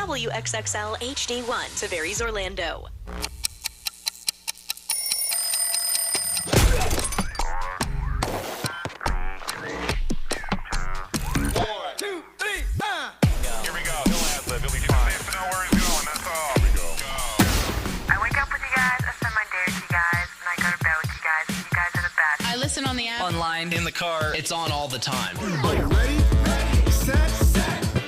WXXL HD1, Tavares, Orlando. Listen on the app, online, in the car. It's on all the time. Are you ready? Ready, set, set.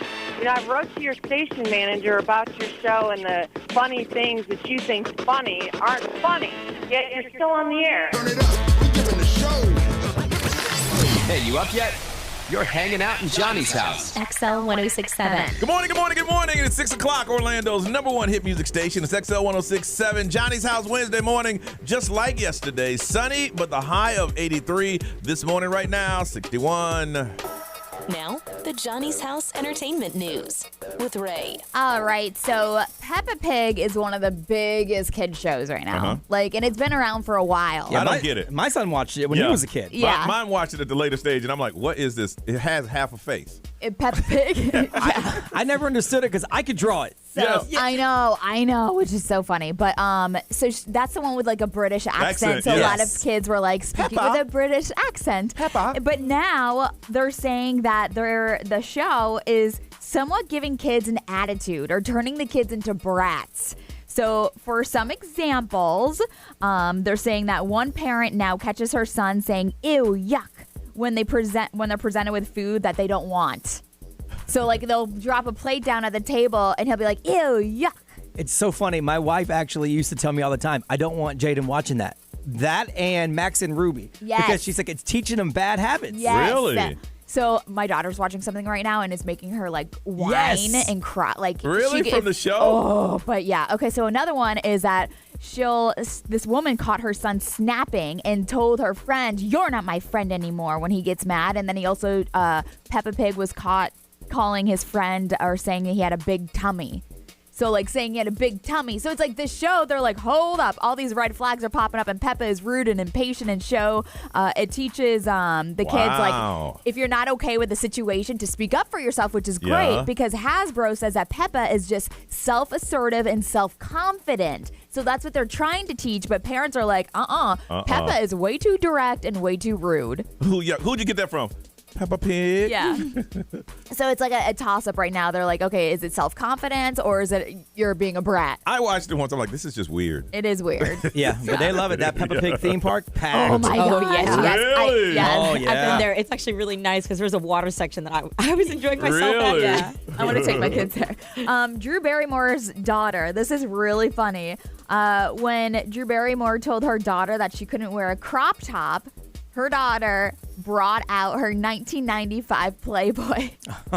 I wrote to your station manager about your show, and the funny things that you think's funny aren't funny. Yet you're still on the air. Turn it up. We're giving the show. Hey, you up yet? You're hanging out in Johnny's house. XL 1067. Good morning, good morning, good morning. It's 6 o'clock, Orlando's #1 hit music station. It's XL 1067. Johnny's house Wednesday morning, just like yesterday. Sunny, but the high of 83. This morning right now, 61. Now, the Johnny's House Entertainment News with Ray. All right, so Peppa Pig is one of the biggest kid shows right now. And it's been around for a while. I don't get it. My son watched it when he was a kid. Yeah. Mine watched it at the later stage, and I'm like, what is this? It has half a face. Peppa Pig? I never understood it because I could draw it. So I know, which is so funny. But that's the one with like a British accent. So a lot of kids were like speaking with a British accent. Peppa. But now they're saying that the show is somewhat giving kids an attitude or turning the kids into brats. So for some examples, they're saying that one parent now catches her son saying "ew, yuck" when they're presented with food that they don't want. So, they'll drop a plate down at the table, and he'll be like, ew, yuck. It's so funny. My wife actually used to tell me all the time, I don't want Jaden watching that. That and Max and Ruby. Yes. Because she's like, it's teaching them bad habits. Yes. Really? So, my daughter's watching something right now, and it's making her, whine and cry. Really? From the show? Oh, but yeah. Okay, so another one is that this woman caught her son snapping and told her friend, "You're not my friend anymore," when he gets mad. And then he also, Peppa Pig was caught calling his friend or saying he had a big tummy. So, saying he had a big tummy. So, it's like this show, they're like, hold up. All these red flags are popping up, and Peppa is rude and impatient and it teaches the kids, if you're not okay with the situation, to speak up for yourself, which is great because Hasbro says that Peppa is just self-assertive and self-confident. So, that's what they're trying to teach, but parents are like, Peppa is way too direct and way too rude. Who'd you get that from? Peppa Pig. Yeah. So it's like a toss-up right now. They're like, okay, is it self-confidence or is it you're being a brat? I watched it once. I'm like, this is just weird. It is weird. Yeah, but they love it. That Peppa Pig theme park, packed. Oh, my God. yes. Really? Yes. Oh, yeah. I've been there. It's actually really nice because there's a water section that I was enjoying myself Really? at. Yeah. I want to take my kids there. Drew Barrymore's daughter. This is really funny. When Drew Barrymore told her daughter that she couldn't wear a crop top, her daughter brought out her 1995 Playboy.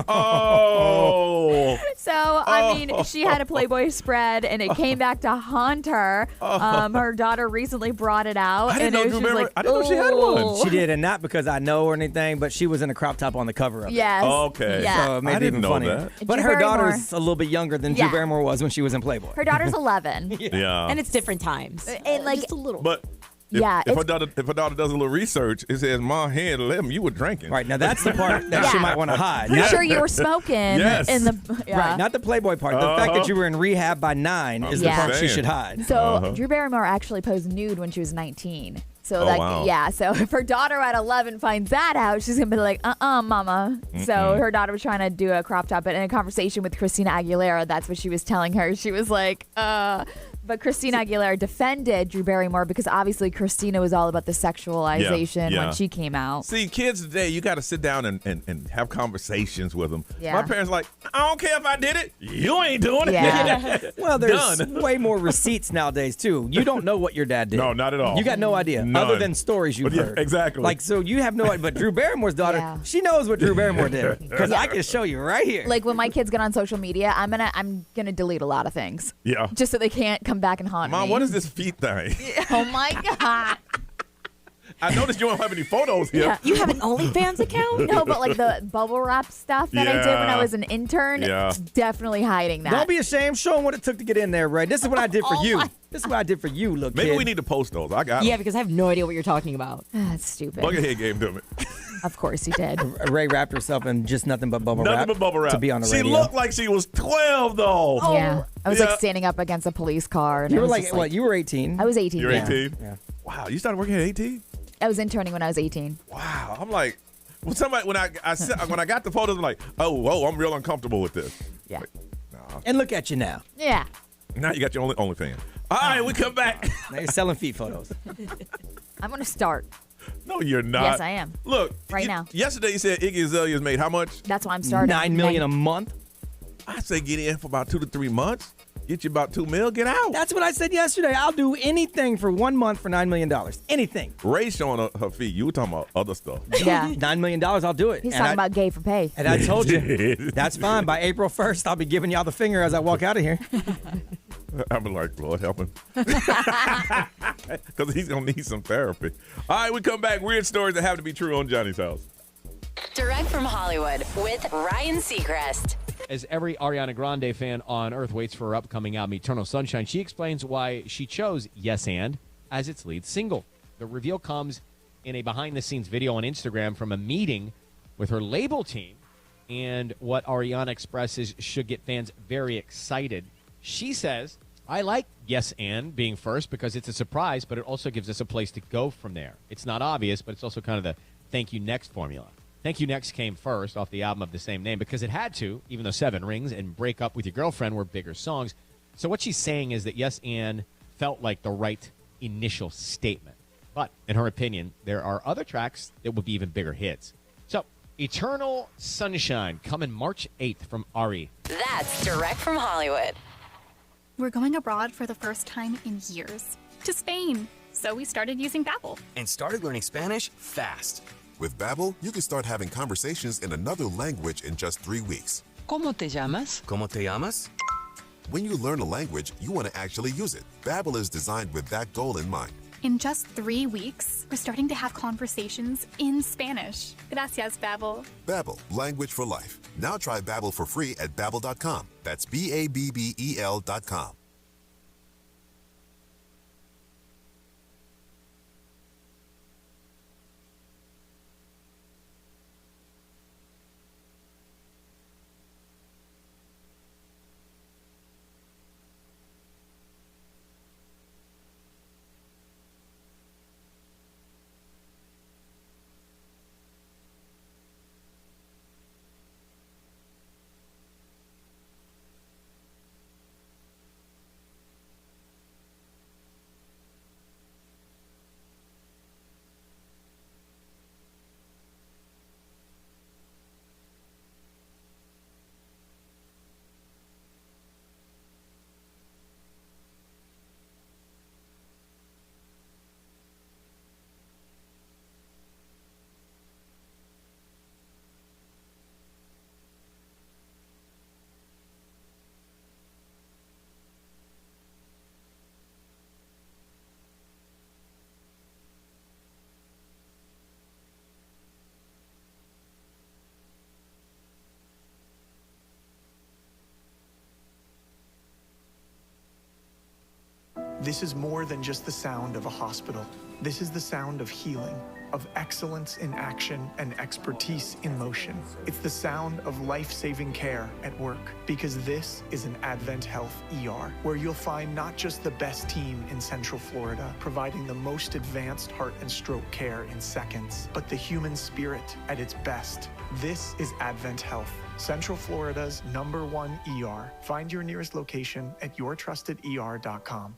Oh. So, she had a Playboy spread, and it came back to haunt her. Her daughter recently brought it out. I didn't know and Drew she was Barrymore. I didn't know she had one. "Ooh." She did, and not because I know or anything, but she was in a crop top on the cover of it. Yes. Okay. Yeah. So it made I it didn't even know funnier. that. But Drew her Barrymore- daughter's a little bit younger than Drew Yeah. Barrymore was when she was in Playboy. Her daughter's 11. Yeah. And it's different times. And just a little. But if her daughter does a little research, it says, "Mom, hand 11, you were drinking." Right, now that's the part that she Yeah. might want to hide. Pretty Not- sure you were smoking Yes. in the Right, not the Playboy part. The fact that you were in rehab by 9 is the Yeah. part she saying. should hide. So Drew Barrymore actually posed nude when she was 19. So wow. So if her daughter at 11 finds that out, she's gonna be like, mama. So her daughter was trying to do a crop top, but in a conversation with Christina Aguilera, that's what she was telling her. She was like, But Christina Aguilera defended Drew Barrymore because obviously Christina was all about the sexualization when she came out. See, kids today, you got to sit down and have conversations with them. Yeah. My parents like, I don't care if I did it. You ain't doing it. Yeah. Well, there's Done. way more receipts nowadays, too. You don't know what your dad did. No, not at all. You got no idea, None. other than stories you've Yeah, heard. exactly. So you have no idea. But Drew Barrymore's daughter, she knows what Drew Barrymore did. Because I can show you right here. Like when my kids get on social media, I'm gonna delete a lot of things. Yeah. Just so they can't come back and haunt Mom, me. what is this feet thing? Oh my God. I noticed you don't have any photos here. Yeah. You have an OnlyFans account? No, but like the bubble wrap stuff that I did when I was an intern, Yeah. it's definitely hiding that. Don't be ashamed. Show them what it took to get in there, Ray. This is what I did for you. This is what I did for you, look. Maybe kid. we need to post those. I got Yeah, them. because I have no idea what you're talking about. That's stupid. Buckethead gave them. Of course he did. Ray wrapped herself in just nothing but bubble wrap. Nothing but bubble wrap. To be on the she radio. looked like she was 12, though. Yeah. I was Yeah. like standing up against a police car. And You it were was like, just what? You were 18. I was 18. You're yeah. 18? Yeah. Wow, you started working at 18? I was interning when I was 18. Wow. I'm like, when somebody when I got the photos, I'm like, oh, whoa, I'm real uncomfortable with this. Yeah. Like, nah. And look at you now. Yeah. Now you got your OnlyFans. All right, we come back. Now you're selling feet photos. I'm going to start. No, you're not. Yes, I am. Look, Right now. Yesterday you said Iggy Azalea's made how much? That's why I'm starting. $9 million a month. I say get in for about 2 to 3 months. Get you about $2 million. Get out. That's what I said yesterday. I'll do anything for 1 month for $9 million. Anything. Ray showing her feet. You were talking about other stuff. Yeah. $9 million, I'll do it. He's And talking I- about gay for pay. And I told you, that's fine. By April 1st, I'll be giving y'all the finger as I walk out of here. I'm like, Lord, help him. Because he's going to need some therapy. All right, we come back. Weird stories that have to be true on Johnny's House. Direct from Hollywood with Ryan Seacrest. As every Ariana Grande fan on Earth waits for her upcoming album, Eternal Sunshine, she explains why she chose Yes and as its lead single. The reveal comes in a behind-the-scenes video on Instagram from a meeting with her label team, and what Ariana expresses should get fans very excited. She says, I like Yes and being first because it's a surprise, but it also gives us a place to go from there. It's not obvious, but it's also kind of the thank you next formula. Thank You Next came first off the album of the same name because it had to, even though 7 Rings and Break Up With Your Girlfriend were bigger songs. So what she's saying is that Yes and felt like the right initial statement. But in her opinion, there are other tracks that would be even bigger hits. So Eternal Sunshine coming March 8th from Ari. That's Direct from Hollywood. We're going abroad for the first time in years, to Spain. So we started using Babbel. And started learning Spanish fast. With Babbel, you can start having conversations in another language in just 3 weeks. ¿Cómo te llamas? ¿Cómo te llamas? When you learn a language, you want to actually use it. Babbel is designed with that goal in mind. In just 3 weeks, we're starting to have conversations in Spanish. Gracias, Babbel. Babbel, language for life. Now try Babbel for free at Babbel.com. That's BABBEL.com. This is more than just the sound of a hospital. This is the sound of healing, of excellence in action and expertise in motion. It's the sound of life-saving care at work, because this is an Advent Health ER, where you'll find not just the best team in Central Florida, providing the most advanced heart and stroke care in seconds, but the human spirit at its best. This is Advent Health, Central Florida's #1 ER. Find your nearest location at yourtrustedER.com.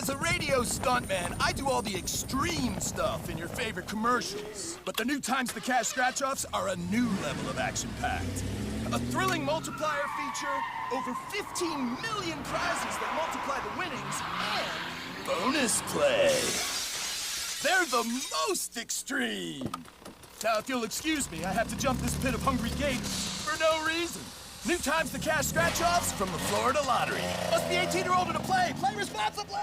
As a radio stuntman, I do all the extreme stuff in your favorite commercials. But the new Times the Cash scratch-offs are a new level of action-packed. A thrilling multiplier feature, over 15 million prizes that multiply the winnings, and bonus play. They're the most extreme. Now, if you'll excuse me, I have to jump this pit of hungry gapes for no reason. New Times the Cash scratch-offs from the Florida Lottery. Must be 18 or older to play. Play responsibly!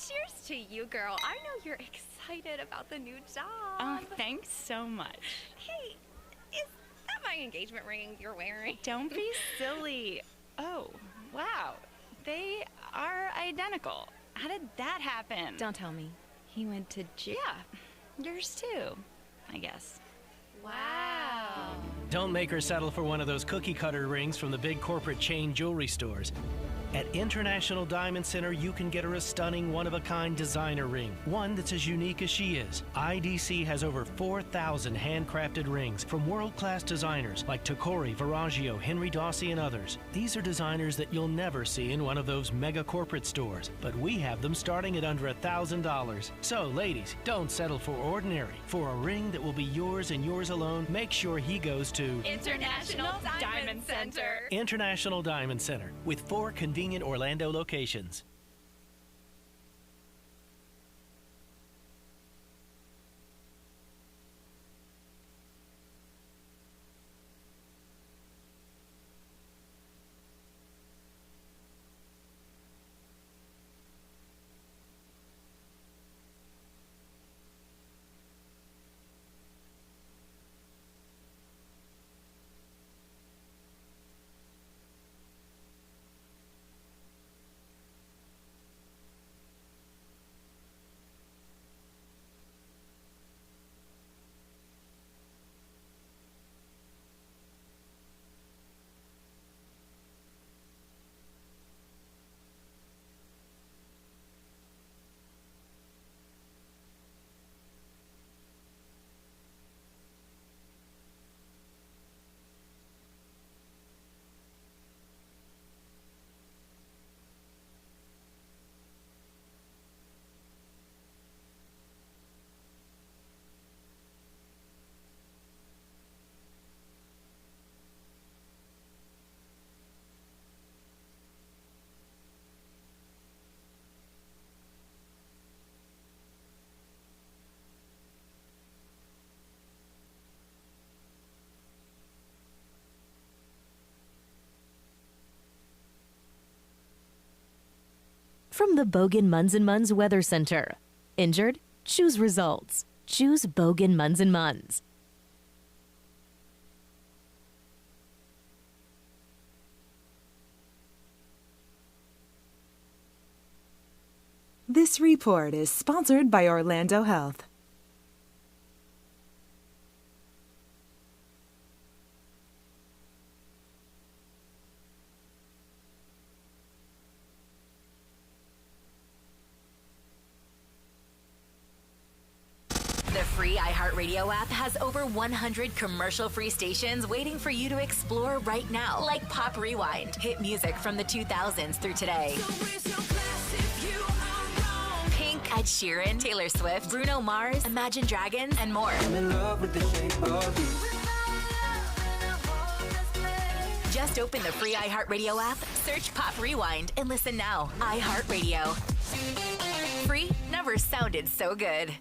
Cheers to you, girl. I know you're excited about the new job. Oh, thanks so much. Hey, is that my engagement ring you're wearing? Don't be silly. Oh, wow. They are identical. How did that happen? Don't tell me. He went to jail. Yeah, yours too, I guess. Wow. Don't make her settle for one of those cookie cutter rings from the big corporate chain jewelry stores. At International Diamond Center, you can get her a stunning, one-of-a-kind designer ring, one that's as unique as she is. IDC has over 4,000 handcrafted rings from world-class designers like Tacori, Verragio, Henry Dossi, and others. These are designers that you'll never see in one of those mega corporate stores, but we have them starting at under $1,000. So, ladies, don't settle for ordinary. For a ring that will be yours and yours alone, make sure he goes to International Diamond Center. International Diamond Center, with 4 convenient Orlando locations. From the Bogan Munz & Munz Weather Center. Injured? Choose results. Choose Bogan Munz & Munz. This report is sponsored by Orlando Health. The free iHeartRadio app has over 100 commercial-free stations waiting for you to explore right now, like Pop Rewind, hit music from the 2000s through today. Pink, Ed Sheeran, Taylor Swift, Bruno Mars, Imagine Dragons, and more. I'm in love with the shape of you. Just open the free iHeartRadio app, search Pop Rewind, and listen now. iHeartRadio. free never sounded so good.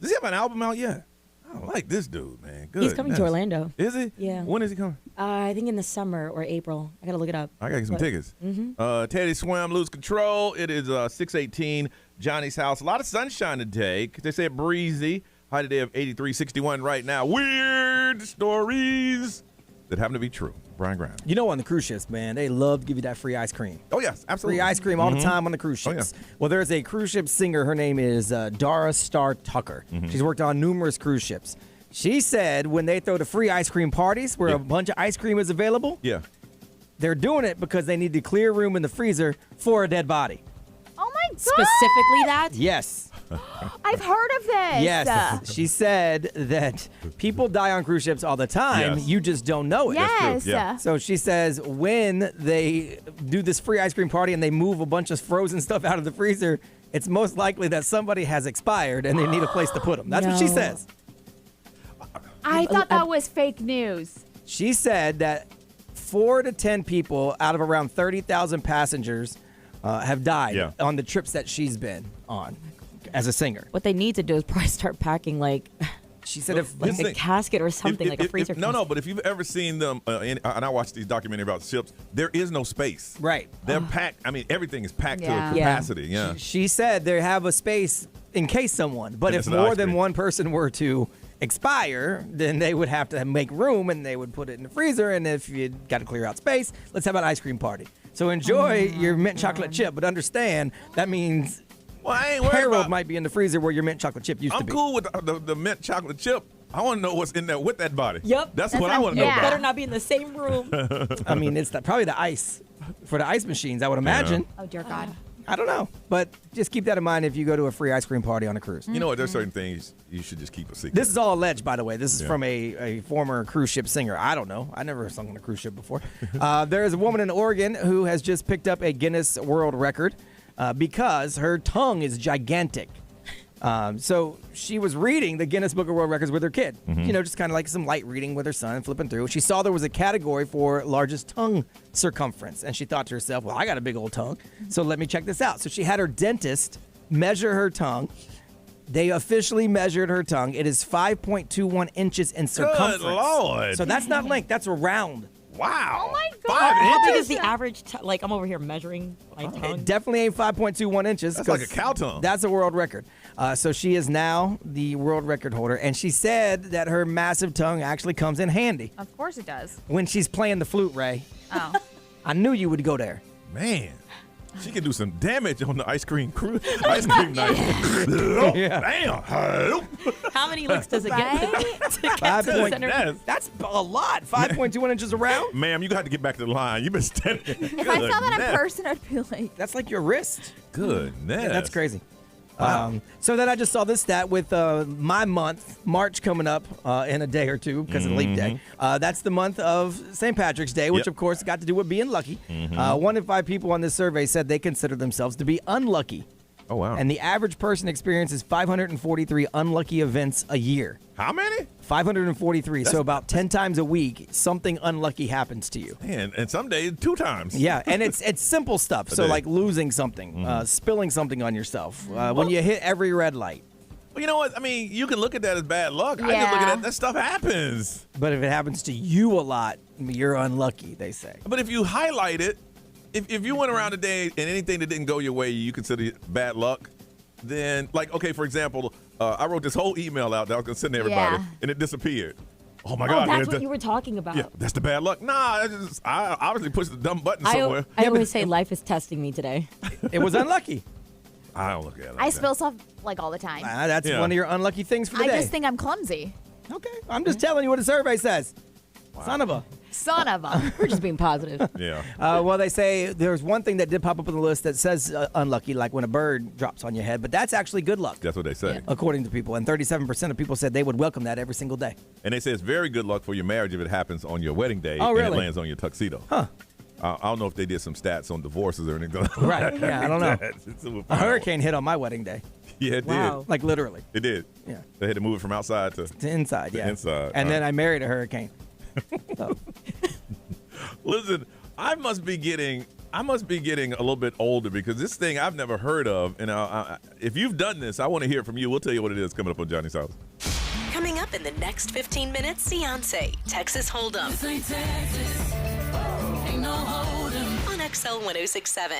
Does he have an album out yet? I don't like this dude, man. Good. He's coming to Orlando. Is he? Yeah. When is he coming? I think in the summer or April. I got to look it up. I got to get some tickets. Teddy Swim, Lose Control. It is 6:18, Johnny's house. A lot of sunshine today. They say breezy. High today of 83, 61 right now. Weird stories that happen to be true. Brian Graham. You know, on the cruise ships, man, they love to give you that free ice cream. Oh, yes, absolutely. Free ice cream all the time on the cruise ships. Oh, yeah. Well, there's a cruise ship singer. Her name is Dara Star Tucker. She's worked on numerous cruise ships. She said when they throw the free ice cream parties where a bunch of ice cream is available, they're doing it because they need to clear room in the freezer for a dead body. Oh, my God. Specifically that? Yes. I've heard of this. Yes. She said that people die on cruise ships all the time. Yes. You just don't know it. Yes. That's true. Yeah. So she says when they do this free ice cream party and they move a bunch of frozen stuff out of the freezer, it's most likely that somebody has expired and they need a place to put them. That's what she says. I thought that was fake news. She said that 4 to 10 people out of around 30,000 passengers have died on the trips that she's been on as a singer. What they need to do is probably start packing she said if like a casket or something, like a freezer. No, but if you've ever seen them, and I watched these documentaries about ships, there is no space. Right. They're packed. I mean, everything is packed to a capacity. Yeah. She said they have a space in case someone, but if more than one person were to expire, then they would have to make room and they would put it in the freezer. And if you got to clear out space, let's have an ice cream party. So enjoy your mint chocolate chip, but understand that means Harold might be in the freezer where your mint chocolate chip used to be. I'm cool with the mint chocolate chip. I want to know what's in there with that body. Yep. That's what I want to know about. Better not be in the same room. I mean, it's probably the ice for the ice machines, I would imagine. Oh, dear God. I don't know. But just keep that in mind if you go to a free ice cream party on a cruise. You know what? There's certain things you should just keep a secret. This is all alleged, by the way. This is from a former cruise ship singer. I don't know. I never sung on a cruise ship before. There is a woman in Oregon who has just picked up a Guinness World Record because her tongue is gigantic. So she was reading the Guinness Book of World Records with her kid. Just kind of like some light reading with her son, flipping through. She saw there was a category for largest tongue circumference, and she thought to herself, well, I got a big old tongue, so let me check this out. So she had her dentist measure her tongue. They officially measured her tongue. It is 5.21 inches in circumference. Good Lord. So that's not length, that's around. Wow. Oh my God. 5 How big inches? is the average? I'm over here measuring my tongue. It definitely ain't 5.21 inches. That's like a 'cause cow tongue. That's a world record. So she is now the world record holder, and she said that her massive tongue actually comes in handy Of course it does. when she's playing the flute, Ray. Oh. I knew you would go there. Man. She can do some damage on the ice cream ice cream night. Yeah. Bam. How many licks does it get to get to the center? That's a lot. 5.21 inches around. Ma'am, you got to get back to the line. You've been standing. If I saw that in person, I'd be like, That's like your wrist. Goodness. Yeah, that's crazy. Wow. So then I just saw this stat with my month, March, coming up in a day or two because of Leap Day. That's the month of St. Patrick's Day, which, of course, got to do with being lucky. 1 in 5 people on this survey said they consider themselves to be unlucky. Oh, wow. And the average person experiences 543 unlucky events a year. How many? 543. So about 10 times a week, something unlucky happens to you. Man, and some days 2 times. Yeah, and it's simple stuff. So like losing something, spilling something on yourself, when you hit every red light. Well, you know what? I mean, you can look at that as bad luck. I just look at that stuff happens. But if it happens to you a lot, you're unlucky, they say. But if you highlight it, if you went around today and anything that didn't go your way, you consider it bad luck, then, like, okay, for example, I wrote this whole email out that I was going to send to everybody, and it disappeared. Oh, my God. That's what you were talking about. Yeah, that's the bad luck. Nah, I obviously pushed the dumb button somewhere. I always say life is testing me today. It was unlucky. I don't look at it like I that. spill stuff like all the time. That's one of your unlucky things for the I day. just think I'm clumsy. Okay, I'm just telling you what the survey says. Son of a. Son of a. We're just being positive. Yeah. Well, they say there's one thing that did pop up on the list that says unlucky, like when a bird drops on your head, but that's actually good luck. That's what they say. According to people. And 37% of people said they would welcome that every single day. And they say it's very good luck for your marriage if it happens on your wedding day Oh, and really? it lands on your tuxedo. Huh. I don't know if they did some stats on divorces or anything. Right. Yeah, I don't know. A hurricane hit on my wedding day. Yeah, it did. Like literally. It did. Yeah. They had to move it from outside to inside, to yeah. inside. And then I married a hurricane. Listen, I must be getting a little bit older because this thing I've never heard of. And if you've done this, I want to hear it from you. We'll tell you what it is coming up on Johnny's House. Coming up in the next 15 minutes, Beyonce, Texas Hold'em. On XL 1067.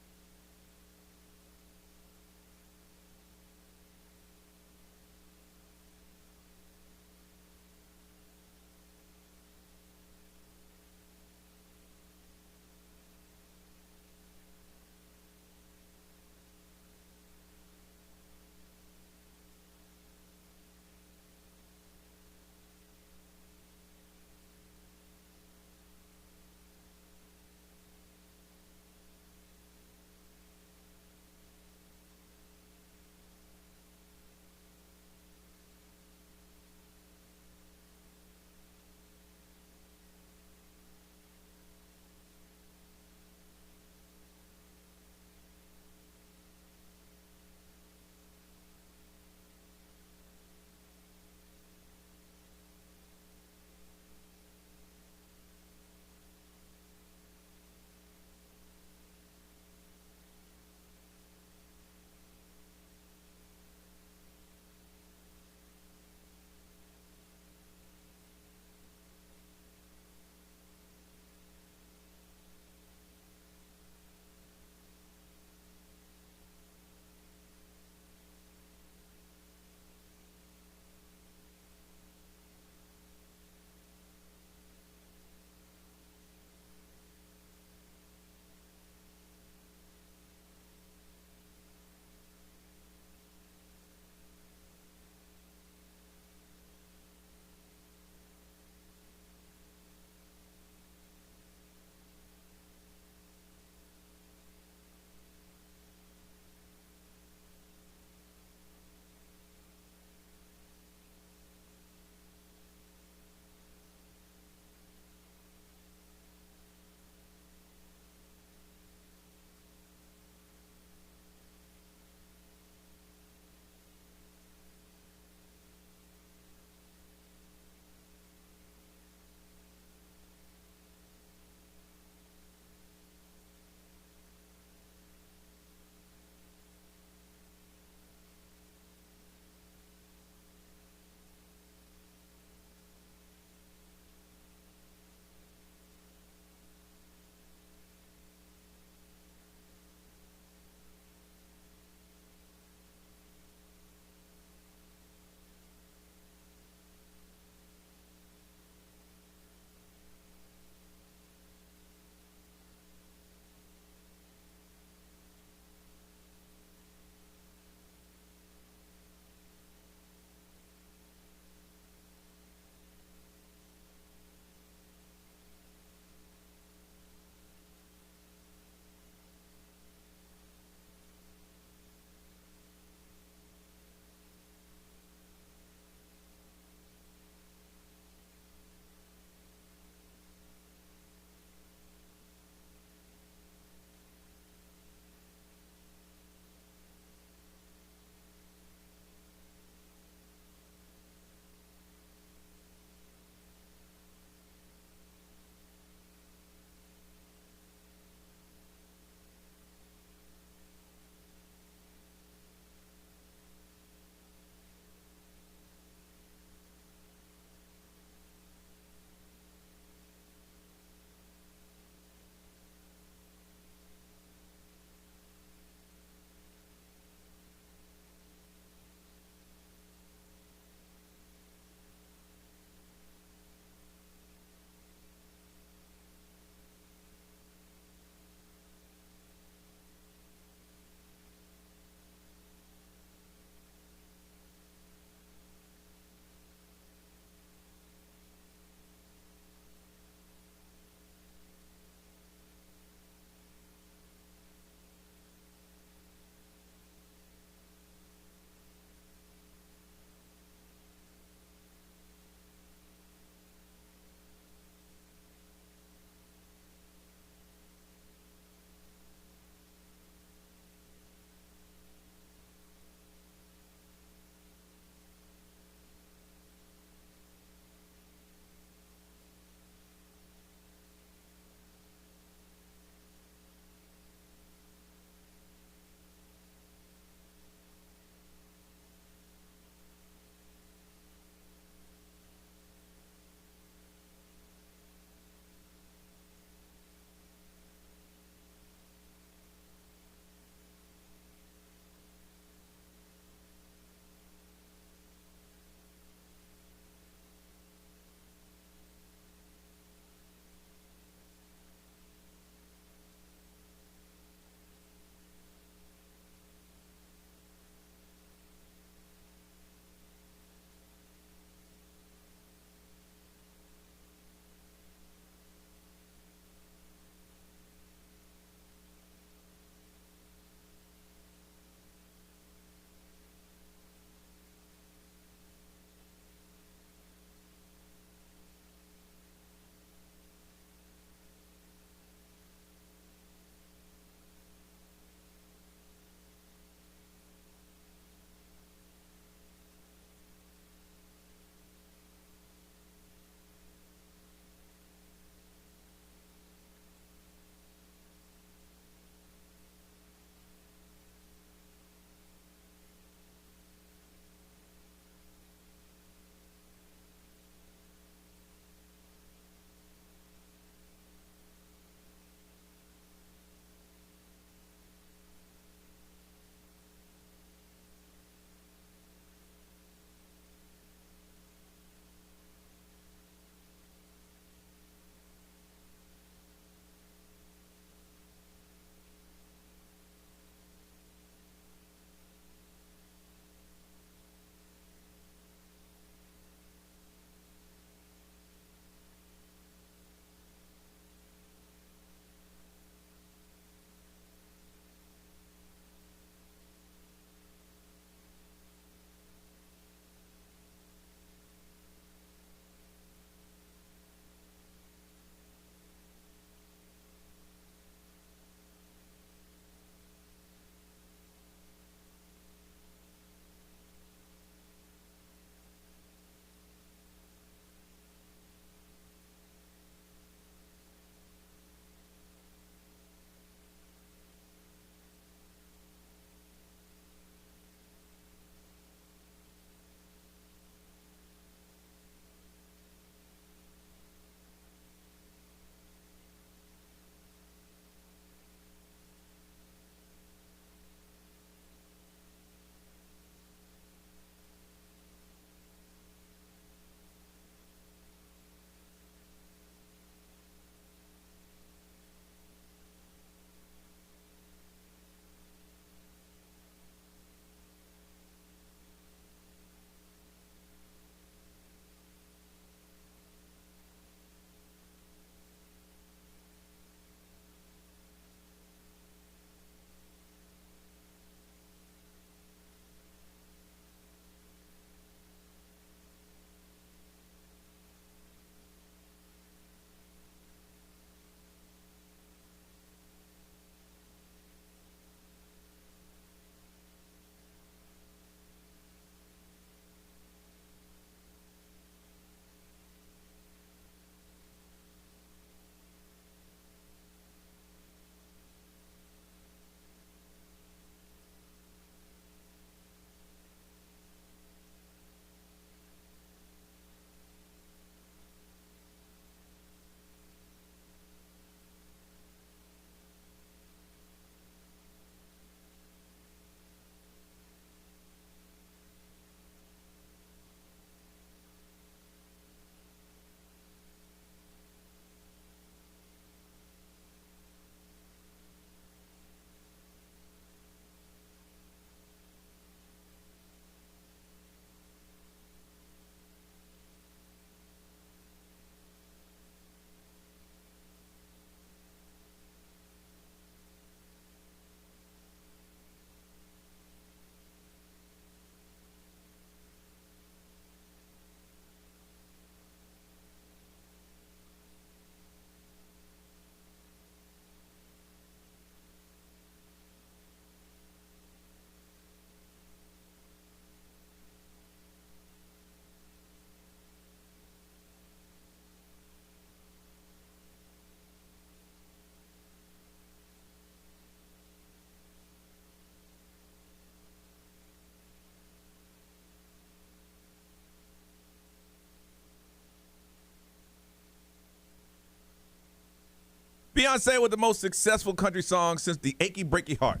Beyonce with the most successful country song since the Achy Breaky Heart.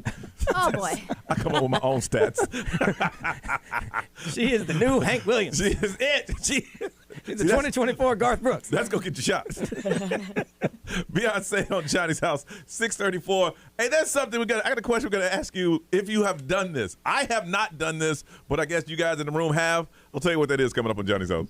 Oh, boy. I come up with my own stats. She is the new Hank Williams. She is it. She's the 2024 Garth Brooks. Let's go get your shots. Beyonce on Johnny's House, 634. Hey, that's something I got a question we're going to ask you if you have done this. I have not done this, but I guess you guys in the room have. I'll tell you what that is coming up on Johnny's House.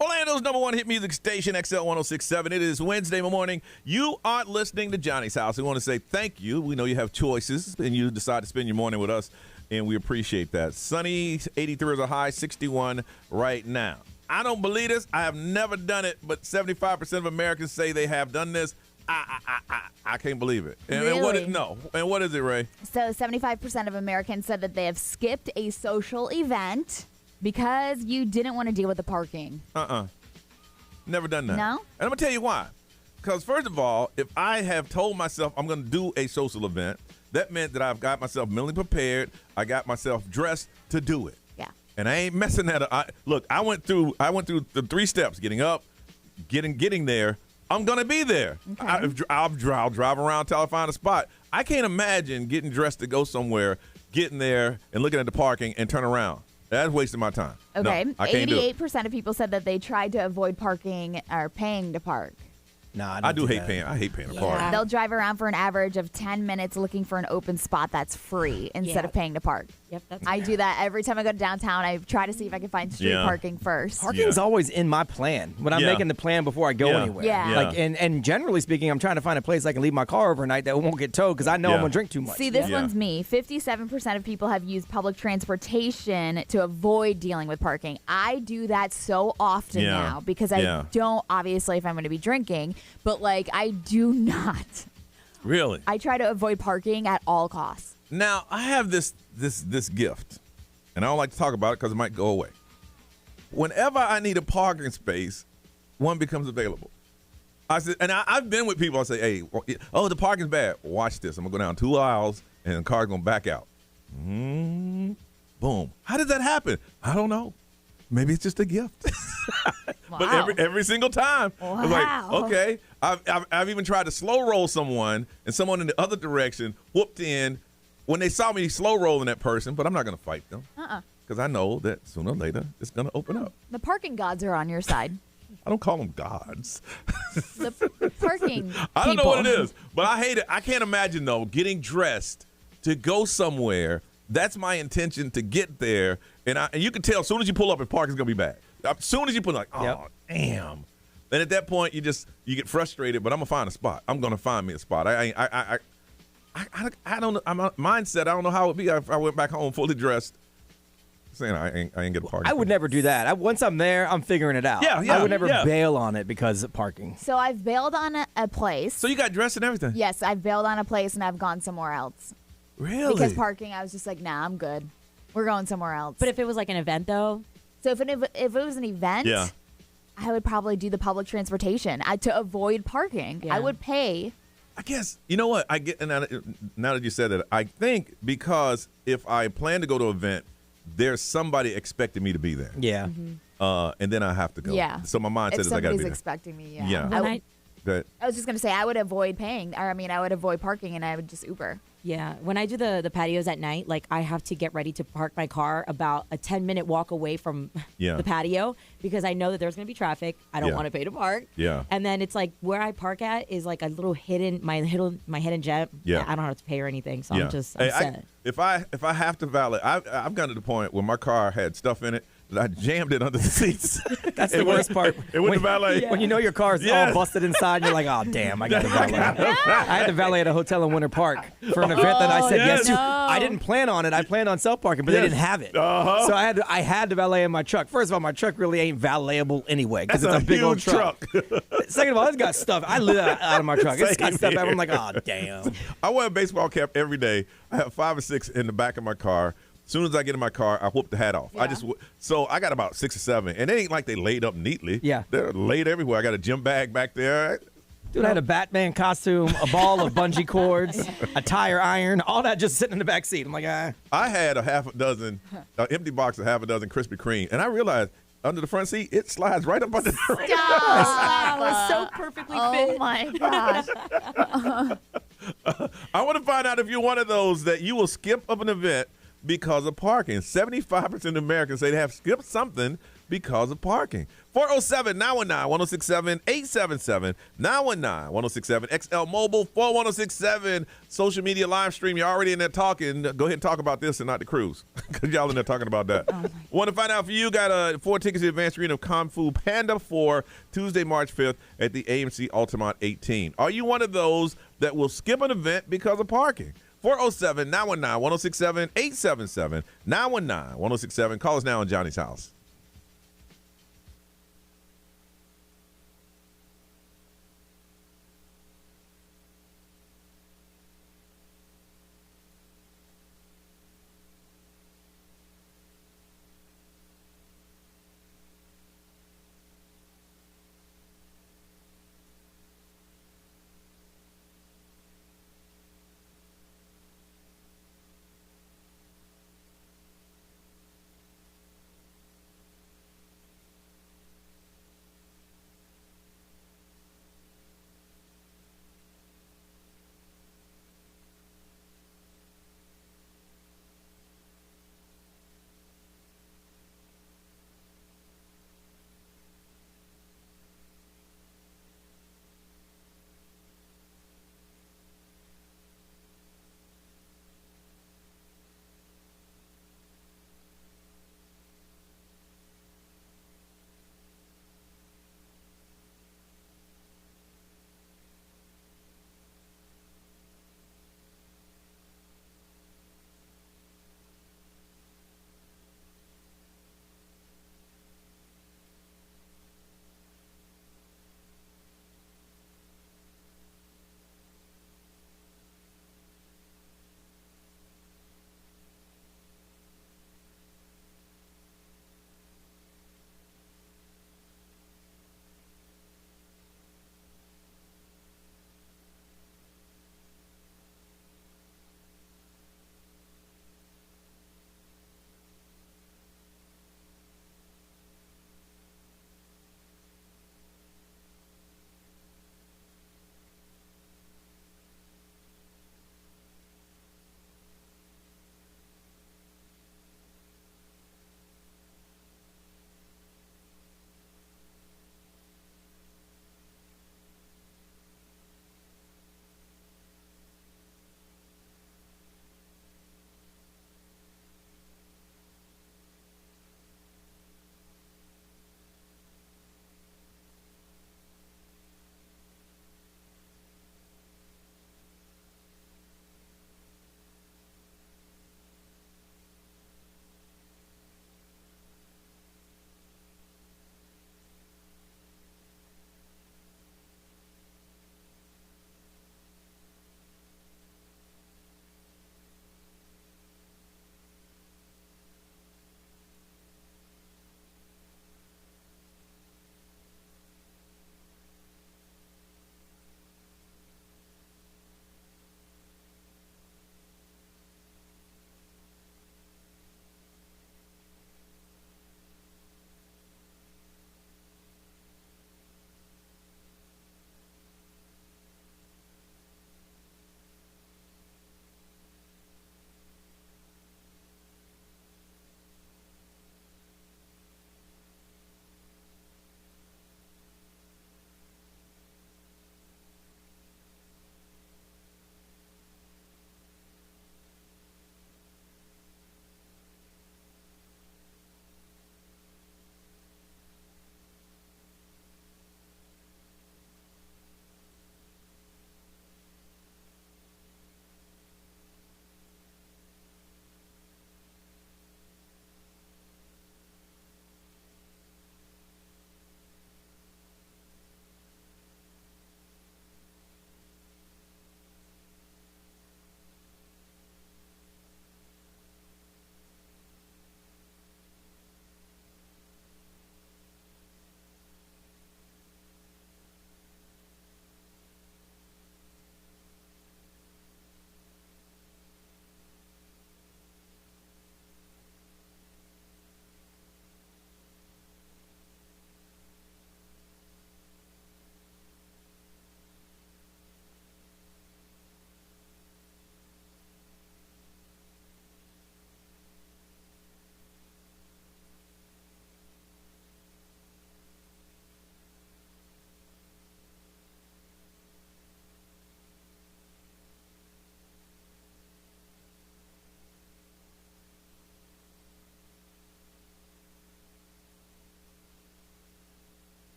Orlando's number one hit music station, XL 1067. It is Wednesday morning. You are listening to Johnny's House. We want to say thank you. We know you have choices, and you decide to spend your morning with us, and we appreciate that. Sunny, 83 is a high, 61 right now. I don't believe this. I have never done it, but 75% of Americans say they have done this. I can't believe it. And, really? And what is it, Ray? So 75% of Americans said that they have skipped a social event because you didn't want to deal with the parking. Never done that. No? And I'm going to tell you why. Because first of all, if I have told myself I'm going to do a social event, that meant that I've got myself mentally prepared. I got myself dressed to do it. Yeah. And I ain't messing that up. Look, I went through the 3 steps: getting up, getting there. I'm gonna be there. Okay. I'll drive around till I find a spot. I can't imagine getting dressed to go somewhere, getting there, and looking at the parking and turn around. That's wasting my time. Okay. No, I can't do it. 88% of people said that they tried to avoid parking or paying to park. Nah, I do hate paying. I hate paying a park. They'll drive around for an average of 10 minutes looking for an open spot that's free instead of paying to park. Yep, that's I do that every time I go to downtown. I try to see if I can find street parking first. Parking's always in my plan when I'm making the plan before I go anywhere. Yeah. Like, and generally speaking, I'm trying to find a place I can leave my car overnight that won't get towed because I know I'm gonna drink too much. See, this one's me. 57% of people have used public transportation to avoid dealing with parking. I do that so often now because I don't, obviously, if I'm going to be drinking, but like I do not. Really? I try to avoid parking at all costs. Now, I have this gift, and I don't like to talk about it because it might go away. Whenever I need a parking space, one becomes available. I said, and I've been with people. I say, hey, the parking's bad. Watch this. I'm gonna go down 2 aisles, and the car's gonna back out. Boom. How did that happen? I don't know. Maybe it's just a gift. But every single time, I was like, okay. I've even tried to slow roll someone, and someone in the other direction whooped in when they saw me slow rolling that person, but I'm not going to fight them because I know that sooner or later it's going to open up. The parking gods are on your side. I don't call them gods. The parking I don't know people. what it is, but I hate it. I can't imagine, though, getting dressed to go somewhere. That's my intention to get there, and you can tell as soon as you pull up and park, it's going to be bad. As soon as you put damn. Then at that point, you get frustrated, but I'm going to find a spot. I'm going to find me a spot. I don't know. My mindset, I don't know how it would be if I went back home fully dressed, saying I ain't get a parking. I would never do that. Once I'm there, I'm figuring it out. I would never bail on it because of parking. So I've bailed on a place. So you got dressed and everything? Yes, I've bailed on a place and I've gone somewhere else. Really? Because parking, I was just like, nah, I'm good. We're going somewhere else. But if it was like an event, though? So if it was an event, I would probably do the public transportation to avoid parking. Yeah. I would pay. I guess, you know what, I get now that you said that, I think because if I plan to go to an event, there's somebody expecting me to be there. Yeah. Mm-hmm. And then I have to go. Yeah. So my mindset is I got to be there. If somebody's expecting me, Yeah. I was just going to say I would avoid paying. I would avoid parking and I would just Uber. Yeah. When I do the patios at night, like I have to get ready to park my car about a 10-minute walk away from the patio because I know that there's going to be traffic. I don't want to pay to park. Yeah. And then it's like where I park at is like a little my hidden gem. Yeah. I don't have to pay or anything, so I'm set. If I have to valet, I've gotten to the point where my car had stuff in it that I jammed it under the seats. That's the worst part. It went to valet. When you know your car's all busted inside, and you're like, oh, damn, I got to valet. I had to valet at a hotel in Winter Park for an event that I said yes to. I didn't plan on it. I planned on self-parking, but they didn't have it. Uh-huh. So I had to valet in my truck. First of all, my truck really ain't valetable anyway because it's a big old truck. Second of all, it's got stuff. I live out of my truck. It's got stuff out. I'm like, oh, damn. I wear a baseball cap every day. I have 5 or 6 in the back of my car. As soon as I get in my car, I whoop the hat off. Yeah. So I got about 6 or 7, and it ain't like they laid up neatly. Yeah, they're laid everywhere. I got a gym bag back there. Dude, I had a Batman costume, a ball of bungee cords, a tire iron, all that just sitting in the back seat. I'm like, I had a half a dozen, empty box of half a dozen Krispy Kreme, and I realized under the front seat, it slides right up under the That was so perfectly fit. Oh my gosh. I want to find out if you're one of those that you will skip up an event because of parking. 75% of Americans say they have skipped something because of parking. 407-919-1067-877, 919-1067, XL Mobile, 41067, social media live stream. You're already in there talking. Go ahead and talk about this and not the cruise because y'all in there talking about that. Want to find out for you, got 4 tickets to the advanced reading of Kung Fu Panda 4, Tuesday, March 5th at the AMC Altamont 18. Are you one of those that will skip an event because of parking? 407-919-1067, 877, 919-1067. Call us now on Johnny's House.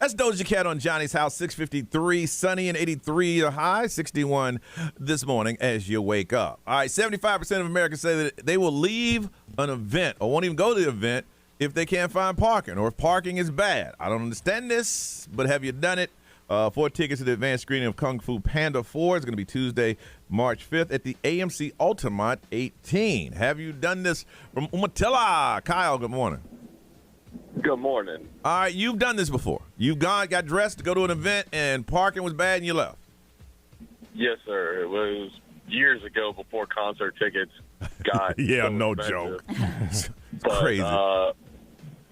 That's Doja Cat on Johnny's House, 653, sunny and 83 a high, 61 this morning as you wake up. All right, 75% of Americans say that they will leave an event or won't even go to the event if they can't find parking or if parking is bad. I don't understand this, but have you done it? 4 tickets to the advanced screening of Kung Fu Panda 4 is going to be Tuesday, March 5th at the AMC Altamont 18. Have you done this from Umatilla? Kyle, good morning. Good morning. All right, you've done this before. You've got dressed to go to an event and parking was bad and you left. Yes, sir. It was years ago before concert tickets got yeah, so no expensive. joke. It's But, crazy.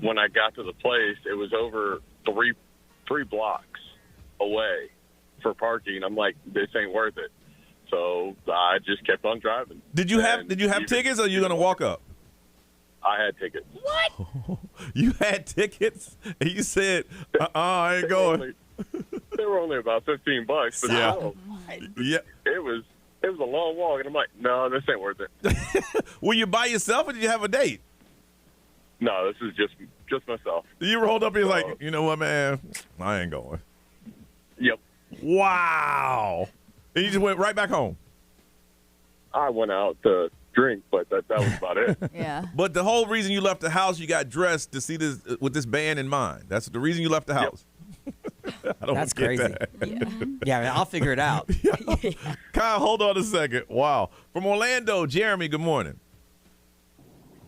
when I got to the place, it was over three blocks away for parking. I'm like, this ain't worth it. So I just kept on driving. Did you have tickets or are you going to walk up? I had tickets. What? You had tickets and you said, I ain't going. They were only about $15, but Yeah. still, Yeah. it was a long walk, and I'm like, no, this ain't worth it. Were you by yourself or did you have a date? No, this is just myself. You rolled up and you're like, you know what, man? I ain't going. Yep. Wow. And you just went right back home. I went out to drink, but that was about it. Yeah. But the whole reason you left the house, you got dressed to see this with this band in mind. That's the reason you left the house. I don't That's get crazy. that. Yeah, man, I'll figure it out. Kyle, hold on a second. Wow. From Orlando, Jeremy, good morning.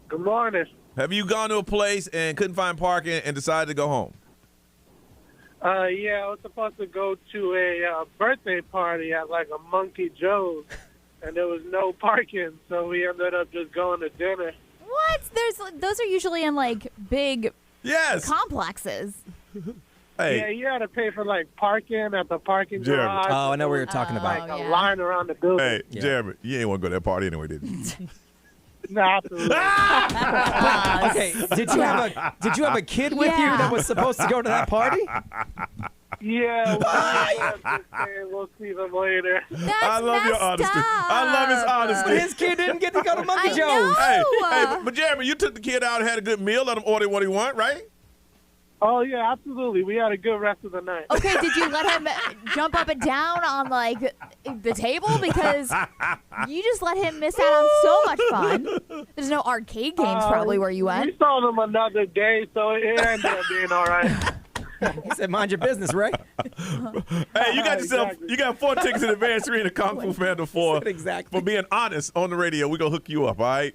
Good morning. Have you gone to a place and couldn't find parking and decided to go home? Yeah, I was supposed to go to a birthday party at like a Monkey Joe's, and there was no parking, so we ended up just going to dinner. What? Those are usually in like big complexes. Hey. Yeah, you had to pay for like parking at the parking Jeremy. garage. Oh, I know what you're talking about. Like a line around the building. Hey, Jeremy, you ain't want to go to that party anyway, did you? No, absolutely. Okay, did you have a kid with you that was supposed to go to that party? Yeah, well, just saying, we'll see them later. I love your honesty. I love his honesty. His kid didn't get to go to Monkey I Joe's. know. Hey, but Jeremy, you took the kid out and had a good meal, let him order what he want, right? Oh, yeah, absolutely. We had a good rest of the night. Okay, did you let him jump up and down on like the table? Because you just let him miss out on so much fun. There's no arcade games probably where you went. We saw them another day, so it ended up being all right. He said, mind your business, Ray. Hey, you got yourself, you got 4 tickets in advance screen of Kung Fu Panda 4. Exactly. For being honest on the radio, we're going to hook you up, all right?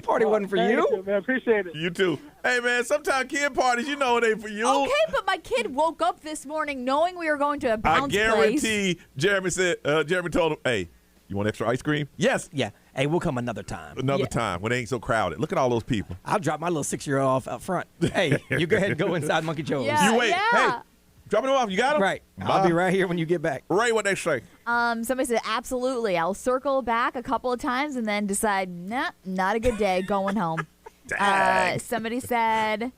Party wasn't for Thank you. you, man. Appreciate it. You too. Hey, man, sometimes kid parties, you know it ain't for you. Okay, but my kid woke up this morning knowing we were going to a I bounce guarantee Jeremy told him, hey, you want extra ice cream? Yes. Yeah. Hey, we'll come another time. Another time when it ain't so crowded. Look at all those people. I'll drop my little 6-year-old off out front. Hey, you go ahead and go inside Monkey Joe's. Yeah, You wait. yeah. Hey, dropping them off. You got them? Right. I'll be right here when you get back. Ray, what they say? Somebody said absolutely. I'll circle back a couple of times and then decide, nah, not a good day, going home. Somebody said,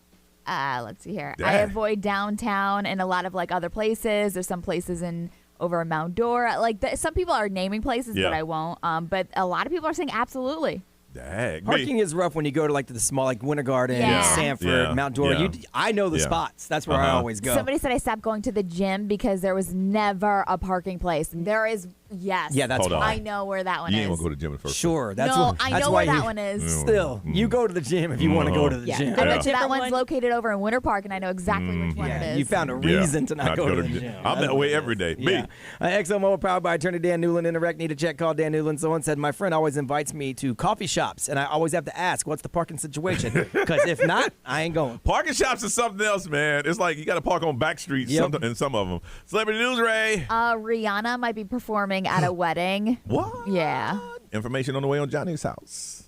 let's see here. I avoid downtown and a lot of like other places. There's some places in over in Mount Dora. Like some people are naming places that I won't. But a lot of people are saying absolutely. Dang. Parking is rough when you go to like the small, like Winter Garden, Sanford, Mount Dora. Yeah. I know the spots. That's where I always go. Somebody said I stopped going to the gym because there was never a parking place. There is, yes. Yeah, that's Hold on. I know where that one You is. ain't want to go to the gym in the first Sure. That's No, what, I that's know why where that you- one is. Still, you go to the gym if you want to go to the gym. I bet you that one's located over in Winter Park, and I know exactly which one it is. You found a reason to not go to the gym. I'm that way every day. Me. Yeah. XOMO powered by attorney Dan Newland. Interact, need a check, call Dan Newland. Someone said, my friend always invites me to coffee shops, and I always have to ask, what's the parking situation? Because if not, I ain't going. Parking shops is something else, man. It's like you got to park on back streets in some of them. Celebrity News, Ray. Rihanna might be performing at a wedding. What? Yeah. Information on the way on Johnny's house.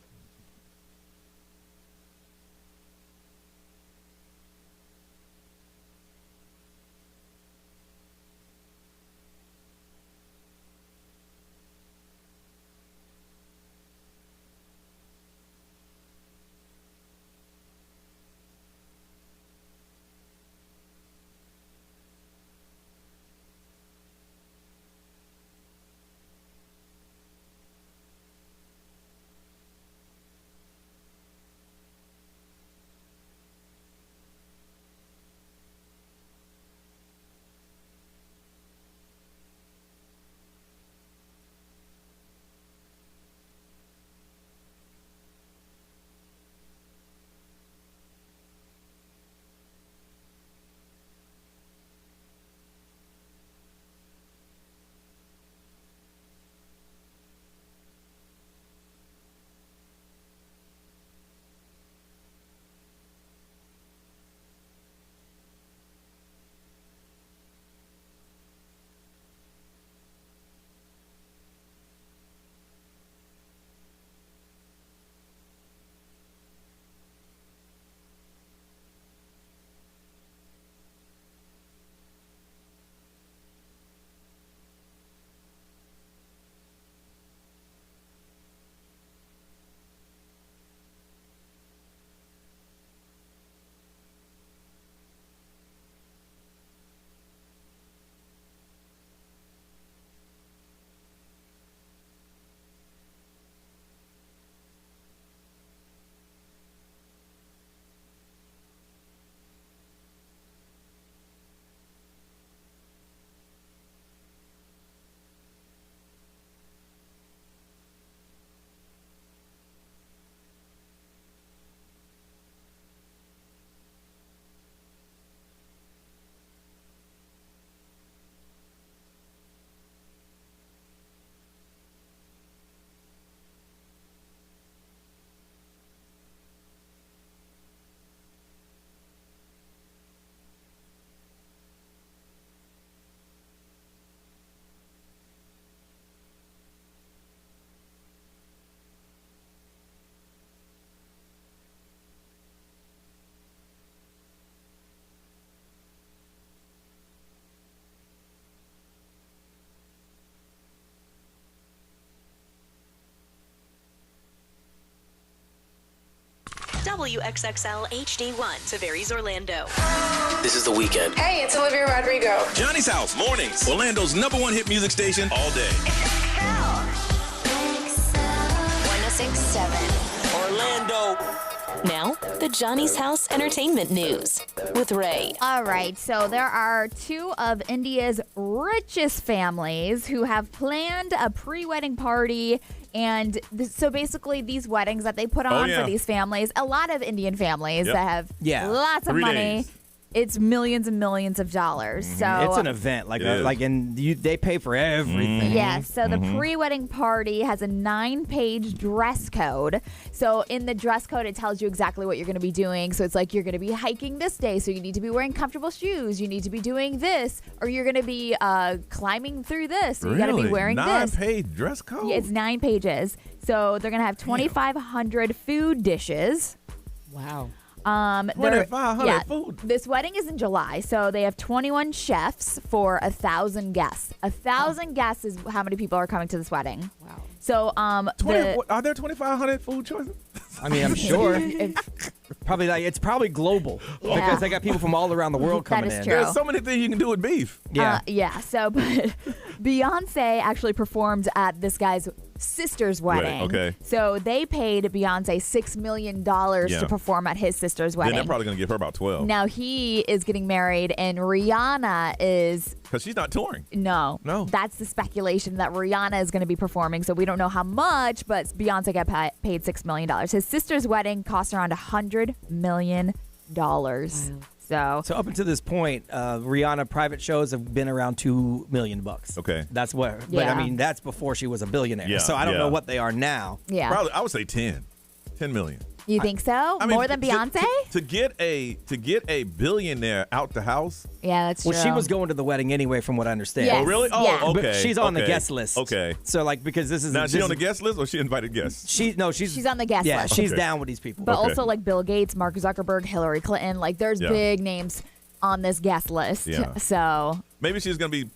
WXXL HD1, Severi's Orlando. This is The Weekend. Hey, it's Olivia Rodrigo. Johnny's House, mornings. Orlando's #1 hit music station all day. 1067. Orlando. Now, the Johnny's House Entertainment News with Ray. All right, so there are two of India's richest families who have planned a pre-wedding party. And so basically these weddings that they put on for these families, a lot of Indian families that have lots of 3 money. days. It's millions and millions of dollars. So it's an event, they pay for everything. Yeah, so the pre-wedding party has a 9-page dress code. So in the dress code, it tells you exactly what you're going to be doing. So it's like you're going to be hiking this day, so you need to be wearing comfortable shoes. You need to be doing this, or you're going to be climbing through this. So you got to be wearing this. 9-page dress code? Yeah, it's 9 pages. So they're going to have 2,500 food dishes. Wow. 2,500 food. This wedding is in July, so they have 21 chefs for 1,000 guests. 1,000 guests is how many people are coming to this wedding. Wow. So, are there 2,500 food choices? I mean, I'm sure. It's probably global because they got people from all around the world coming in. That is true. There's so many things you can do with beef. Yeah. So, but Beyonce actually performed at this guy's sister's wedding. Okay. So they paid Beyonce $6 million to perform at his sister's wedding. Then they're probably going to give her about 12. Now he is getting married, and Rihanna is. Because she's not touring. No. That's the speculation that Rihanna is going to be performing. So we don't know how much, but Beyonce got paid $6 million. His sister's wedding cost around $100 million. Wow. So up until this point, Rihanna private shows have been around $2 million. Okay, that's what. But I mean, that's before she was a billionaire. Yeah, so I don't know what they are now. Yeah, probably I would say 10 million. You think so? More than Beyonce? To get a billionaire out the house. Yeah, that's true. Well, she was going to the wedding anyway, from what I understand. Yes. Oh, really? Oh, Yeah. okay. But she's on the okay. guest list. Okay. So because this is now, is she on the guest list or she invited guests? She's on the guest list. Yeah, she's down with these people. But also like Bill Gates, Mark Zuckerberg, Hillary Clinton. Like there's big names on this guest list. Yeah. So maybe she's gonna be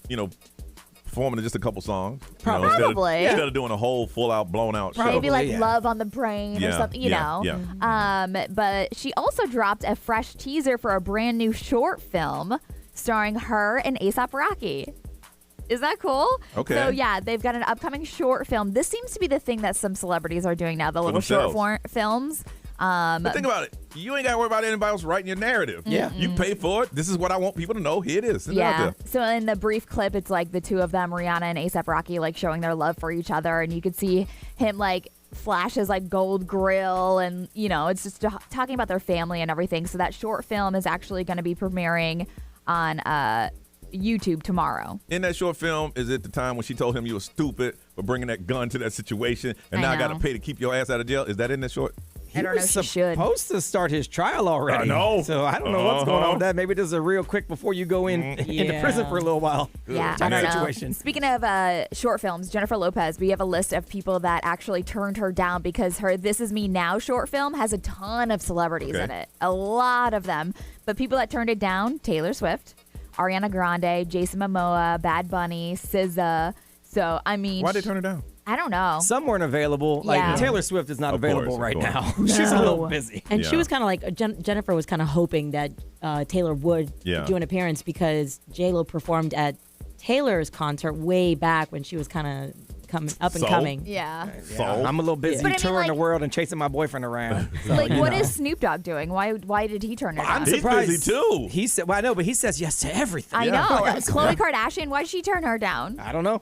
performing in just a couple songs. Probably. Instead of doing a whole full out blown out show. maybe like Love on the Brain or something, you know. Yeah. But she also dropped a fresh teaser for a brand new short film starring her and A$AP Rocky. Is that cool? Okay. So yeah, they've got an upcoming short film. This seems to be the thing that some celebrities are doing now, the little short films. But think about it. You ain't got to worry about anybody else writing your narrative. Yeah. You pay for it. This is what I want people to know. Here it is. Send it out there. So in the brief clip, it's like the two of them, Rihanna and A$AP Rocky, like showing their love for each other. And you could see him like flash his like gold grill. And, it's just talking about their family and everything. So that short film is actually going to be premiering on YouTube tomorrow. In that short film, is it the time when she told him you were stupid for bringing that gun to that situation and now I got to pay to keep your ass out of jail? Is that in that short? I don't know if she should. Supposed to start his trial already. I know. So I don't know what's going on with that. Maybe this is a real quick before you go into prison for a little while. Yeah, I don't know. Speaking of short films, Jennifer Lopez, we have a list of people that actually turned her down because her This Is Me Now short film has a ton of celebrities in it. A lot of them. But people that turned it down, Taylor Swift, Ariana Grande, Jason Momoa, Bad Bunny, SZA. So, I mean... Why'd they turn her down? I don't know. Some weren't available. Like Taylor Swift is not available right now. No. She's a little busy. And she was kind of like, Jennifer was kind of hoping that Taylor would do an appearance because J-Lo performed at Taylor's concert way back when she was kind of up and coming. Yeah. So I'm a little busy touring the world and chasing my boyfriend around. So, what is Snoop Dogg doing? Why did he turn it down? I'm surprised. He's busy too. He said, well, I know, but he says yes to everything. I know. Khloe Kardashian, why did she turn her down? I don't know.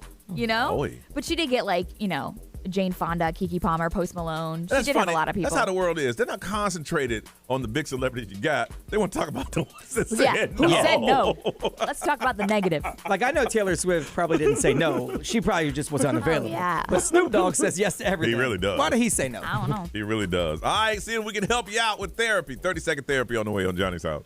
But she did get Jane Fonda, Keke Palmer, Post Malone. She did have a lot of people. That's how the world is. They're not concentrated on the big celebrities you got. They want to talk about the ones that said no. Who said no? Let's talk about the negative. Like, I know Taylor Swift probably didn't say no. She probably just was unavailable. Yeah. But Snoop Dogg says yes to everything. He really does. Why did he say no? I don't know. He really does. All right, see if we can help you out with therapy. 30-second therapy on the way on Johnny's House.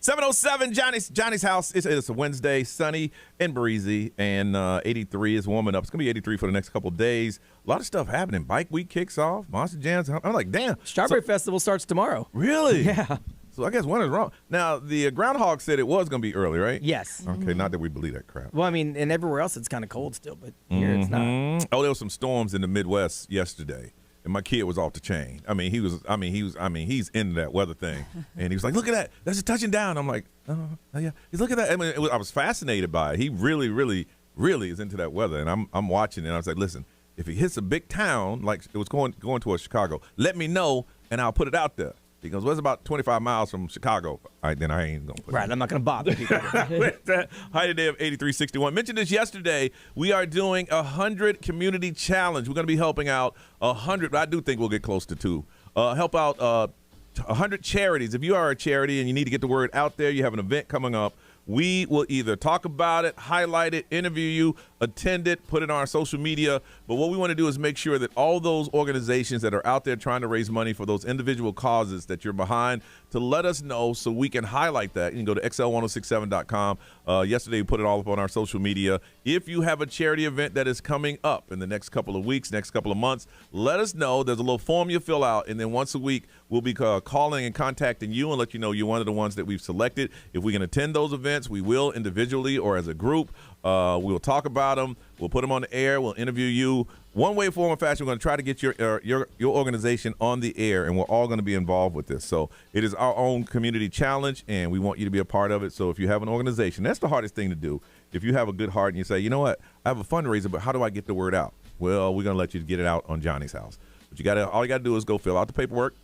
707 Johnny's house. It's a Wednesday, sunny and breezy, and 83 is warming up. It's going to be 83 for the next couple of days. A lot of stuff happening. Bike Week kicks off. Monster Jams. I'm like, damn. Strawberry Festival starts tomorrow. Really? Yeah. So I guess one is wrong. Now, the Groundhog said it was going to be early, right? Yes. Okay, not that we believe that crap. Well, I mean, and everywhere else it's kind of cold still, but here it's not. Oh, there was some storms in the Midwest yesterday. And my kid was off the chain. He's into that weather thing. And he was like, look at that. That's a touching down. I'm like, oh, yeah. He's look at that. I was fascinated by it. He really, really, really is into that weather. And I'm watching it. And I was like, listen, if he hits a big town, like it was going towards Chicago, let me know and I'll put it out there. He goes, well, it's about 25 miles from Chicago. Then I ain't going to put it. Right, I'm not going to bother people. High today of 8361. Mentioned this yesterday. We are doing 100 community challenge. We're going to be helping out 100, but I do think we'll get close to 2. Help out 100 charities. If you are a charity and you need to get the word out there, you have an event coming up, we will either talk about it, highlight it, interview you, attend it, put it on our social media. But what we want to do is make sure that all those organizations that are out there trying to raise money for those individual causes that you're behind, to let us know so we can highlight that. You can go to xl1067.com. Yesterday, we put it all up on our social media. If you have a charity event that is coming up in the next couple of weeks, next couple of months, let us know. There's a little form you fill out, and then once a week, we'll be calling and contacting you and let you know you're one of the ones that we've selected. If we can attend those events, we will individually or as a group. We'll talk about them. We'll put them on the air. We'll interview you. One way, form, or fashion, we're going to try to get your organization on the air, and we're all going to be involved with this. So it is our own community challenge, and we want you to be a part of it. So if you have an organization, that's the hardest thing to do. If you have a good heart and you say, you know what, I have a fundraiser, but how do I get the word out? Well, we're going to let you get it out on Johnny's House. But all you got to do is go fill out the paperwork.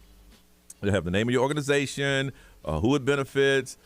You have the name of your organization, who it benefits,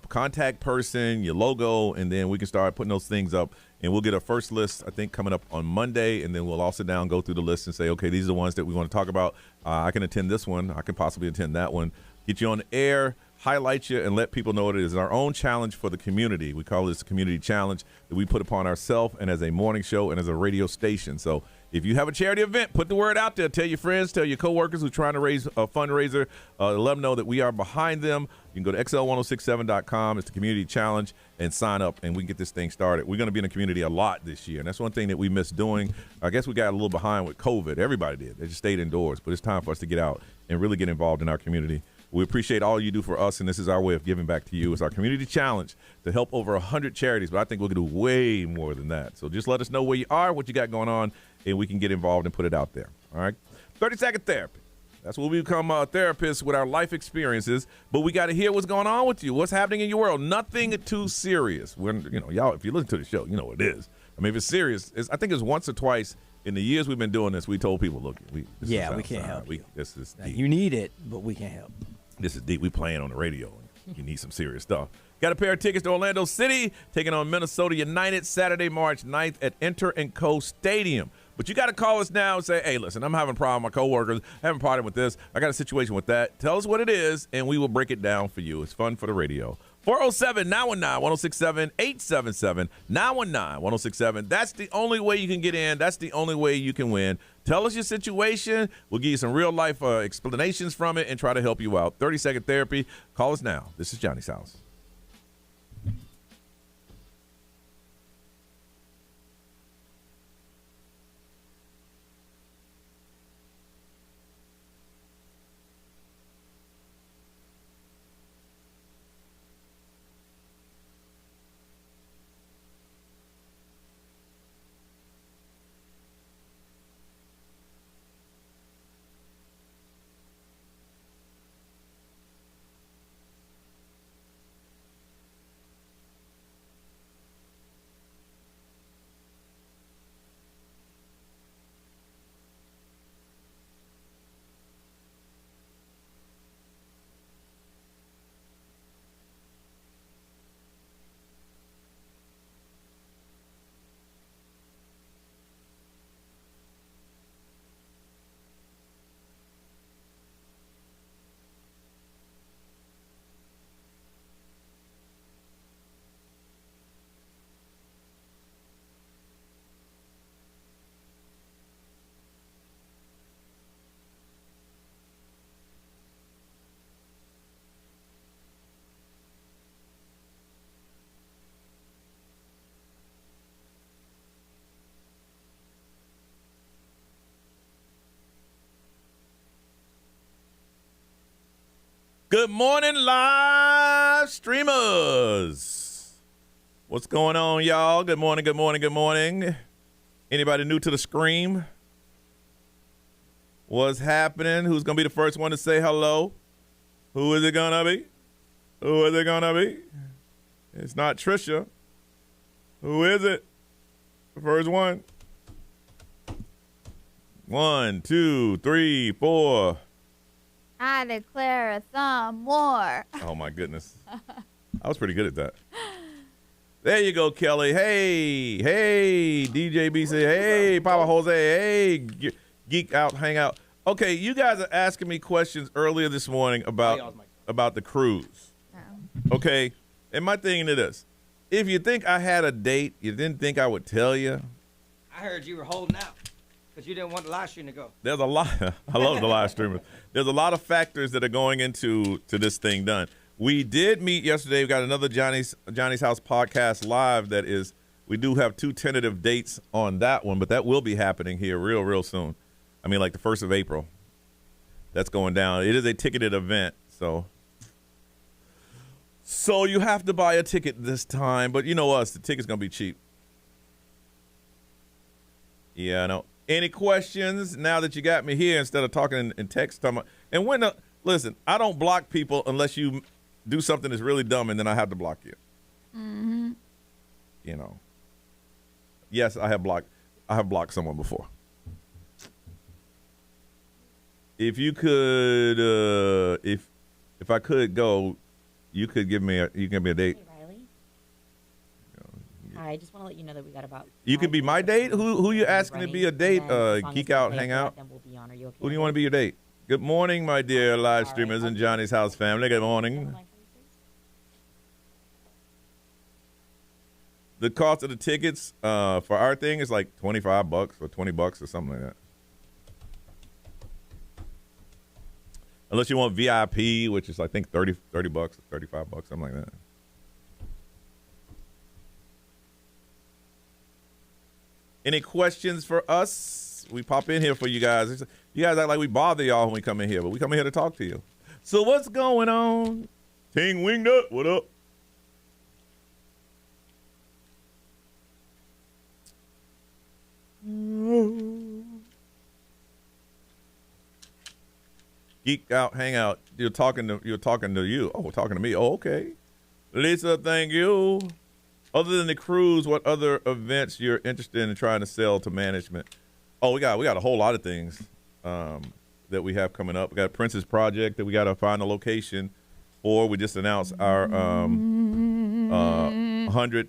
contact person, your logo, and then we can start putting those things up. And we'll get a first list, I think, coming up on Monday, and then we'll all sit down, go through the list, and say, okay, these are the ones that we want to talk about. I can attend this one. I can possibly attend that one. Get you on the air, highlight you, and let people know what it is. It's our own challenge for the community. We call this a community challenge that we put upon ourselves and as a morning show and as a radio station. So if you have a charity event, put the word out there. Tell your friends, tell your coworkers who are trying to raise a fundraiser. Let them know that we are behind them. You can go to xl1067.com. It's the community challenge and sign up, and we can get this thing started. We're going to be in the community a lot this year, and that's one thing that we missed doing. I guess we got a little behind with COVID. Everybody did. They just stayed indoors, but it's time for us to get out and really get involved in our community. We appreciate all you do for us, and this is our way of giving back to you. It's our community challenge to help over 100 charities, but I think we're going to do way more than that. So just let us know where you are, what you got going on, and we can get involved and put it out there. All right? 30-second therapy. That's where we become therapists with our life experiences, but we got to hear what's going on with you, what's happening in your world. Nothing too serious. Y'all, if you listen to the show, you know what it is. I mean, if it's serious, I think it's once or twice in the years we've been doing this, we told people, look, we can't help you. This is deep. You need it, but we can't help. This is deep. We playing on the radio. You need some serious stuff. Got a pair of tickets to Orlando City, taking on Minnesota United Saturday, March 9th at Enter & Co. Stadium. But you got to call us now and say, hey, listen, I'm having a problem with my coworkers, having a problem with this. I got a situation with that. Tell us what it is, and we will break it down for you. It's fun for the radio. 407-919-1067, 877-919-1067. That's the only way you can get in. That's the only way you can win. Tell us your situation. We'll give you some real-life explanations from it and try to help you out. 30-second therapy. Call us now. This is Johnny's House. Good morning, live streamers. What's going on, y'all? Good morning, good morning, good morning. Anybody new to the scream? What's happening? Who's going to be the first one to say hello? Who is it going to be? Who is it going to be? It's not Trisha. Who is it? The first one. 1, 2, 3, 4. I declare some more. Oh, my goodness. I was pretty good at that. There you go, Kelly. Hey, DJ BC. Hey, Papa Jose. Hey, Geek Out, Hang Out. Okay, you guys are asking me questions earlier this morning about the cruise. Okay, and my thing is this. If you think I had a date, you didn't think I would tell you. I heard you were holding out because you didn't want the live stream to go. There's a lot. I love the live streamers. There's a lot of factors that are going into this thing done. We did meet yesterday. We got another Johnny's House podcast live. We do have 2 tentative dates on that one, but that will be happening here real soon. I mean, like the 1st of April. That's going down. It is a ticketed event, so you have to buy a ticket this time. But you know us, the ticket's gonna be cheap. Yeah, I know. Any questions now that you got me here instead of talking in text? And listen, I don't block people unless you do something that's really dumb, and then I have to block you. Mm-hmm. You know. Yes, I have blocked someone before. If you could, if I could go, you could give me a date. Hey, Riley. I just want to let you know that we got about. You can be my date. Who you asking to be a date? Geek Out, Hang Out. Then we'll be on. Are you okay? Who do you want to be your date? Good morning, my dear live streamers and Johnny's House family. Good morning. The cost of the tickets for our thing is like $25 or $20 or something like that. Unless you want VIP, which is I think $30 or $35, something like that. Any questions for us? We pop in here for you guys. You guys act like we bother y'all when we come in here, but we come in here to talk to you. So what's going on? Ting Winged Up, what up? Geek Out, Hang Out. You're talking to you. Oh, talking to me. Oh, okay. Lisa, thank you. Other than the cruise, what other events you're interested in trying to sell to management? Oh, we got a whole lot of things that we have coming up. We got a Princess Project that we got to find a location for. We just announced our 100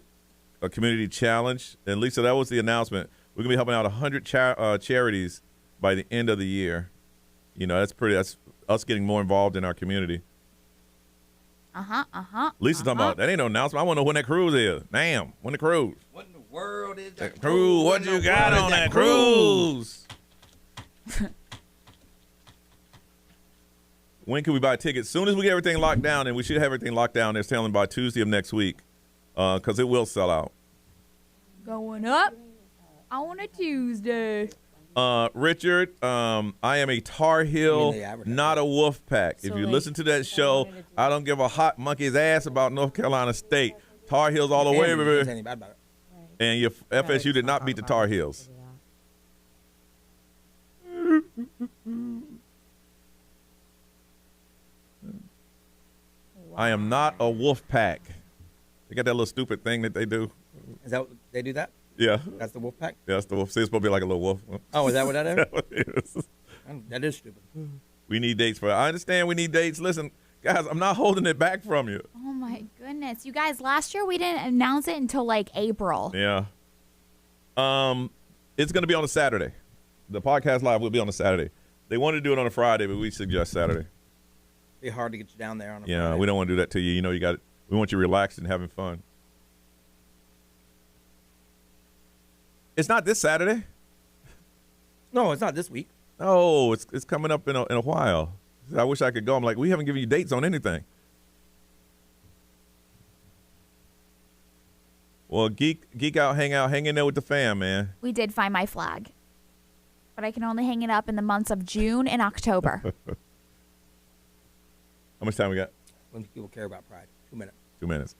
community challenge. And Lisa, that was the announcement. We're gonna be helping out 100 charities by the end of the year. You know, that's us getting more involved in our community. Lisa's talking about that ain't no announcement. I want to know when that cruise is. Damn, when the cruise? What in the world is that cruise? What you got on that cruise? When can we buy tickets? Soon as we get everything locked down, and we should have everything locked down. They're telling by Tuesday of next week, because it will sell out. Going up on a Tuesday. Richard, I am a Tar Heel, not a Wolf Pack. If you listen to that show, I don't give a hot monkey's ass about North Carolina State. Tar Heels all the way, baby. And your FSU did not beat the Tar Heels. I am not a Wolf Pack. They got that little stupid thing that they do. Is that they do that? Yeah. That's the Wolf Pack? Yeah, that's the Wolf. See, it's supposed to be like a little wolf. Oh, is that what that is? That's what it is. That is stupid. We need dates for it. I understand we need dates. Listen, guys, I'm not holding it back from you. Oh, my goodness. You guys, last year we didn't announce it until like April. Yeah. It's going to be on a Saturday. The podcast live will be on a Saturday. They wanted to do it on a Friday, but we suggest Saturday. It'd be hard to get you down there on a Yeah, Friday. we don't want to do that to you. You know, we want you relaxed and having fun. It's not this Saturday. No, it's not this week. No, it's coming up in a while. I wish I could go. I'm like, we haven't given you dates on anything. Well, geek out, hang in there with the fam, man. We did find my flag, but I can only hang it up in the months of June and October. How much time we got? When people care about pride. 2 minutes. 2 minutes.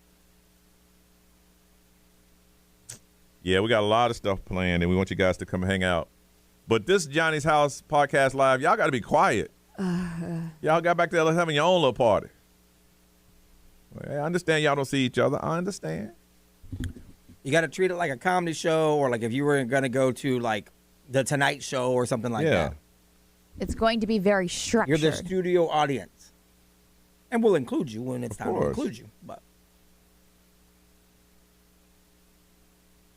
Yeah, we got a lot of stuff planned, and we want you guys to come hang out. But this Johnny's House podcast live, y'all got to be quiet. Y'all got back there having your own little party. I understand y'all don't see each other. I understand. You got to treat it like a comedy show, or like if you were going to go to like the Tonight Show or something like that. It's going to be very structured. You're the studio audience. And we'll include you when it's time to include you. But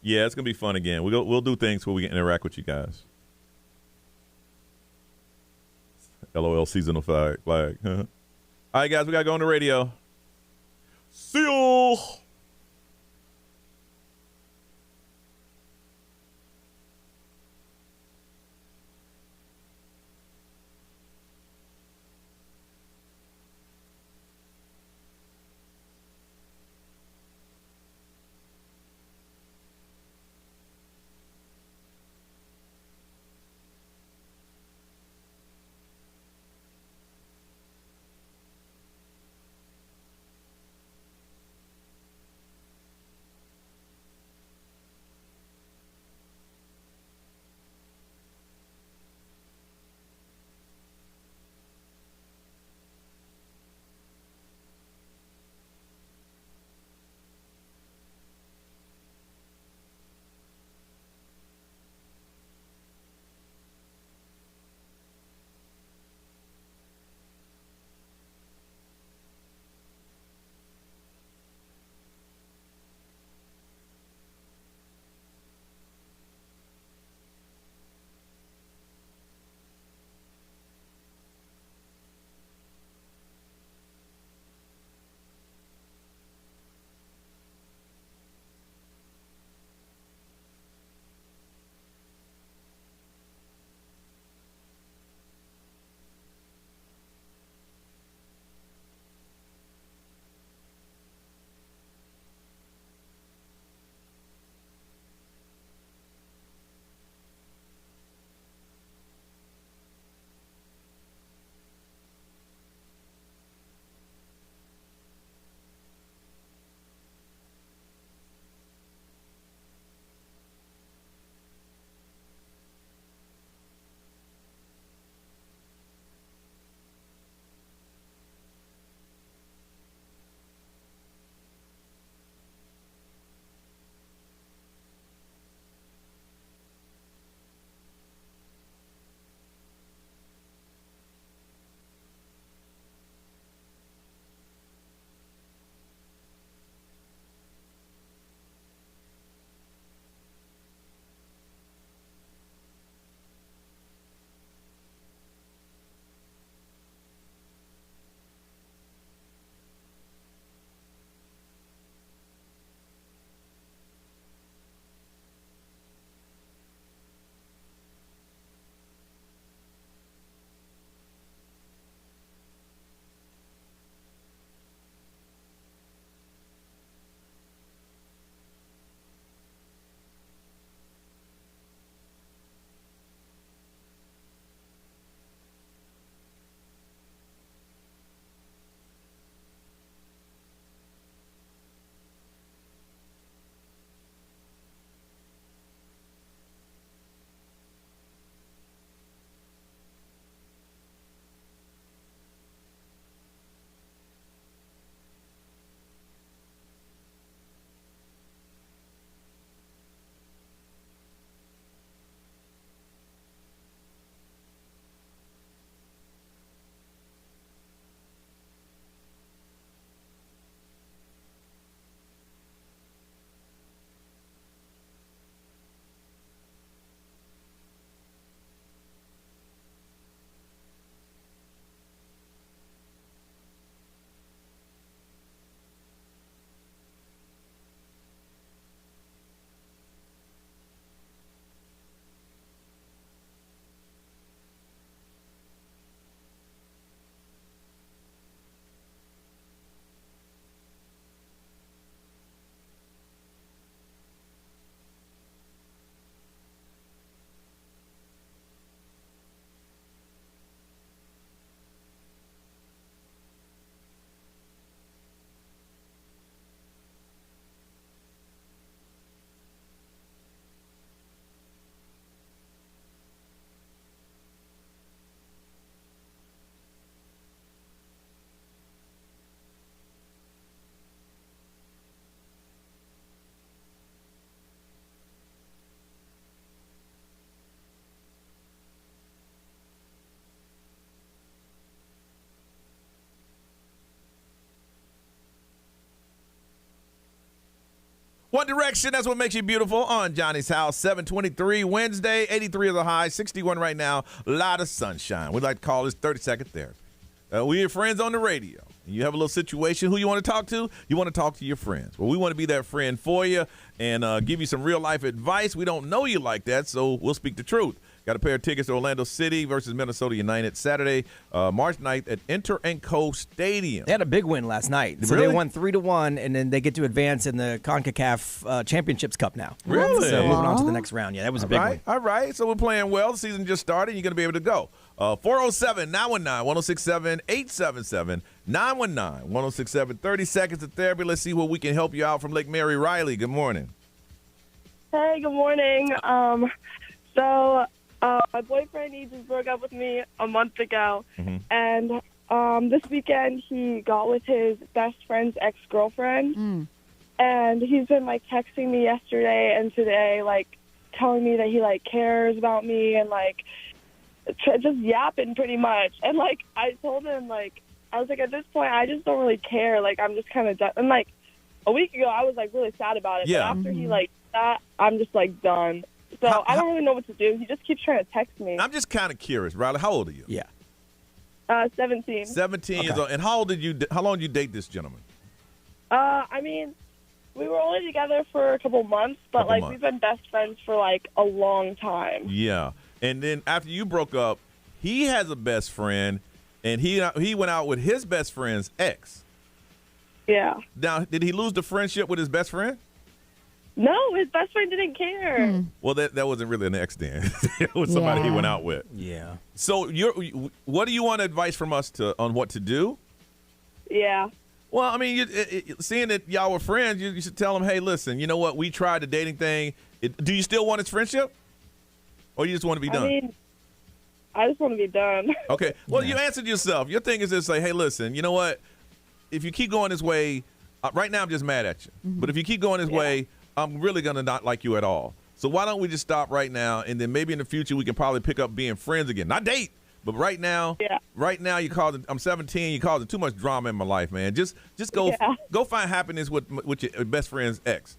yeah, it's gonna be fun again. We'll do things where we can interact with you guys. LOL seasonal flag. All right, guys, we gotta go on the radio. See you. One Direction, that's what makes you beautiful on Johnny's House. 7:23 Wednesday, 83 is the high, 61 right now. A lot of sunshine. We like to call this 30-second therapy. We're your friends on the radio. You have a little situation, who you want to talk to? You want to talk to your friends. Well, we want to be that friend for you and give you some real-life advice. We don't know you like that, so we'll speak the truth. Got a pair of tickets to Orlando City versus Minnesota United Saturday, March 9th at Inter & Co. Stadium. They had a big win last night. So Really? they won 3-1, and then they get to advance in the CONCACAF Championships Cup now. Really? So moving on to the next round. Yeah, that was a big one. All right. So we're playing well. The season just started. You're going to be able to go. 407-919-1067, 877-919-1067. 30 seconds of therapy. Let's see where we can help you out from Lake Mary. Riley, good morning. Hey, good morning. My boyfriend, he just broke up with me a month ago. And this weekend, he got with his best friend's ex-girlfriend. And he's been, texting me yesterday and today, telling me that he, cares about me and, just yapping pretty much. And, I told him, I was like, at this point, I just don't really care. I'm just kind of done. And, a week ago, I was, really sad about it. Yeah. But after he, that, I'm just, done. So I don't really know what to do. He just keeps trying to text me. I'm just kind of curious, Riley. How old are you? Yeah. 17. 17 years old. And how long did you date this gentleman? We were only together for a couple months, but we've been best friends for a long time. Yeah. And then after you broke up, he has a best friend, and he went out with his best friend's ex. Yeah. Now, did he lose the friendship with his best friend? No, his best friend didn't care. Well, that wasn't really an ex then. It was somebody he went out with. Yeah. So what do you want advice from us on what to do? Yeah. Well, seeing that y'all were friends, you should tell him, hey, listen, you know what? We tried the dating thing. Do you still want his friendship? Or you just want to be done? I just want to be done. Okay. Well, you answered yourself. Your thing is just say, hey, listen, you know what? If you keep going this way, right now I'm just mad at you. But if you keep going this way, I'm really going to not like you at all. So why don't we just stop right now, and then maybe in the future we can probably pick up being friends again. Not date, but right now, I'm 17, you causing too much drama in my life, man. Just go find happiness with your best friend's ex.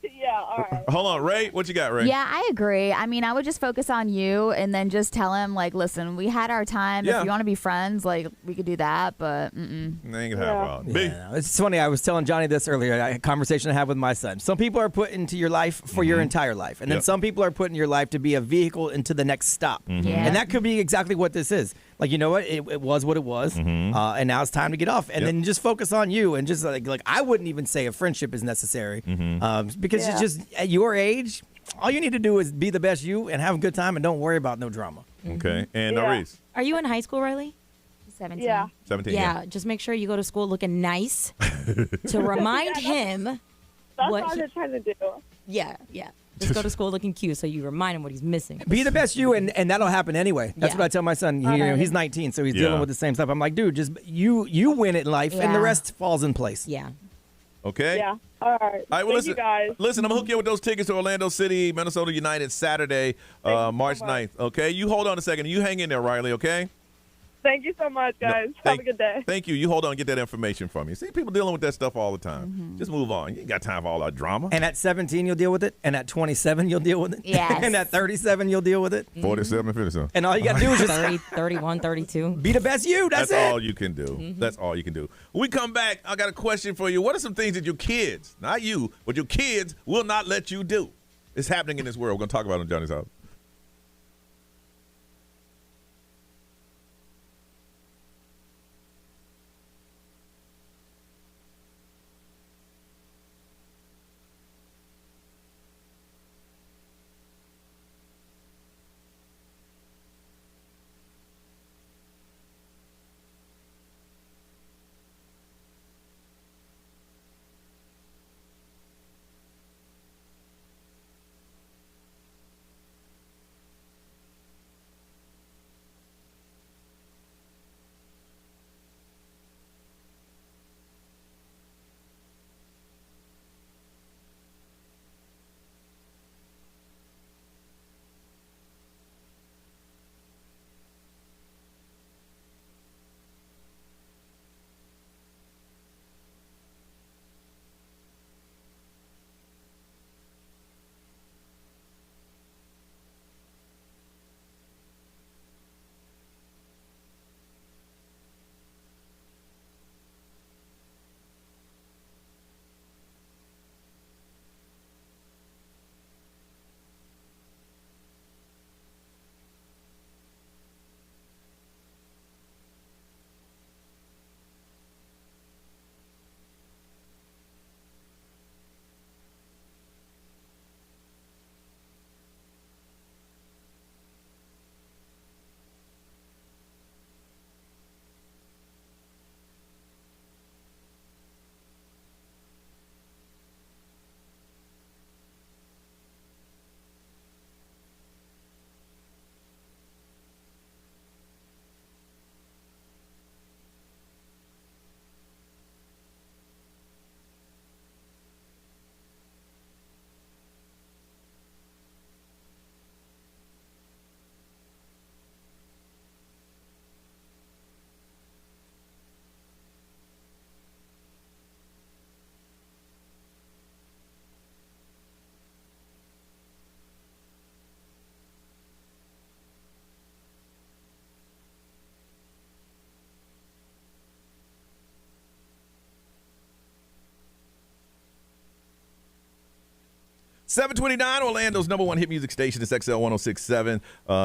Yeah, all right. Hold on, Ray. What you got, Ray? Yeah, I agree. I would just focus on you and then just tell him, listen, we had our time. Yeah. If you want to be friends, we could do that, but Ain't gonna happen. It's funny. I was telling Johnny this earlier. A conversation I had with my son. Some people are put into your life for your entire life, and then some people are put in your life to be a vehicle into the next stop. And that could be exactly what this is. You know what? It was what it was, and now it's time to get off. And then just focus on you, and just I wouldn't even say a friendship is necessary, because it's just at your age, all you need to do is be the best you and have a good time, and don't worry about no drama. Okay. And Reese. Are you in high school, Riley? 17. Yeah. 17. Yeah, just make sure you go to school looking nice to remind him That's what all I'm trying to do. Yeah. Just go to school looking cute so you remind him what he's missing. Be the best you, and that'll happen anyway. That's what I tell my son. He's 19, so he's dealing with the same stuff. I'm like, dude, just you win it in life, and the rest falls in place. Yeah. Okay. Yeah. All right. All right, well, Thank listen, you guys. Listen, I'm going to hook you up with those tickets to Orlando City, Minnesota United, Saturday, March 9th. Okay? You hold on a second. You hang in there, Riley, okay? Thank you so much, guys. Have a good day. Thank you. You hold on and get that information from me. See, people dealing with that stuff all the time. Just move on. You ain't got time for all that drama. And at 17, you'll deal with it. And at 27, you'll deal with it. Yes. And at 37, you'll deal with it. 47, 57. And all you got to do is just 30, 31, 32. be the best you. That's it. all you can do. That's all you can do. When we come back, I got a question for you. What are some things that your kids, not you, but your kids will not let you do? It's happening in this world. We're going to talk about it on Johnny's House. 729, Orlando's number one hit music station is XL 1067.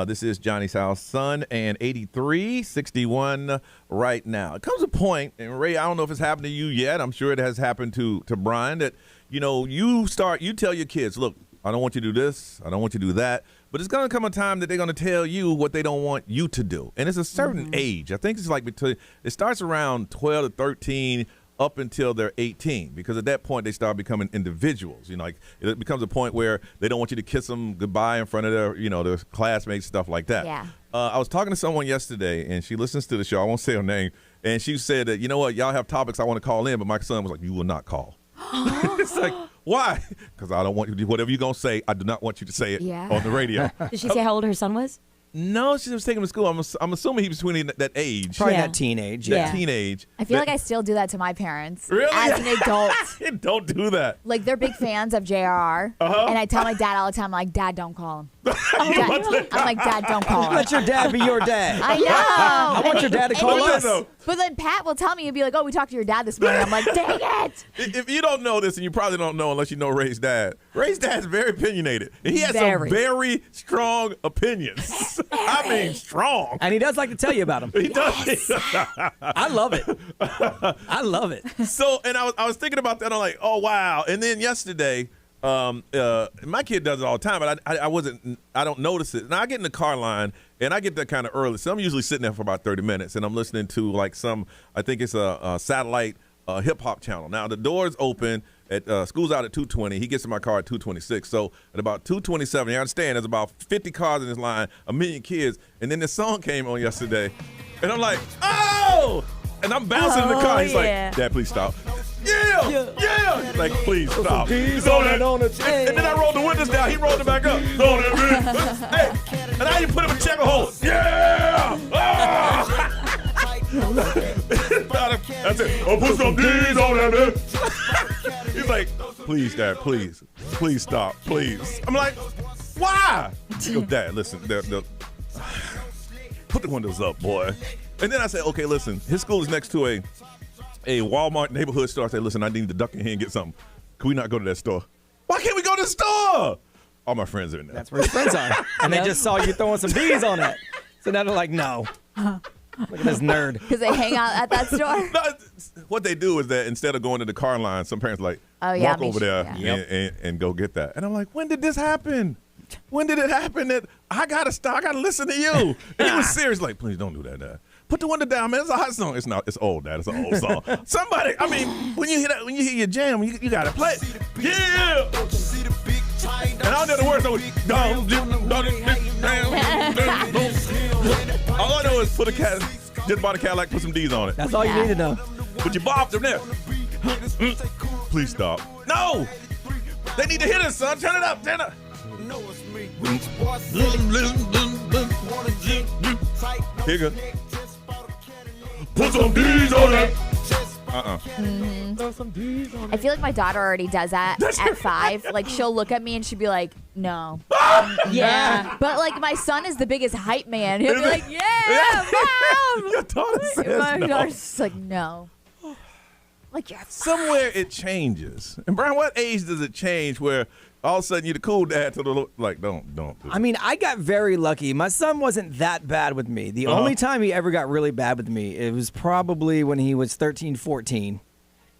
This is Johnny's house. Sun and 83, 61 right now. It comes a point, and Ray, I don't know if it's happened to you yet. I'm sure it has happened to Brian, that, you tell your kids, look, I don't want you to do this. I don't want you to do that. But it's going to come a time that they're going to tell you what they don't want you to do. And it's a certain age. I think it's like it starts around 12 to 13 up until they're 18, because at that point they start becoming individuals. Like it becomes a point where they don't want you to kiss them goodbye in front of their classmates, stuff like that. Yeah. I was talking to someone yesterday, and she listens to the show. I won't say her name, and she said that, you know what, y'all have topics I want to call in, but my son was like, you will not call. It's like, why? Because I don't want you to do whatever you're going to say. I do not want you to say it on the radio. Did she say how old her son was? No, she was taking him to school. I'm assuming he was between that age. Probably that teenage. That teenage. I feel like I still do that to my parents. Really? As an adult. Don't do that. Like, they're big fans of JR. And I tell my dad all the time, like, Dad, don't call him. I'm like, Dad, don't call him. Let your dad be your dad. I know. I want your dad to call us. But then Pat will tell me, he'll be like, oh, we talked to your dad this morning. I'm like, dang it. If you don't know this, and you probably don't know unless you know Ray's dad is very opinionated. And he has some very strong opinions. I mean, strong. And he does like to tell you about them. He does. I love it. I love it. So, and I was thinking about that. I'm like, oh, wow. And then yesterday, my kid does it all the time, but I don't notice it. Now I get in the car line, and I get there kind of early, so I'm usually sitting there for about 30 minutes, and I'm listening to like I think it's a satellite hip hop channel. Now the doors open at school's out at 2:20. He gets in my car at 2:26. So at about 2:27, you understand, there's about 50 cars in this line, a million kids, and then this song came on yesterday, and I'm like, oh! And I'm bouncing in the car. He's like, Dad, please stop. Yeah. He's like, please stop. And then I rolled the windows down. He rolled it back up. Hey, and now you put him in check a hole. Yeah. That's it. Oh, put some D's on that, man. He's like, please, Dad, please stop, please. I'm like, why? He goes, Dad, listen, put the windows up, boy. And then I said, okay, listen, his school is next to a Walmart neighborhood store. I said, listen, I need to duck in here and get something. Can we not go to that store? Why can't we go to the store? All my friends are in there. That's where his friends are. And they just saw you throwing some D's on it. So now they're like, no. Look at this nerd. Because they hang out at that store? No, what they do is that instead of going to the car line, some parents walk over there and go get that. And I'm like, when did this happen? When did it happen that I got to stop? I got to listen to you. And he was serious, like, please don't do that, Dad. Put the window down, man. It's a hot song. It's not. It's old, Dad. It's an old song. Somebody, I mean, when you hear your jam, you got to play it. Yeah. And I don't know the words. All I know is just bought a Cadillac, put some D's on it. That's all you need to know. But you bopped them there. Please stop. No. They need to hit us, son. Turn it up. Turn it up. Here you go. Put some D's on it. I feel like my daughter already does that at 5. Like, she'll look at me and she'll be like, no. Yeah. But, like, my son is the biggest hype man. He'll be like, yeah, Mom. Your daughter says my no. daughter's just like, no. Like, you're somewhere it changes. And, Brian, what age does it change where all of a sudden you're the cool dad to the, like, don't do I mean, I got very lucky. My son wasn't that bad with me. The only time he ever got really bad with me, it was probably when he was 13, 14.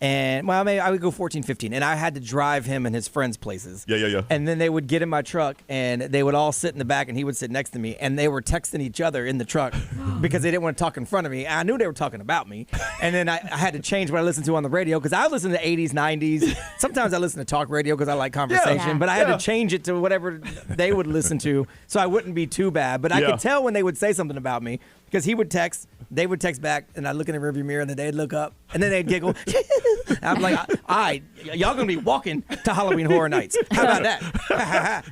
And, well, maybe I would go 14, 15. And I had to drive him and his friends' places. Yeah. And then they would get in my truck, and they would all sit in the back, and he would sit next to me. And they were texting each other in the truck because they didn't want to talk in front of me. I knew they were talking about me. And then I had to change what I listened to on the radio because I listen to 80s, 90s. Sometimes I listen to talk radio because I like conversation. But I had to change it to whatever they would listen to so I wouldn't be too bad. But I could tell when they would say something about me because he would text, they would text back, and I'd look in the rearview mirror, and then they'd look up, and then they'd giggle. I'm like, all right, y'all going to be walking to Halloween Horror Nights. How about that?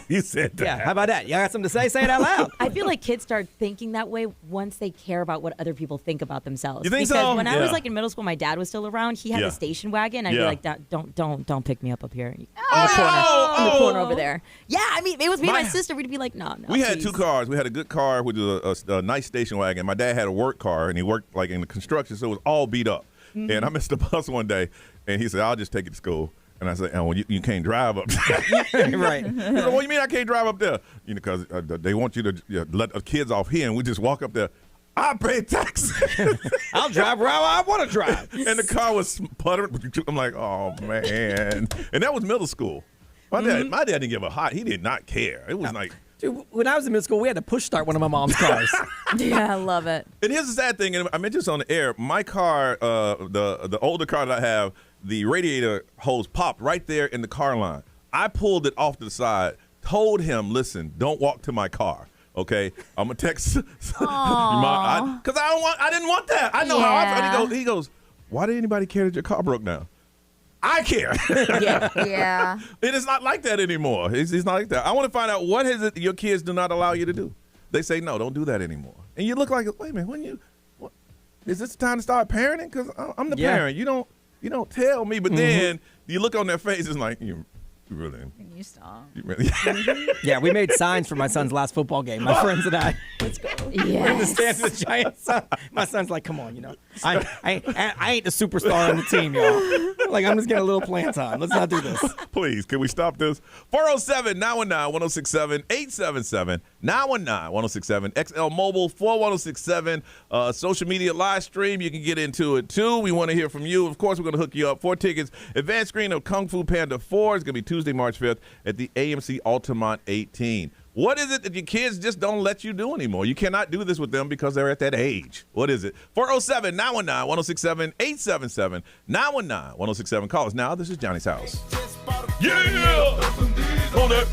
You said that. Yeah, how about that? Y'all got something to say? Say it out loud. I feel like kids start thinking that way once they care about what other people think about themselves. You think because so? When I was like in middle school, my dad was still around. He had a station wagon. I'd be like, don't pick me up here. In the corner over there. Yeah, I mean, it was me and my sister. We'd be like, no. We had 2 cars. We had a good car, which was a nice station wagon. My dad had a work car, and he worked like in the construction, so it was all beat up. And I missed the bus one day, and he said, I'll just take it to school. And I said, "Oh, well, you can't drive up there." Right. He said, "What do you mean I can't drive up there?" Because they want you to let the kids off here, and we just walk up there. I pay taxes. I'll drive where I want to drive. And the car was sputtering. I'm like, oh, man. And that was middle school. My dad didn't give a hot. He did not care. It was like. Dude, when I was in middle school, we had to push start one of my mom's cars. Yeah, I love it. And here's the sad thing, and I mentioned this on the air. My car, the older car that I have, the radiator hose popped right there in the car line. I pulled it off to the side, told him, listen, don't walk to my car. Okay, I'm gonna text because I didn't want that. I know how I felt. He goes, why did anybody care that your car broke down? I care. Yeah. It is not like that anymore. It's not like that. I want to find out what is it your kids do not allow you to do. They say no, don't do that anymore. And you look like, wait a minute, is this the time to start parenting? Because I'm the parent. You don't tell me, but then you look on their faces like you really. Can you stop? Yeah, we made signs for my son's last football game. My friends and I. Let's go. We're in the stands with the Giants. My son's like, come on, I ain't the superstar on the team, y'all. Like, I'm just getting a little playing time. Let's not do this. Please, can we stop this? 407-919-1067, 877-919-1067, XL Mobile 41067, social media live stream. You can get into it, too. We want to hear from you. Of course, we're going to hook you up. 4 tickets. Advanced screen of Kung Fu Panda 4 is going to be Tuesday, March 5th at the AMC Altamont 18. What is it that your kids just don't let you do anymore? You cannot do this with them because they're at that age. What is it? 407-919-1067, 877-919-1067. Call us now. This is Johnny's House. Yeah! Hold it.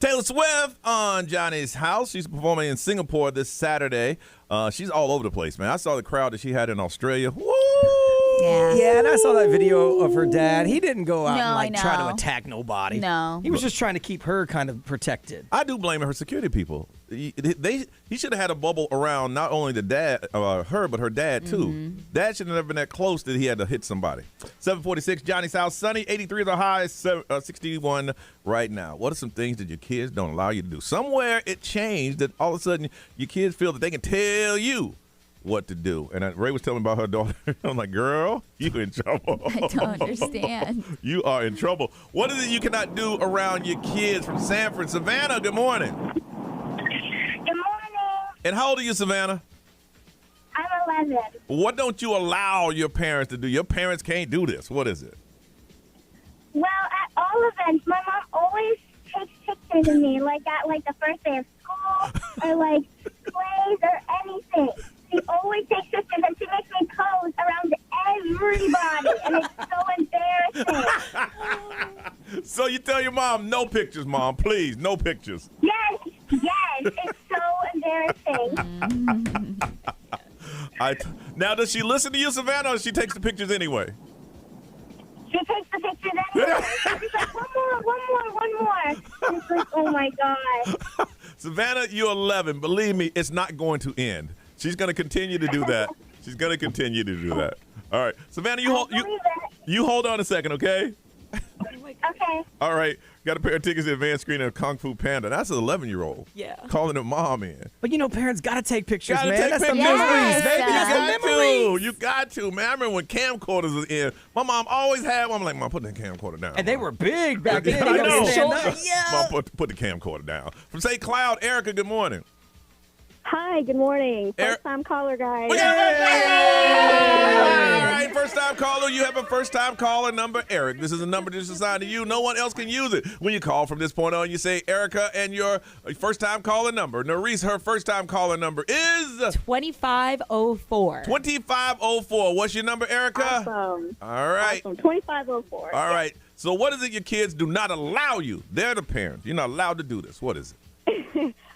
Taylor Swift on Johnny's House. She's performing in Singapore this Saturday. She's all over the place, man. I saw the crowd that she had in Australia. Woo! Yeah, and I saw that video of her dad. He didn't go out No, I and try to know. attack nobody. No. He was just trying to keep her kind of protected. I do blame her security people. He should have had a bubble around not only the dad, her, but her dad too. Mm-hmm. Dad should have never been that close that he had to hit somebody. 746, Johnny's House, sunny, 83 is the high, 61 right now. What are some things that your kids don't allow you to do? Somewhere it changed that all of a sudden your kids feel that they can tell you what to do. And Ray was telling me about her daughter. I'm like, girl, you in trouble. I don't understand. You are in trouble. What is it you cannot do around your kids from Sanford? Savannah, good morning. Good morning. And how old are you, Savannah? I'm 11. What don't you allow your parents to do? Your parents can't do this. What is it? Well, at all events, my mom always takes pictures of me, like at the first day of school or like plays or anything. She always takes pictures and she makes me pose around everybody, and it's so embarrassing. So you tell your mom, no pictures, Mom, please, no pictures. Yes, it's so embarrassing. Now, does she listen to you, Savannah, or she takes the pictures anyway? She takes the pictures anyway. She's like, one more. And it's like, oh my God. Savannah, you're 11. Believe me, it's not going to end. She's going to continue to do that. She's going to continue to do that. All right. Savannah, you hold on a second, okay? Okay. All right. Got a pair of tickets to advanced screening of Kung Fu Panda. That's an 11-year-old. Yeah. Calling her mom in. But parents got to take pictures, Gotta man. take That's pictures. the memories, baby. You That's got the memories. to. You got to. Man, I remember when camcorders was in. My mom always had one. I'm like, Mom, put that camcorder down. And they were big back then. I know. Stand up. Mom, put the camcorder down. From St. Cloud, Erica, good morning. Hi, good morning. First-time caller, guys. All right, first-time caller. You have a first-time caller number, Eric. This is a number that's assigned to you. No one else can use it. When you call from this point on, you say Erica and your first-time caller number. Norris, her first-time caller number is 2504. 2504. What's your number, Erica? Awesome. All right. Awesome. 2504. All right. So what is it your kids do not allow you? They're the parents. You're not allowed to do this. What is it?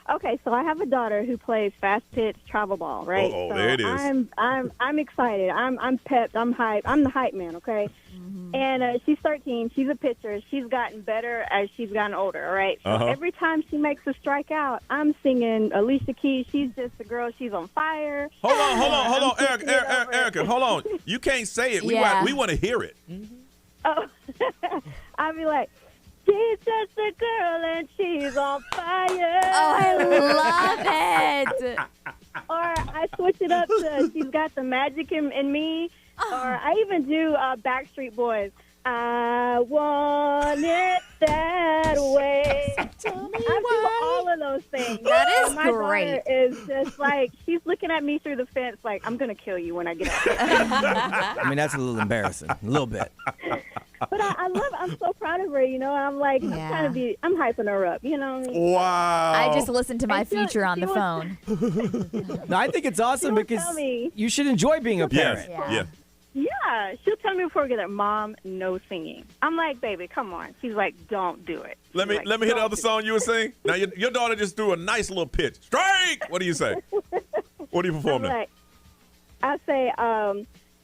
Okay, so I have a daughter who plays fast pitch travel ball, right? Oh, so there it is. I'm excited. I'm pepped. I'm hyped. I'm the hype man, okay? Mm-hmm. And she's 13. She's a pitcher. She's gotten better as she's gotten older, all right? So every time she makes a strikeout, I'm singing Alicia Keys. She's just a girl. She's on fire. Hold on, Erica, hold on. You can't say it. We want to hear it. Mm-hmm. Oh, I'll be like, she's just a girl and she's on fire. Oh, I love it. Or I switch it up to she's got the magic in me. Or I even do Backstreet Boys. I want it that way. I do all of those things. That is my great. daughter is just like, she's looking at me through the fence like, I'm going to kill you when I get out. I mean, that's a little embarrassing. A little bit. But I'm so proud of her, I'm like, I'm hyping her up, you know what I mean? Wow. I just listened to my future on the phone. No, I think it's awesome because you should enjoy being a parent. Yeah. Yeah, she'll tell me before we get there, Mom, no singing. I'm like, baby, come on. She's like, don't do it. Let me hear the other song you were singing. Now, your daughter just threw a nice little pitch. Strike! What do you say? What do you perform now? I say,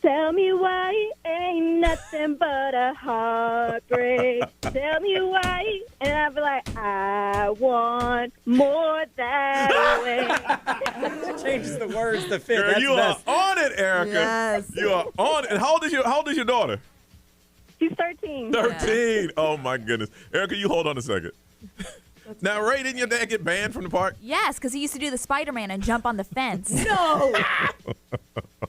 tell me why it ain't nothing but a heartbreak. Tell me why. And I'll be like, I want more that way. Changes the words to fit. Girl, That's you are best. on it, Erica. Yes. You are on it. And how old is your daughter? She's 13. 13. Yeah. Oh, my goodness. Erica, you hold on a second. Now, Ray, didn't your dad get banned from the park? Yes, because he used to do the Spider-Man and jump on the fence. No.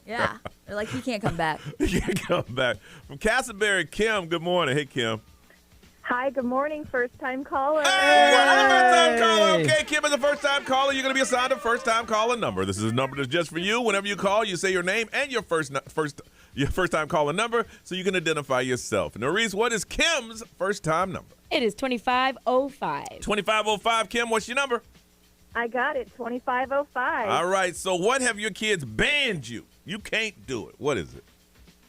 Yeah. They're like, he can't come back. He can't come back. From Castleberry, Kim, good morning. Hey, Kim. Hi, good morning, first-time caller. Hey, first-time caller. Okay, Kim is a first-time caller. You're going to be assigned a first-time caller number. This is a number that's just for you. Whenever you call, you say your name and your first-time caller number so you can identify yourself. Norris, what is Kim's first-time number? It is 2505. 2505. Kim, what's your number? I got it, 2505. All right, so what have your kids banned you? You can't do it. What is it?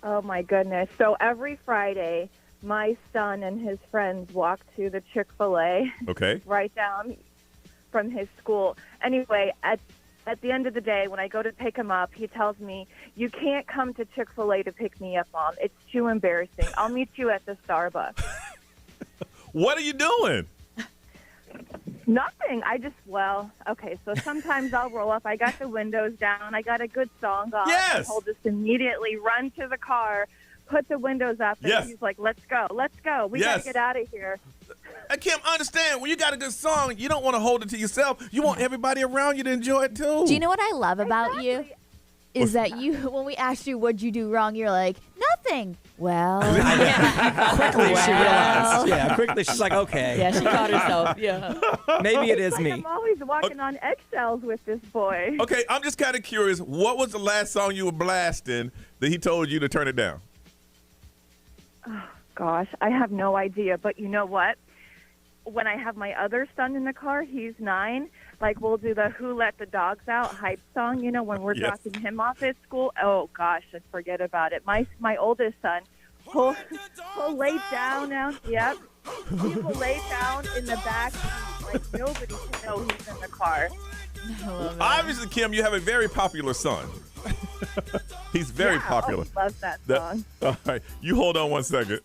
Oh, my goodness. So every Friday, my son and his friends walk to the Chick-fil-A. Okay. Right down from his school. Anyway, at the end of the day, when I go to pick him up, he tells me, "You can't come to Chick-fil-A to pick me up, Mom. It's too embarrassing. I'll meet you at the Starbucks." What are you doing? Nothing. Okay, so sometimes I'll roll up. I got the windows down. I got a good song on. Yes. And he'll just immediately run to the car, put the windows up, and Yes. he's like, let's go. We got Yes. to get out of here. I can't understand. When you got a good song, you don't want to hold it to yourself. You want everybody around you to enjoy it, too. Do you know what I love about you? Is that you, when we asked you what'd you do wrong, you're like, nothing. Well. Quickly she realized. Yeah, quickly she's like, okay. Yeah, she caught herself. Yeah. Maybe it is It's like me. I'm always walking on eggshells with this boy. Okay, I'm just kind of curious. What was the last song you were blasting that he told you to turn it down? Oh, gosh, I have no idea. But you know what? When I have my other son in the car, he's 9, like we'll do the Who Let the Dogs Out hype song, when we're Yes. dropping him off at school. Oh, gosh, and forget about it. My oldest son, he'll lay down now. Yep. He will lay down in the back seat like nobody can know he's in the car. Obviously, Kim, you have a very popular son. He's very popular. I love that song. All right, you hold on one second.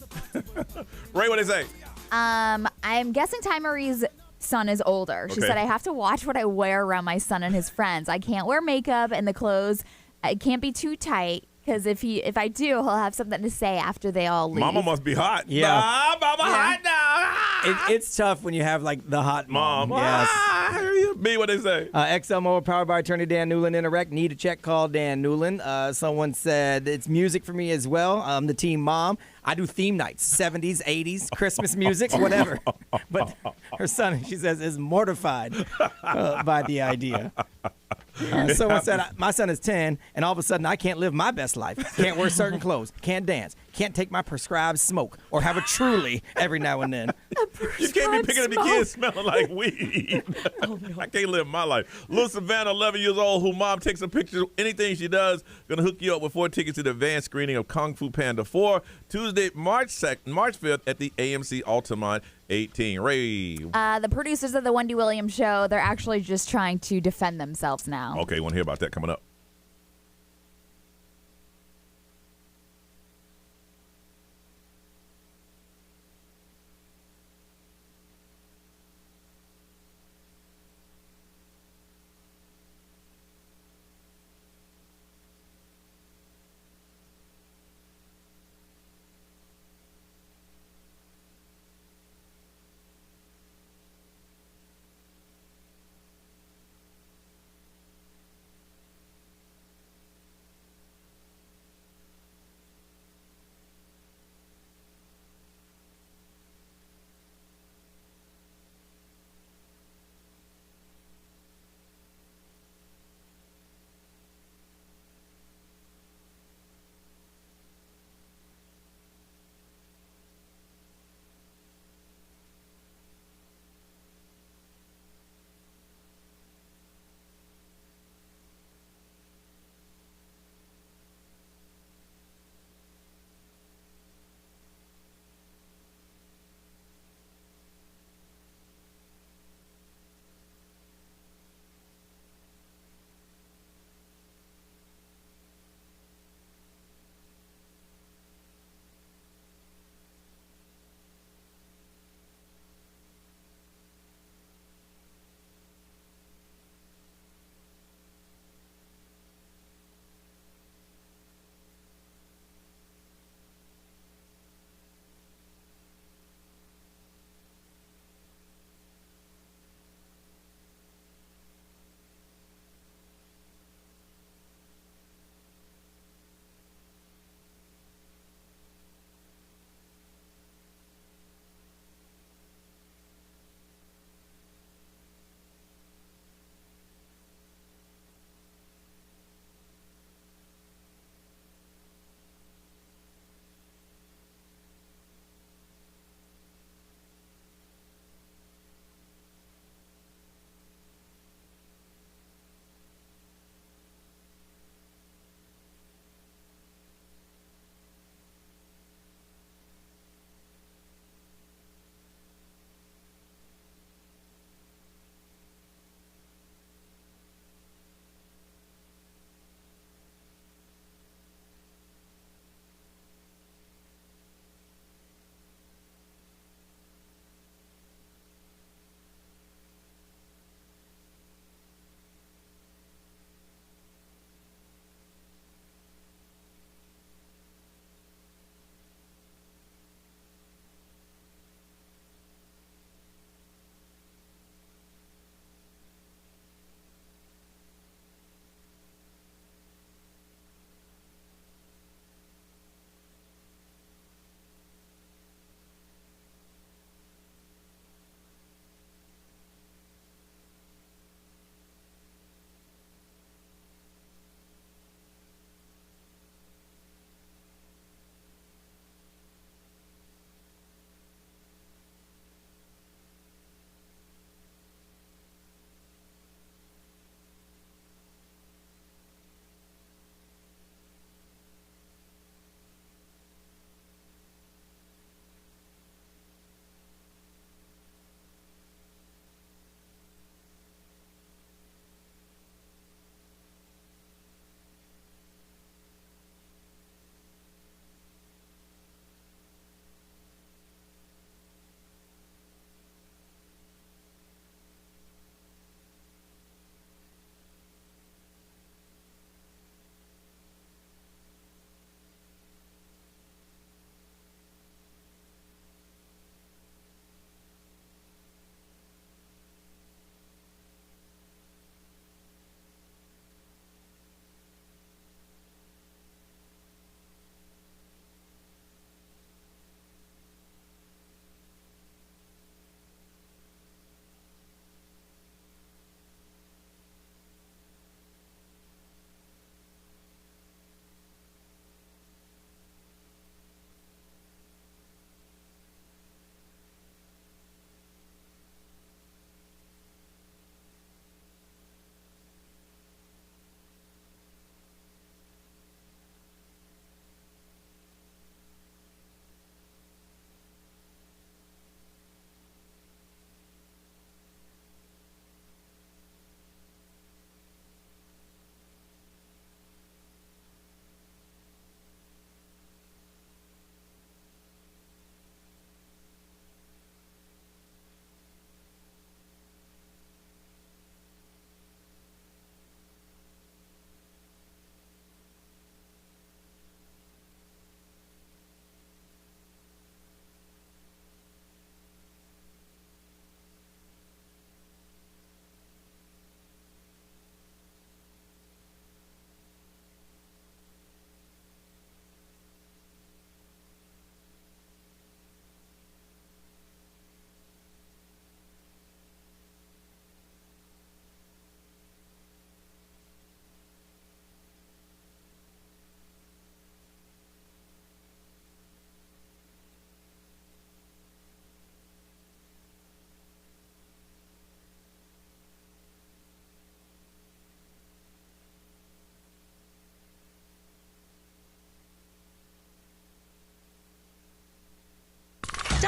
Ray, what they say? I'm guessing Ty Marie's son is older. She Okay. said, I have to watch what I wear around my son and his friends. I can't wear makeup and the clothes. It can't be too tight because if I do, he'll have something to say after they all leave. Mama must be hot. Yeah. Mama hot now. It's tough when you have like the hot mom. Yes. I hear you. B, what they say? XMO powered by attorney Dan Newland. Interact. Need a check? Call Dan Newland. Someone said it's music for me as well. The team mom. I do theme nights, 70s, 80s, Christmas music, whatever. But her son, she says, is mortified by the idea. Someone said, my son is 10, and all of a sudden I can't live my best life. Can't wear certain clothes. Can't dance. Can't take my prescribed smoke or have a Truly every now and then. You can't be picking up your kids smelling like weed. I can't live my life. Little Savannah, 11 years old, who mom takes a picture of anything she does, going to hook you up with 4 tickets to the advanced screening of Kung Fu Panda 4, Tuesday, March 5th at the AMC Altamont 18. Ray. The producers of the Wendy Williams show, they're actually just trying to defend themselves now. Okay, want to hear about that coming up.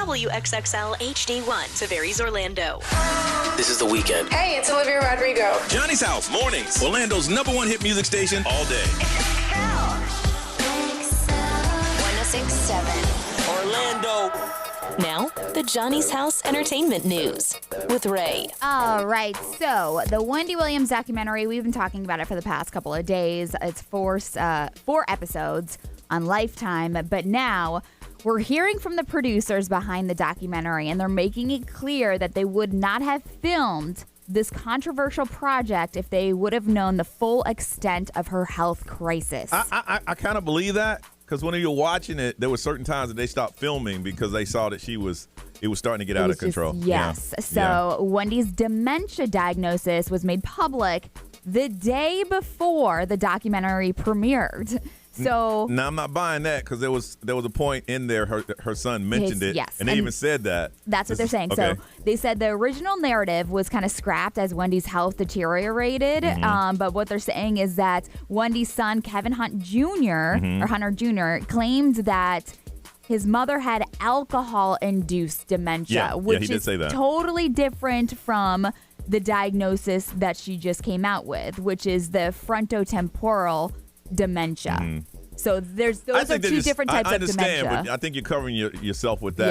WXXL HD1, Tavares, Orlando. This is The Weekend. Hey, it's Olivia Rodrigo. Johnny's House, mornings. Orlando's #1 hit music station all day. 1067 Orlando. Now, the Johnny's House Entertainment News with Ray. All right, so the Wendy Williams documentary, we've been talking about it for the past couple of days. It's four episodes on Lifetime, but now we're hearing from the producers behind the documentary, and they're making it clear that they would not have filmed this controversial project if they would have known the full extent of her health crisis. I kind of believe that. Because when you were watching it, there were certain times that they stopped filming because they saw that it was starting to get out of control. Yes. Yeah. So Wendy's dementia diagnosis was made public the day before the documentary premiered. So now I'm not buying that because there was a point in there her son mentioned it, yes, and they even said that. That's what they're saying. Okay. So they said the original narrative was kind of scrapped as Wendy's health deteriorated. But what they're saying is that Wendy's son Kevin Hunt Jr. or Hunter Jr. claimed that his mother had alcohol-induced dementia, which he did is say that. Totally different from the diagnosis that she just came out with, which is the frontotemporal dementia. So those are two different types I of understand, dementia. but I think you're covering yourself with that.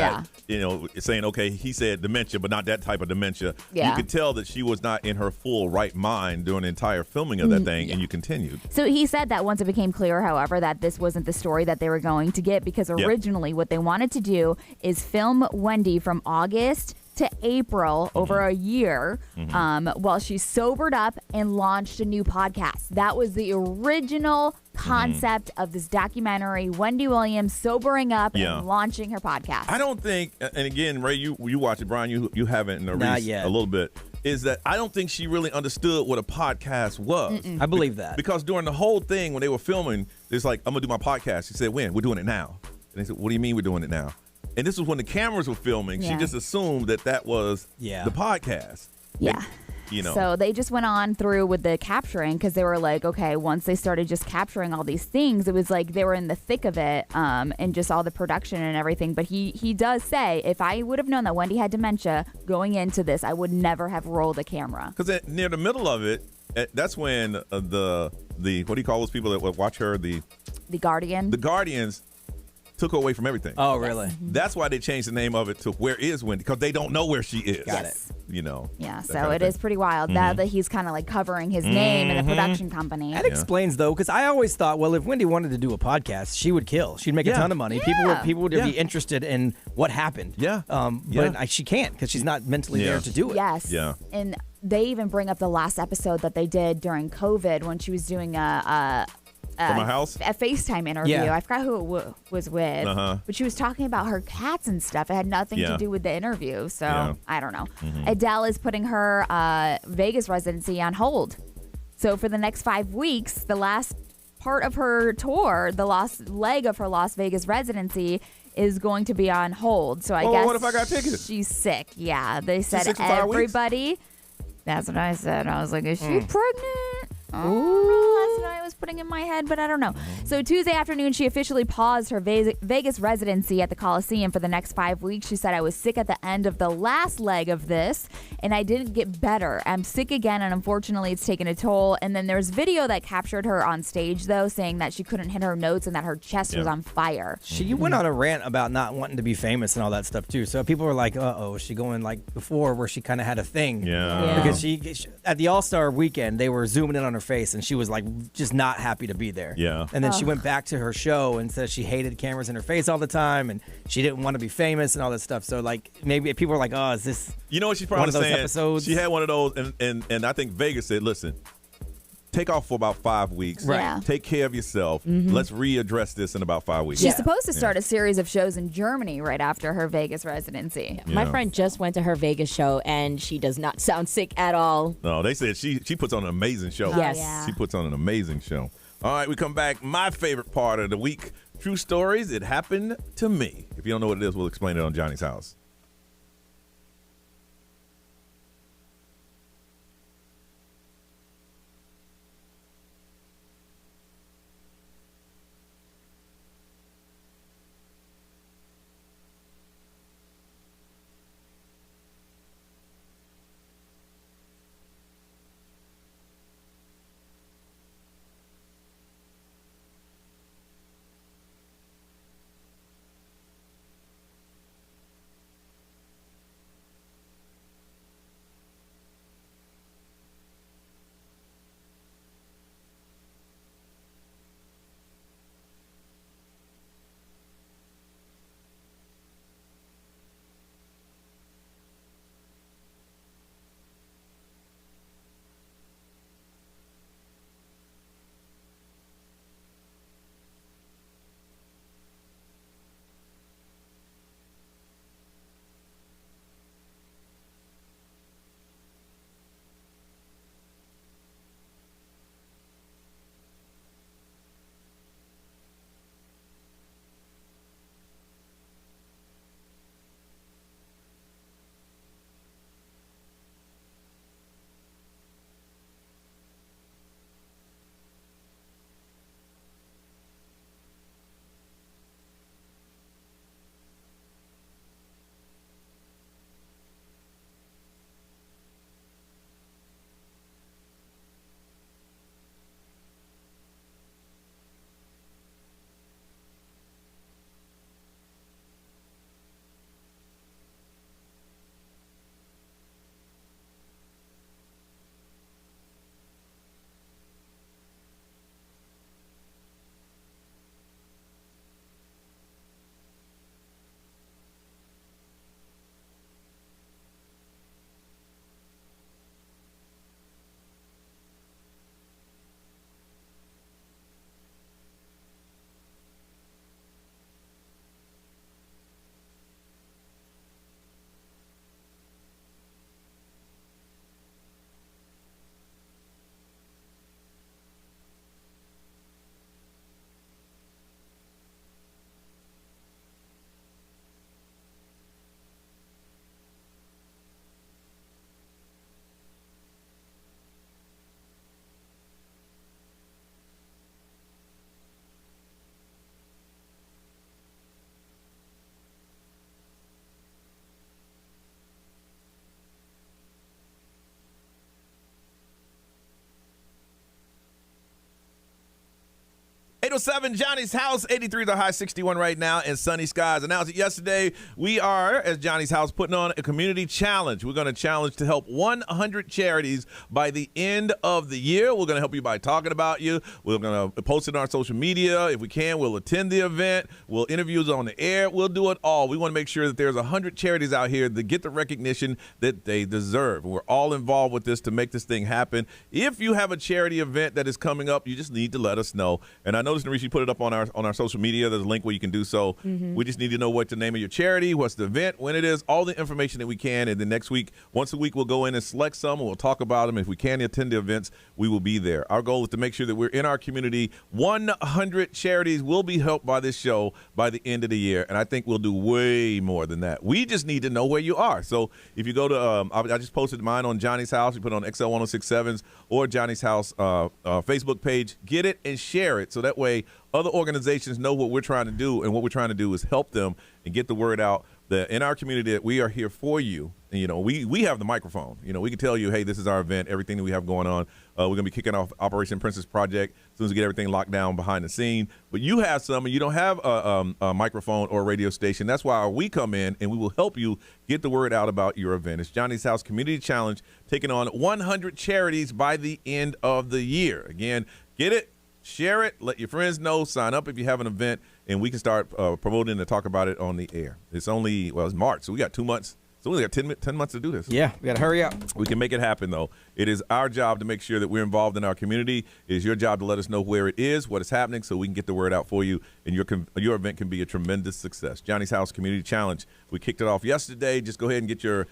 Yeah. You know, saying, okay, he said dementia, but not that type of dementia. Yeah. You could tell that she was not in her full right mind during the entire filming of that thing, and you continued. So he said that once it became clear, however, that this wasn't the story that they were going to get, because originally what they wanted to do is film Wendy from August to April over a year while she sobered up and launched a new podcast. That was the original concept of this documentary, Wendy Williams sobering up and launching her podcast. I don't think, and again, Ray, you watch it, Brian, you haven't in Not yet. a little bit, is that I don't think she really understood what a podcast was. I believe that. Because during the whole thing when they were filming, it's like, I'm going to do my podcast. She said, when? We're doing it now. And they said, what do you mean we're doing it now? And this was when the cameras were filming. She just assumed that was the podcast. Yeah. And, you know. So they just went on through with the capturing because they were like, okay, once they started just capturing all these things, it was like they were in the thick of it and just all the production and everything. But he does say, if I would have known that Wendy had dementia going into this, I would never have rolled a camera. Because near the middle of it, that's when the what do you call those people that would watch her? The Guardian. The Guardians took her away from everything. Oh, really? That's why they changed the name of it to Where Is Wendy? Because they don't know where she is. Got it. You know. Yeah, so it is pretty wild now that he's kind of like covering his name in the production company. That explains, though, because I always thought, well, if Wendy wanted to do a podcast, she would kill. She'd make a ton of money. People would be interested in what happened. But she can't because she's not mentally there to do it. Yes. Yeah. And they even bring up the last episode that they did during COVID when she was doing From her house? a FaceTime interview. Yeah. I forgot who it was with, but she was talking about her cats and stuff. It had nothing to do with the interview, so I don't know. Adele is putting her Vegas residency on hold. So for the next 5 weeks, the last part of her tour, the last leg of her Las Vegas residency, is going to be on hold. So I guess what if I got tickets? She's sick. Yeah, they said 6 to 5 weeks? everybody. That's what I said. I was like, is she pregnant? That's what I was putting in my head, but I don't know. So Tuesday afternoon, she officially paused her Vegas residency at the Coliseum for the next 5 weeks. She said, I was sick at the end of the last leg of this, and I didn't get better. I'm sick again, and unfortunately, it's taken a toll. And then there's video that captured her on stage, though, saying that she couldn't hit her notes and that her chest was on fire. She went on a rant about not wanting to be famous and all that stuff, too. So people were like, uh-oh, is she going like before where she kind of had a thing? Yeah. Because she at the All-Star weekend, they were zooming in on her face, and she was like just not happy to be there. Yeah. And then she went back to her show and said she hated cameras in her face all the time, and she didn't want to be famous and all that stuff. So like maybe people were like, oh, is this You know what she's one probably of those saying? episodes? She had one of those, and I think Vegas said, listen, take off for about 5 weeks. Right. Yeah. Take care of yourself. Let's readdress this in about 5 weeks. She's supposed to start a series of shows in Germany right after her Vegas residency. My friend just went to her Vegas show, and she does not sound sick at all. No, they said she puts on an amazing show. Yes. Yeah. She puts on an amazing show. All right, we come back. My favorite part of the week, true stories. It happened to me. If you don't know what it is, we'll explain it on Johnny's House. 807 Johnny's House, 83 the high, 61 right now, and sunny skies. Announced it yesterday. We are, as Johnny's House, putting on a community challenge. We're going to challenge to help 100 charities by the end of the year. We're going to help you by talking about you. We're going to post it on our social media. If we can, we'll attend the event. We'll interview you on the air. We'll do it all. We want to make sure that there's 100 charities out here that get the recognition that they deserve. We're all involved with this to make this thing happen. If you have a charity event that is coming up, you just need to let us know. And I noticed, Narish, you put it up on our social media. There's a link where you can do so. Mm-hmm. We just need to know what the name of your charity, what's the event, when it is, all the information that we can. And then next week, once a week, we'll go in and select some, and we'll talk about them. If we can attend the events, we will be there. Our goal is to make sure that we're in our community. 100 charities will be helped by this show by the end of the year, and I think we'll do way more than that. We just need to know where you are. So if you go to, I just posted mine on Johnny's House. You put it on XL 1067's or Johnny's House Facebook page. Get it and share it so that way other organizations know what we're trying to do, and what we're trying to do is help them and get the word out that in our community that we are here for you. And, you know, we have the microphone. You know, we can tell you, hey, this is our event, everything that we have going on. We're going to be kicking off Operation Princess Project as soon as we get everything locked down behind the scene. But you have some, and you don't have a microphone or a radio station. That's why we come in, and we will help you get the word out about your event. It's Johnny's House Community Challenge, taking on 100 charities by the end of the year. Again, get it, share it, let your friends know, sign up if you have an event, and we can start promoting and talk about it on the air. It's only, it's March, so we got 2 months. So we only got 10 months to do this. Yeah, we got to hurry up. We can make it happen, though. It is our job to make sure that we're involved in our community. It is your job to let us know where it is, what is happening, so we can get the word out for you, and your event can be a tremendous success. Johnny's House Community Challenge. We kicked it off yesterday. Just go ahead and get your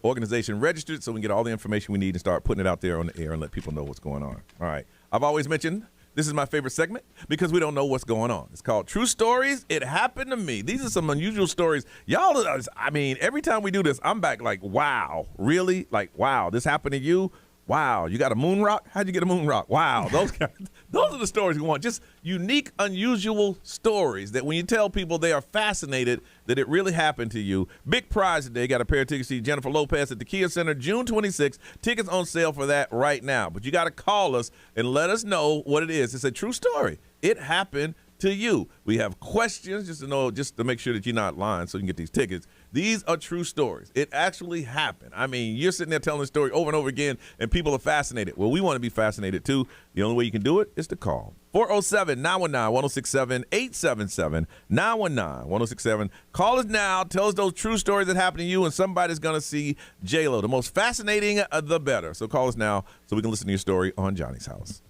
organization registered so we can get all the information we need and start putting it out there on the air and let people know what's going on. All right. I've always mentioned this is my favorite segment because we don't know what's going on. It's called True Stories. It happened to me. These are some unusual stories. Y'all, I mean, every time we do this, I'm back like, wow, really? Like, wow, this happened to you? Wow, you got a moon rock? How'd you get a moon rock? Wow, those are the stories we want. Just unique, unusual stories that when you tell people, they are fascinated that it really happened to you. Big prize today. Got a pair of tickets to see Jennifer Lopez at the Kia Center June 26th. Tickets on sale for that right now. But you got to call us and let us know what it is. It's a true story. It happened to you. We have questions just to make sure that you're not lying so you can get these tickets. These are true stories. It actually happened. I mean, you're sitting there telling the story over and over again, and people are fascinated. Well, we want to be fascinated, too. The only way you can do it is to call. 407-919-1067, 877-919-1067. Call us now. Tell us those true stories that happened to you, and somebody's going to see J-Lo. The most fascinating, the better. So call us now so we can listen to your story on Johnny's House.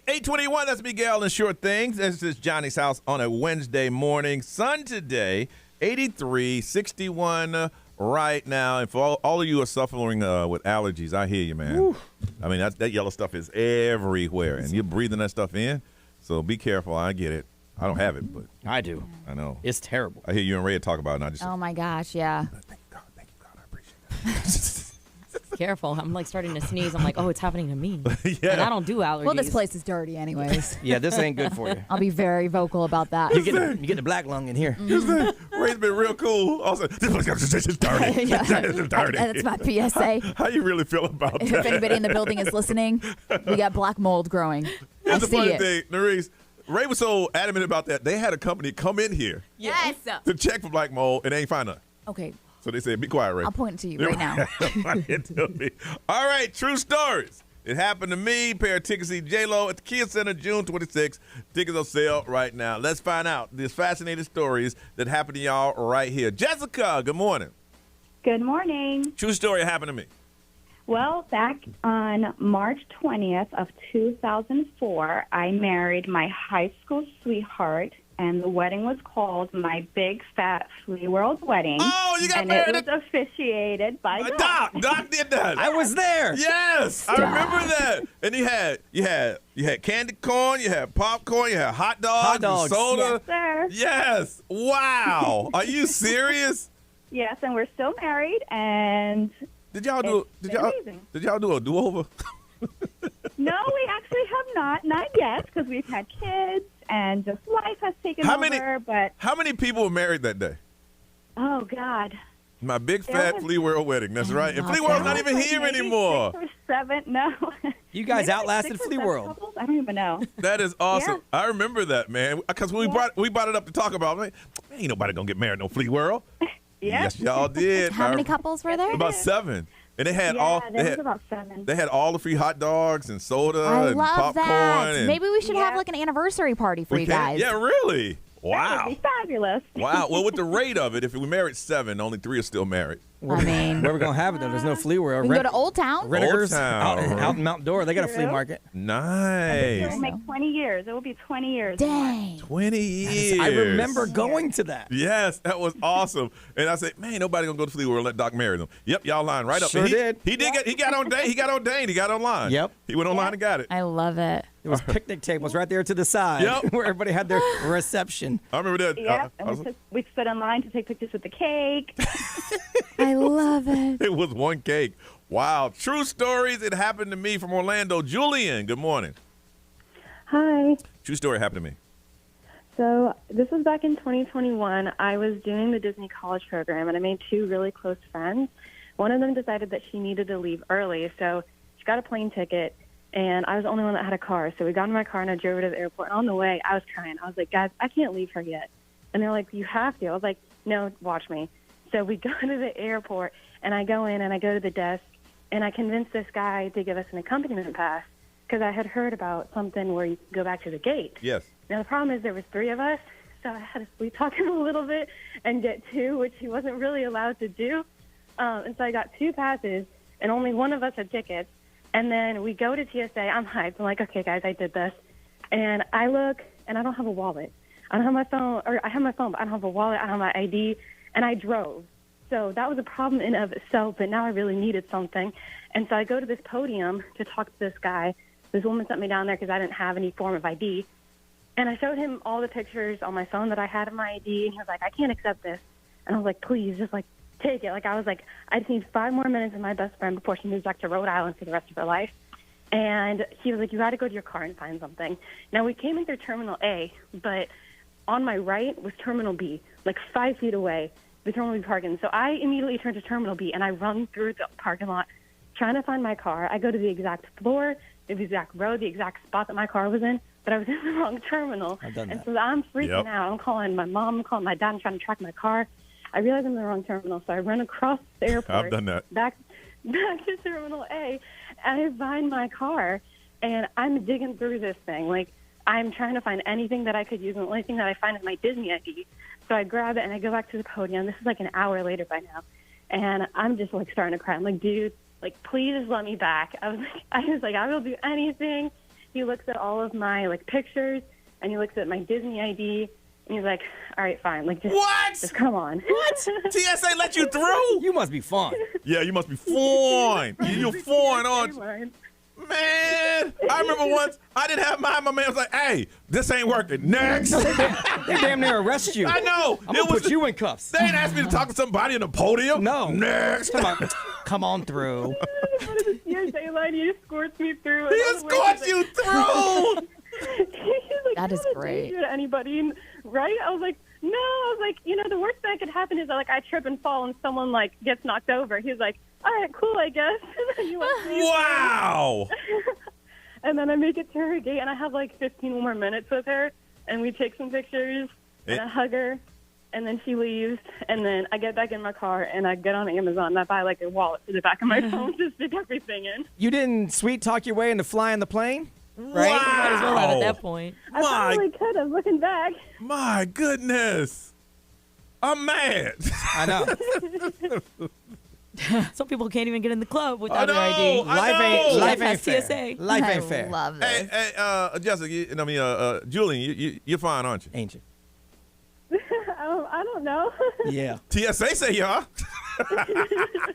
8:21, that's Miguel and Short Things. This is Johnny's house on a Wednesday morning. Sun today, 83, 61 right now. And for all of you who are suffering with allergies, I hear you, man. Woo. I mean, that yellow stuff is everywhere, and you're breathing that stuff in. So be careful. I get it. I don't have it, but I do. I know. It's terrible. I hear you and Ray talk about it, and I just. Oh, my gosh, yeah. Thank you, God. I appreciate that. Careful. I'm like starting to sneeze. I'm like, oh, it's happening to me. Yeah. And I don't do allergies. Well, this place is dirty anyways. Yeah, this ain't good for you. I'll be very vocal about that. You get the black lung in here. Ray's been real cool. Also, this place is dirty. Yeah. It's dirty. That's my PSA. How you really feel about that? If anybody in the building is listening, we got black mold growing. It's a see funny it. thing, Nerese. Ray was so adamant about that. They had a company come in here Yes. to check for black mold, and they ain't find none. Okay. So they said, be quiet, Ray. I'll point it to you right now. All right, true stories. It happened to me. Pair of tickets to see J-Lo at the Kia Center June 26th. Tickets on sale right now. Let's find out these fascinating stories that happened to y'all right here. Jessica, good morning. Good morning. True story happened to me. Well, back on March 20th of 2004, I married my high school sweetheart, and the wedding was called My Big Fat Flea World Wedding. Oh, you got and married. it was officiated by Doc did that. I was there. Yes, Stop. I remember that. And you had candy corn, you had popcorn, you had hot dogs, and soda. Yes, sir. Yes. Wow. Are you serious? Yes, and we're still married, and Did y'all do a do-over? no, we actually have not yet, because we've had kids, and just life has taken over, but How many people were married that day? oh, God. My big There fat was- Flea World wedding. That's right. And Flea World's not even here Maybe anymore. 6 or 7, no. You guys Maybe outlasted 6 or Flea 7 World. couples? I don't even know. That is awesome. Yeah. I remember that, man. Because when we brought it up to talk about, man, ain't nobody gonna get married no Flea World. Yeah. Yes, y'all did. How many couples were there? About 7. And they had There was about 7. They had all the free hot dogs and soda I and love popcorn. that. And Maybe we should have like an anniversary party for we you can- guys. Yeah, really. That Wow. would be fabulous. Wow. Well, with the rate of it, if we married 7, only 3 are still married. I mean, Where we gonna have it though? There's no flea world. we can go to Old Town. Renegers Old Town. out in Mount Dora. They got a flea True. market. It Nice. will make 20 years. It will be 20 years. Dang. 20 years. I remember going to that. Yes, that was awesome. And I said, man, nobody gonna go to Flea World and let Doc marry them. Yep, y'all lined right up. Sure And did. He got ordained. He got online. Yep. He went online and got it. I love it. It was picnic tables right there to the side Yep. where everybody had their reception. I remember that. Yeah, and we stood in line to take pictures with the cake. I love it. It was one cake. Wow. True stories. It happened to me from Orlando. Julian, good morning. Hi. True story happened to me. So this was back in 2021. I was doing the Disney College Program, and I made 2 really close friends. One of them decided that she needed to leave early, so she got a plane ticket, and I was the only one that had a car. So we got in my car, and I drove her to the airport. And on the way, I was crying. I was like, guys, I can't leave her yet. And they're like, you have to. I was like, no, watch me. So we go to the airport, and I go in, and I go to the desk, and I convinced this guy to give us an accompaniment pass because I had heard about something where you go back to the gate. Yes. Now, the problem is there was 3 of us, so I had to sweet talk him a little bit and get 2, which he wasn't really allowed to do. And so I got 2 passes, and only one of us had tickets. And then we go to TSA. I'm hyped. I'm like, okay, guys, I did this. And I look, and I don't have a wallet. I don't have my phone, or I have my phone, but I don't have a wallet. I don't have my ID. And I drove. So that was a problem in of itself, but now I really needed something. And so I go to this podium to talk to this guy. This woman sent me down there because I didn't have any form of ID. And I showed him all the pictures on my phone that I had of my ID, and he was like, I can't accept this. And I was like, please, just, like, take it. Like, I was like, I just need 5 more minutes with my best friend before she moves back to Rhode Island for the rest of her life. And he was like, you got to go to your car and find something. Now, we came in through Terminal A, but on my right was Terminal B, like 5 feet away, the Terminal B parking. So I immediately turned to Terminal B, and I run through the parking lot trying to find my car. I go to the exact floor, the exact row, the exact spot that my car was in, but I was in the wrong terminal. I've done and that. so I'm freaking out. I'm calling my mom, I'm calling my dad, I'm trying to track my car. I realize I'm in the wrong terminal, so I run across the airport. I've done that. Back to Terminal A, and I find my car, and I'm digging through this thing. Like, I'm trying to find anything that I could use, and the only thing that I find is my Disney ID. So I grab it, and I go back to the podium. This is like an hour later by now, and I'm just, like, starting to cry. I'm like, dude, like, please just let me back. I was like, I will do anything. he looks at all of my like pictures and he looks at my Disney ID and he's like, all right, fine. Like, just come on. What? TSA let you through? You must be fine. Yeah, you must be fine. You're fine, aren't you? Man, I remember once I didn't have mine. My man was like, hey, this ain't working. Next. They damn near arrest you. I know. I'm going to put you in cuffs. They ain't asked me to talk to somebody in the podium. No. Next. Come on through. TSA line, he escorts me through. He escorts you through. That is great. To anybody, right? I was like, no. I was like, the worst that could happen is I trip and fall and someone like gets knocked over. He was like, all right, cool, I guess. And then wow. And then I make it to her gate, and I have like 15 more minutes with her, and we take some pictures, and I hug her, and then she leaves, and then I get back in my car, and I get on Amazon, and I buy like a wallet for the back of my phone to stick everything in. You didn't sweet talk your way into flying the plane? Right? Wow. Might as well have at that point. I probably could have, looking back. My goodness. I'm mad. I know. Some people can't even get in the club I without their know, ID. Life ain't fair. TSA. Life ain't fair. Love this. Hey, Jessica, Julian, you're fine, aren't you? Ain't you? I don't know. Yeah. TSA say you are.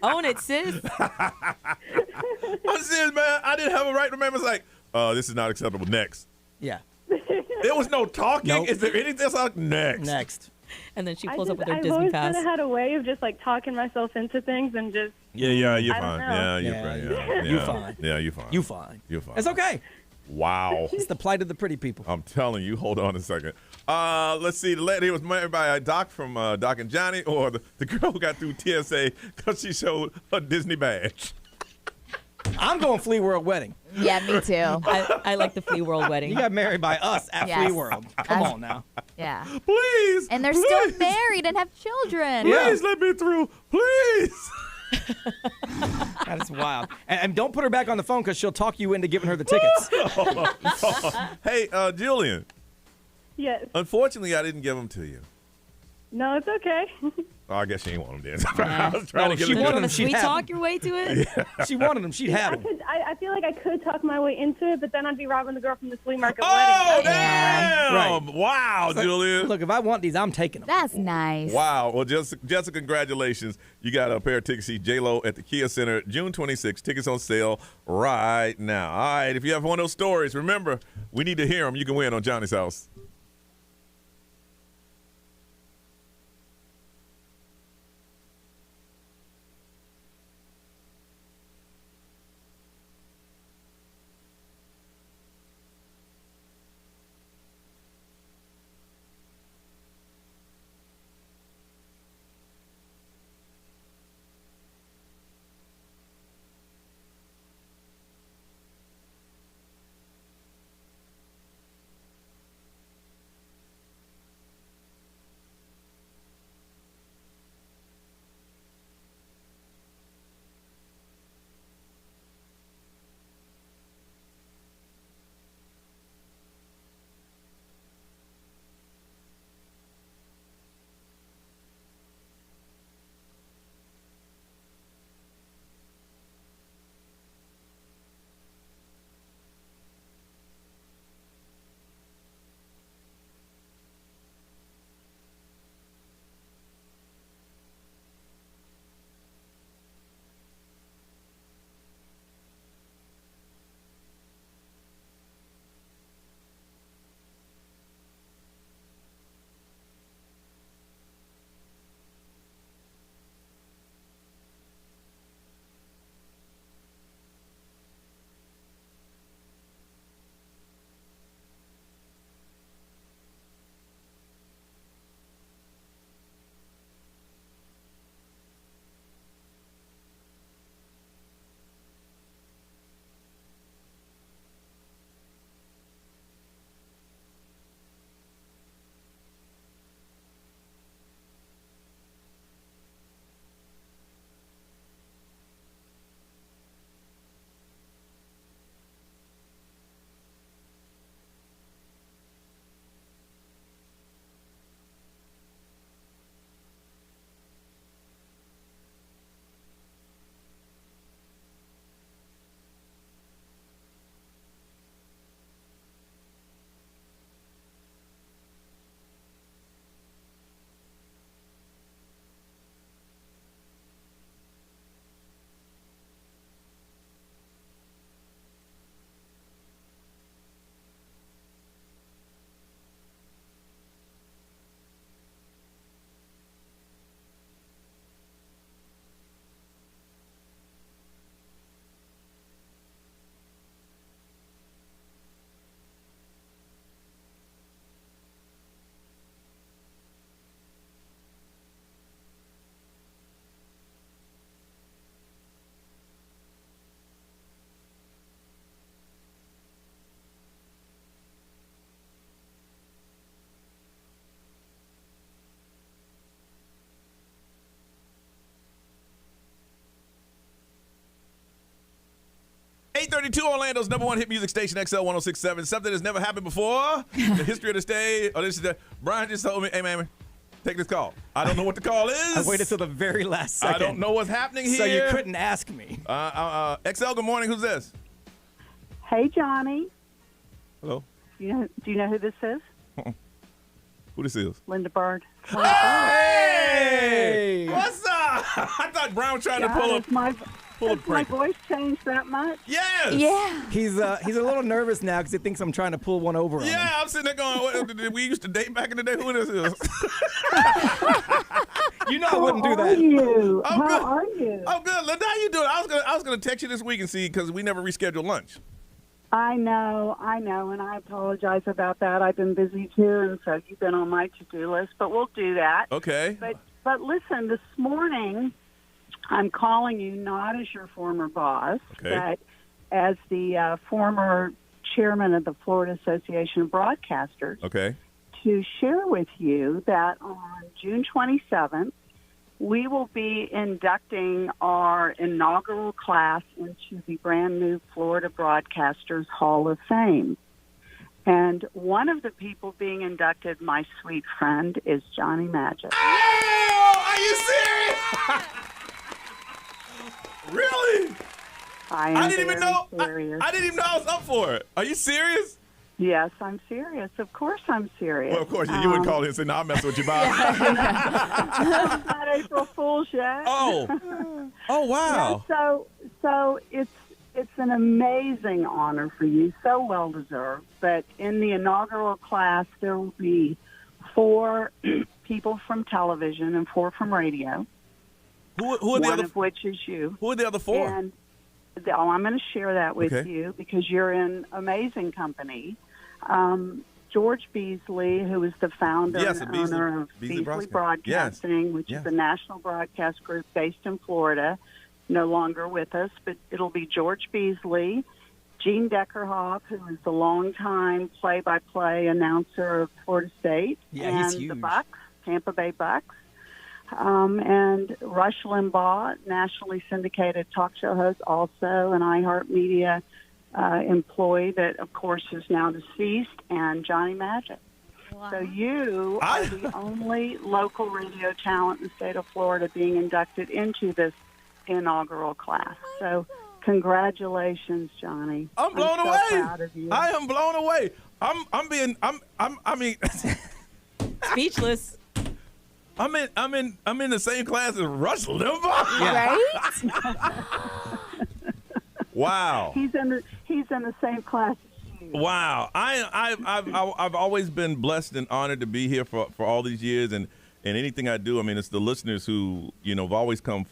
Own it, sis. I'm serious, man. I didn't have a right to remember. It's like, this is not acceptable. Next. Yeah. There was no talking. Nope. Is there anything else? Next. Next. And then she pulls up with her I've Disney always pass. kind of had a way of just like talking myself into things and just. Yeah, you're I don't fine. know. Yeah, you're Yeah, fine. yeah. Yeah, You fine. Yeah, you're fine. You fine. You're fine. It's okay. Wow. It's the plight of the pretty people. I'm telling you. Hold on a second. Let's see. The lady was married by Doc from Doc and Johnny, or the girl who got through TSA because she showed her Disney badge. I'm going Flea World wedding. Yeah, me too. I like the Flea World wedding. You got married by us at Yes. Flea World. Come on now. Yeah. Please. And they're still married and have children. Please let me through. Please. That is wild. And don't put her back on the phone because she'll talk you into giving her the tickets. Hey, Julian. Yes. Unfortunately, I didn't give them to you. No, it's okay. Oh, I guess she ain't want them then. I was trying to get she them. wanted them. She'd Sweet have talk them. your way to it? She wanted them. She'd have them. I feel like I could talk my way into it, but then I'd be robbing the girl from the flea market Oh, wedding. damn. Right. Wow, Julian. Look, if I want these, I'm taking them. That's nice. Wow. Well, Jessica, congratulations. You got a pair of tickets to see J-Lo at the Kia Center June 26th. Tickets on sale right now. All right. If you have one of those stories, remember, we need to hear them. You can win on Johnny's House. 832 Orlando's number one hit music station, XL 106.7. Something that's never happened before. The history of this day. Oh, this is Brian just told me, hey, man, take this call. I don't know what the call is. I waited till the very last second. I don't know what's happening here. So you couldn't ask me. XL, good morning. Who's this? Hey, Johnny. Hello. Do you know who this is? Who this is? Linda Bird. Hey! What's up? I thought Brown was trying to pull a my prank. voice changed that much? Yes. Yeah. He's a little nervous now because he thinks I'm trying to pull one over on him. Yeah, I'm sitting there going, what, we used to date back in the day. Who this is? You know I wouldn't do that. How are you? Oh, good. Linda, how you doing? I was gonna text you this week and see because we never rescheduled lunch. I know, and I apologize about that. I've been busy too, and so you've been on my to-do list, but we'll do that. Okay. But listen, this morning I'm calling you not as your former boss, but as the former chairman of the Florida Association of Broadcasters. Okay. To share with you that on June 27th, we will be inducting our inaugural class into the brand new Florida Broadcasters Hall of Fame. And one of the people being inducted, my sweet friend, is Johnny Magic. Oh, are you serious? Really? I didn't even know. Serious. I didn't even know I was up for it. Are you serious? Yes, I'm serious. Of course I'm serious. Well, of course, you wouldn't call in and say, no, I'm messing with you, Bob. Not April Fool's yet. Oh, wow. Yeah, so it's an amazing honor for you, so well deserved. But in the inaugural class, there will be 4 people from television and 4 from radio. Who are the one other? Of which is you. Who are the other 4? And I'm going to share that with you because you're in amazing company. George Beasley, who is the founder and owner of Beasley Broadcasting, which is a national broadcast group based in Florida, no longer with us, but it'll be George Beasley, Gene Deckerhoff, who is the longtime play-by-play announcer of Florida State, and the Bucks, Tampa Bay Bucks, and Rush Limbaugh, nationally syndicated talk show host, also an iHeartMedia employee that, of course, is now deceased, and Johnny Magic. Wow. So you are the only local radio talent in the state of Florida being inducted into this inaugural class. So congratulations, Johnny. I'm blown away. Proud of you. I am blown away. I mean, speechless. I'm in the same class as Rush Limbaugh. Right? Wow. He's in the same class as you. Wow. I've always been blessed and honored to be here for all these years, and anything I do, I mean, it's the listeners who, have always come,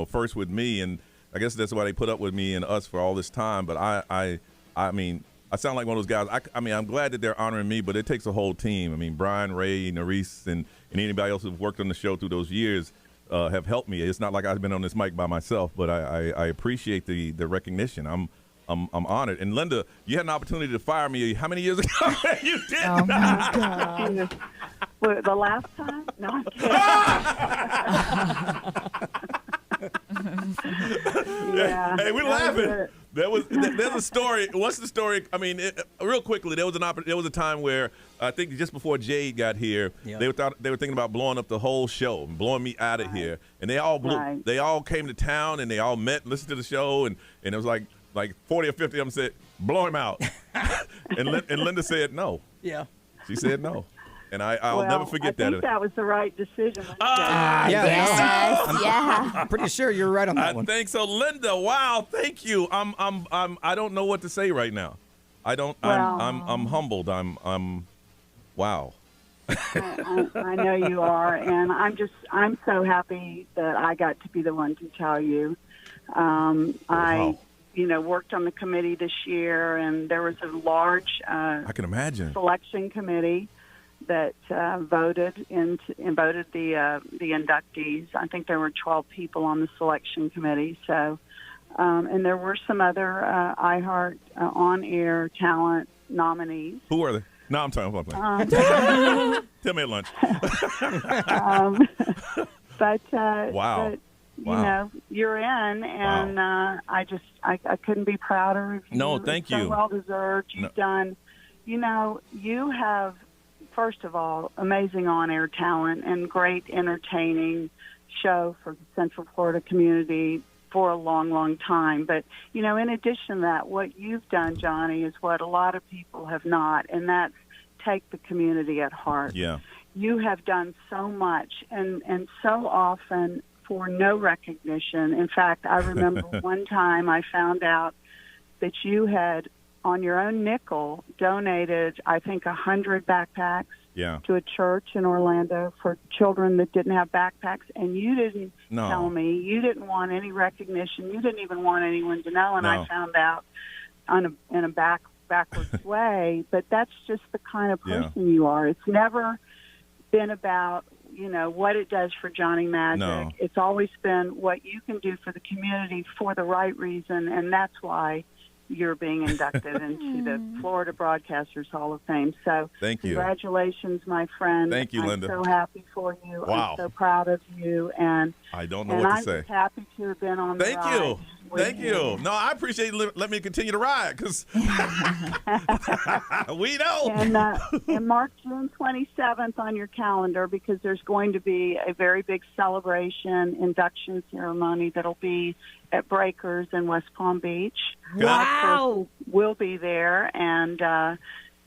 first with me, and I guess that's why they put up with me and us for all this time. But I mean, I sound like one of those guys. I mean, I'm glad that they're honoring me, but it takes a whole team. I mean, Brian, Ray, Nerese, and anybody else who's worked on the show through those years have helped me. It's not like I've been on this mic by myself, but I appreciate the recognition. I'm honored. And Linda, you had an opportunity to fire me how many years ago? You did. Oh my God. The last time? No, I'm kidding. Yeah. Hey, we're laughing. There's a story. What's the story? I mean, real quickly, there was a time where I think just before Jade got here, they were thinking about blowing up the whole show, blowing me out of here, and they all blew. Right. They all came to town and they all met and listened to the show, and it was like 40 or 50 of them said, "Blow him out," and Linda said no. Yeah, she said no. And I'll never forget that. I think that was the right decision. Yeah. I'm pretty sure you're right on that one. I think so, Linda. Wow, thank you. I don't know what to say right now. I don't. Well, I'm humbled. Wow. I know you are, and I'm so happy that I got to be the one to tell you. I worked on the committee this year, and there was a large I can imagine selection committee that voted the inductees. I think there were 12 people on the selection committee. So, and there were some other iHeart on-air talent nominees. Who were they? No, I'm talking about Tell me at lunch. But wow. you're in, and I couldn't be prouder of you. No, thank you. So well deserved. You've done, you have, first of all, amazing on-air talent and great entertaining show for the Central Florida community for a long, long time. But, in addition to that, what you've done, Johnny, is what a lot of people have not, and that's take the community at heart. Yeah. You have done so much and so often for no recognition. In fact, I remember one time I found out that you had, on your own nickel, donated, I think, 100 backpacks to a church in Orlando for children that didn't have backpacks, and you didn't tell me. You didn't want any recognition. You didn't even want anyone to know, and I found out in a backwards way, but that's just the kind of person you are. It's never been about, what it does for Johnny Magic. No. It's always been what you can do for the community for the right reason, and that's why you're being inducted into the Florida Broadcasters Hall of Fame. So thank you. Congratulations, my friend. Thank you, I'm Linda. so happy for you. Wow. I'm so proud of you. And I don't know what to I'm say. Just happy to have been on the Thank ride you. with Thank you. No, I appreciate you letting me continue to ride, because we know. And mark June 27th on your calendar, because there's going to be a very big celebration induction ceremony that'll be at Breakers in West Palm Beach. Wow. We'll be there, and you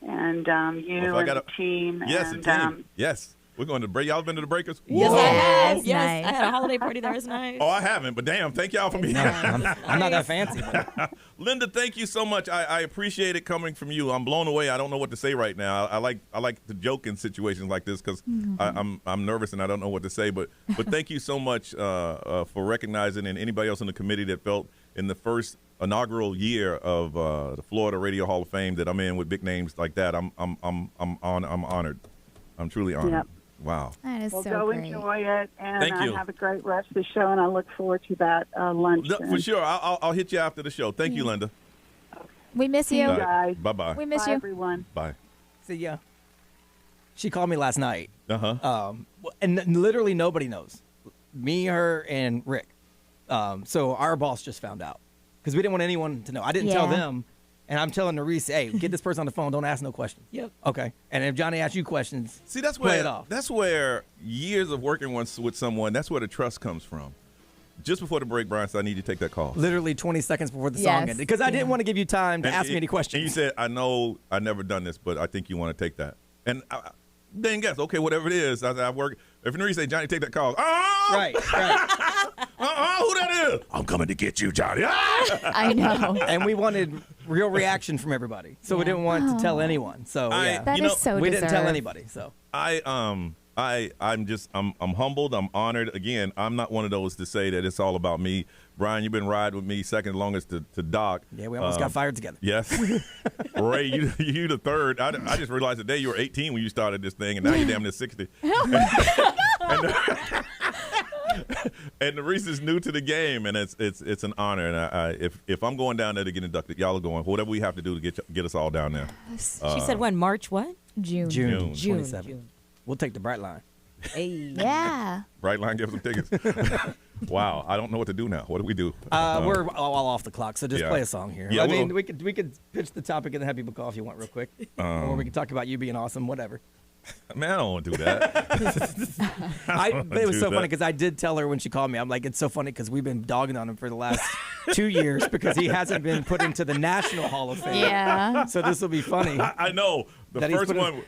and the team. Yes, and, the team. Yes. We're going to break. Y'all been to the Breakers? Yes, I have. Yes, Nice. I had a holiday party there. It was nice. Oh, I haven't, but damn, thank y'all for being here. I'm not that fancy. Linda, thank you so much. I appreciate it coming from you. I'm blown away. I don't know what to say right now. I like to joke in situations like this, because I'm nervous and I don't know what to say. But thank you so much for recognizing, and anybody else in the committee that felt in the first inaugural year of the Florida Radio Hall of Fame that I'm in with big names like that. I'm honored. I'm truly honored. Yep. Wow. That is Well, so go great. enjoy it, and Thank you. have a great rest of the show, and I look forward to that lunch. No, for sure. I'll hit you after the show. Thank you, Linda. We miss you. guys. Bye-bye. We miss Bye, you. everyone. Bye. See ya. She called me last night. Uh-huh. And literally nobody knows. Me, her, and Rick. So our boss just found out, because we didn't want anyone to know. I didn't tell them. And I'm telling Nerese, hey, get this person on the phone. Don't ask no questions. Yep. Okay. And if Johnny asks you questions, See, that's play where it off. that's where years of working with someone, that's where the trust comes from. Just before the break, Brian said, I need you to take that call. Literally 20 seconds before the Yes. song ended, because I didn't want to give you time to ask me any questions. And you said, I know I never done this, but I think you want to take that. And then guess, okay, whatever it is, I work. If Nerese say, Johnny, take that call. Oh! Right. Who that is? I'm coming to get you, Johnny. I know. And we wanted real reaction from everybody, so we didn't want to tell anyone. So That is so we didn't tell deserved. anybody. So I'm humbled. I'm honored. Again, I'm not one of those to say that it's all about me. Brian, you've been riding with me second longest to Doc. yeah, we almost got fired together. Yes. Ray, you the third. I just realized today you were 18 when you started this thing, and now you're damn near 60. And the Reese's new to the game, and it's an honor. And if I'm going down there to get inducted, y'all are going. Whatever we have to do to get us all down there. She said when? March what? June. June. 27th. June. We'll take the Bright Line. Hey. Yeah. Brightline gives them tickets. Wow, I don't know what to do now. What do we do? We're all off the clock, so just Yeah. play a song here. Yeah, I mean, we could pitch the topic and then have people call if you want real quick, or we can talk about you being awesome, whatever. Man, I don't want to do that. But it was so funny because I did tell her when she called me, I'm like, it's so funny because we've been dogging on him for the last 2 years because he hasn't been put into the National Hall of Fame. Yeah. So this will be funny. I know. The That he's first put one.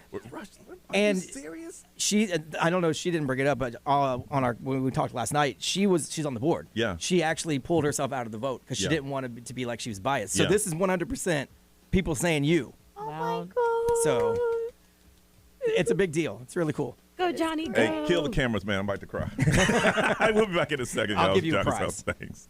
And serious? She, I don't know, she didn't bring it up, but when we talked last night, she's on the board. Yeah. She actually pulled herself out of the vote because she Yeah. didn't want it to be like she was biased. So Yeah. this is 100% people saying you. Oh my God. So it's a big deal. It's really cool. Go, Johnny, go. Hey, kill the cameras, man. I'm about to cry. I will be back in a second. I'll y'all. give you a Johnny's prize. House. Thanks.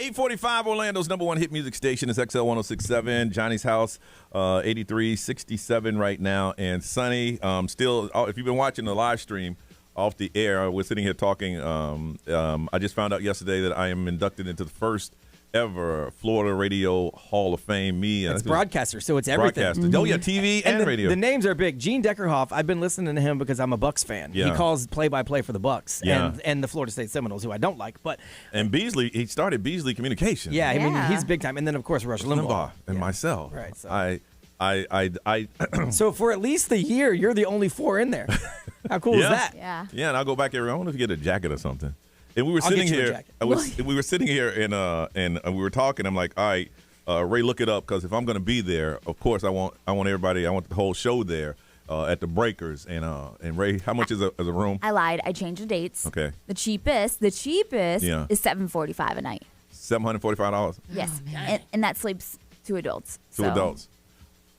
845 Orlando's number one hit music station is XL 1067. Johnny's house, 8367 right now. And Sunny, still, if you've been watching the live stream off the air, we're sitting here talking. I just found out yesterday that I am inducted into the first ever Florida Radio Hall of Fame. It's broadcaster, so it's everything. Oh, yeah, TV and radio. The names are big. Gene Deckerhoff, I've been listening to him because I'm a Bucks fan. Yeah. He calls play-by-play for the Bucks and the Florida State Seminoles, who I don't like. And Beasley, he started Beasley Communications. Yeah, I mean, he's big time. And then, of course, Rush Limbaugh. And myself. Right. So. I So for at least the year, you're the only four in there. How cool is that? Yeah. Yeah, and I'll go back every. I wonder if you get a jacket or something. And we were sitting here. We were sitting here and we were talking. I'm like, all right, Ray, look it up because if I'm going to be there, of course I want everybody. I want the whole show there at the Breakers. And Ray, how much is a room? I lied. I changed the dates. Okay. The cheapest is $745 a night. $745. Yes, and that sleeps two adults. Two adults.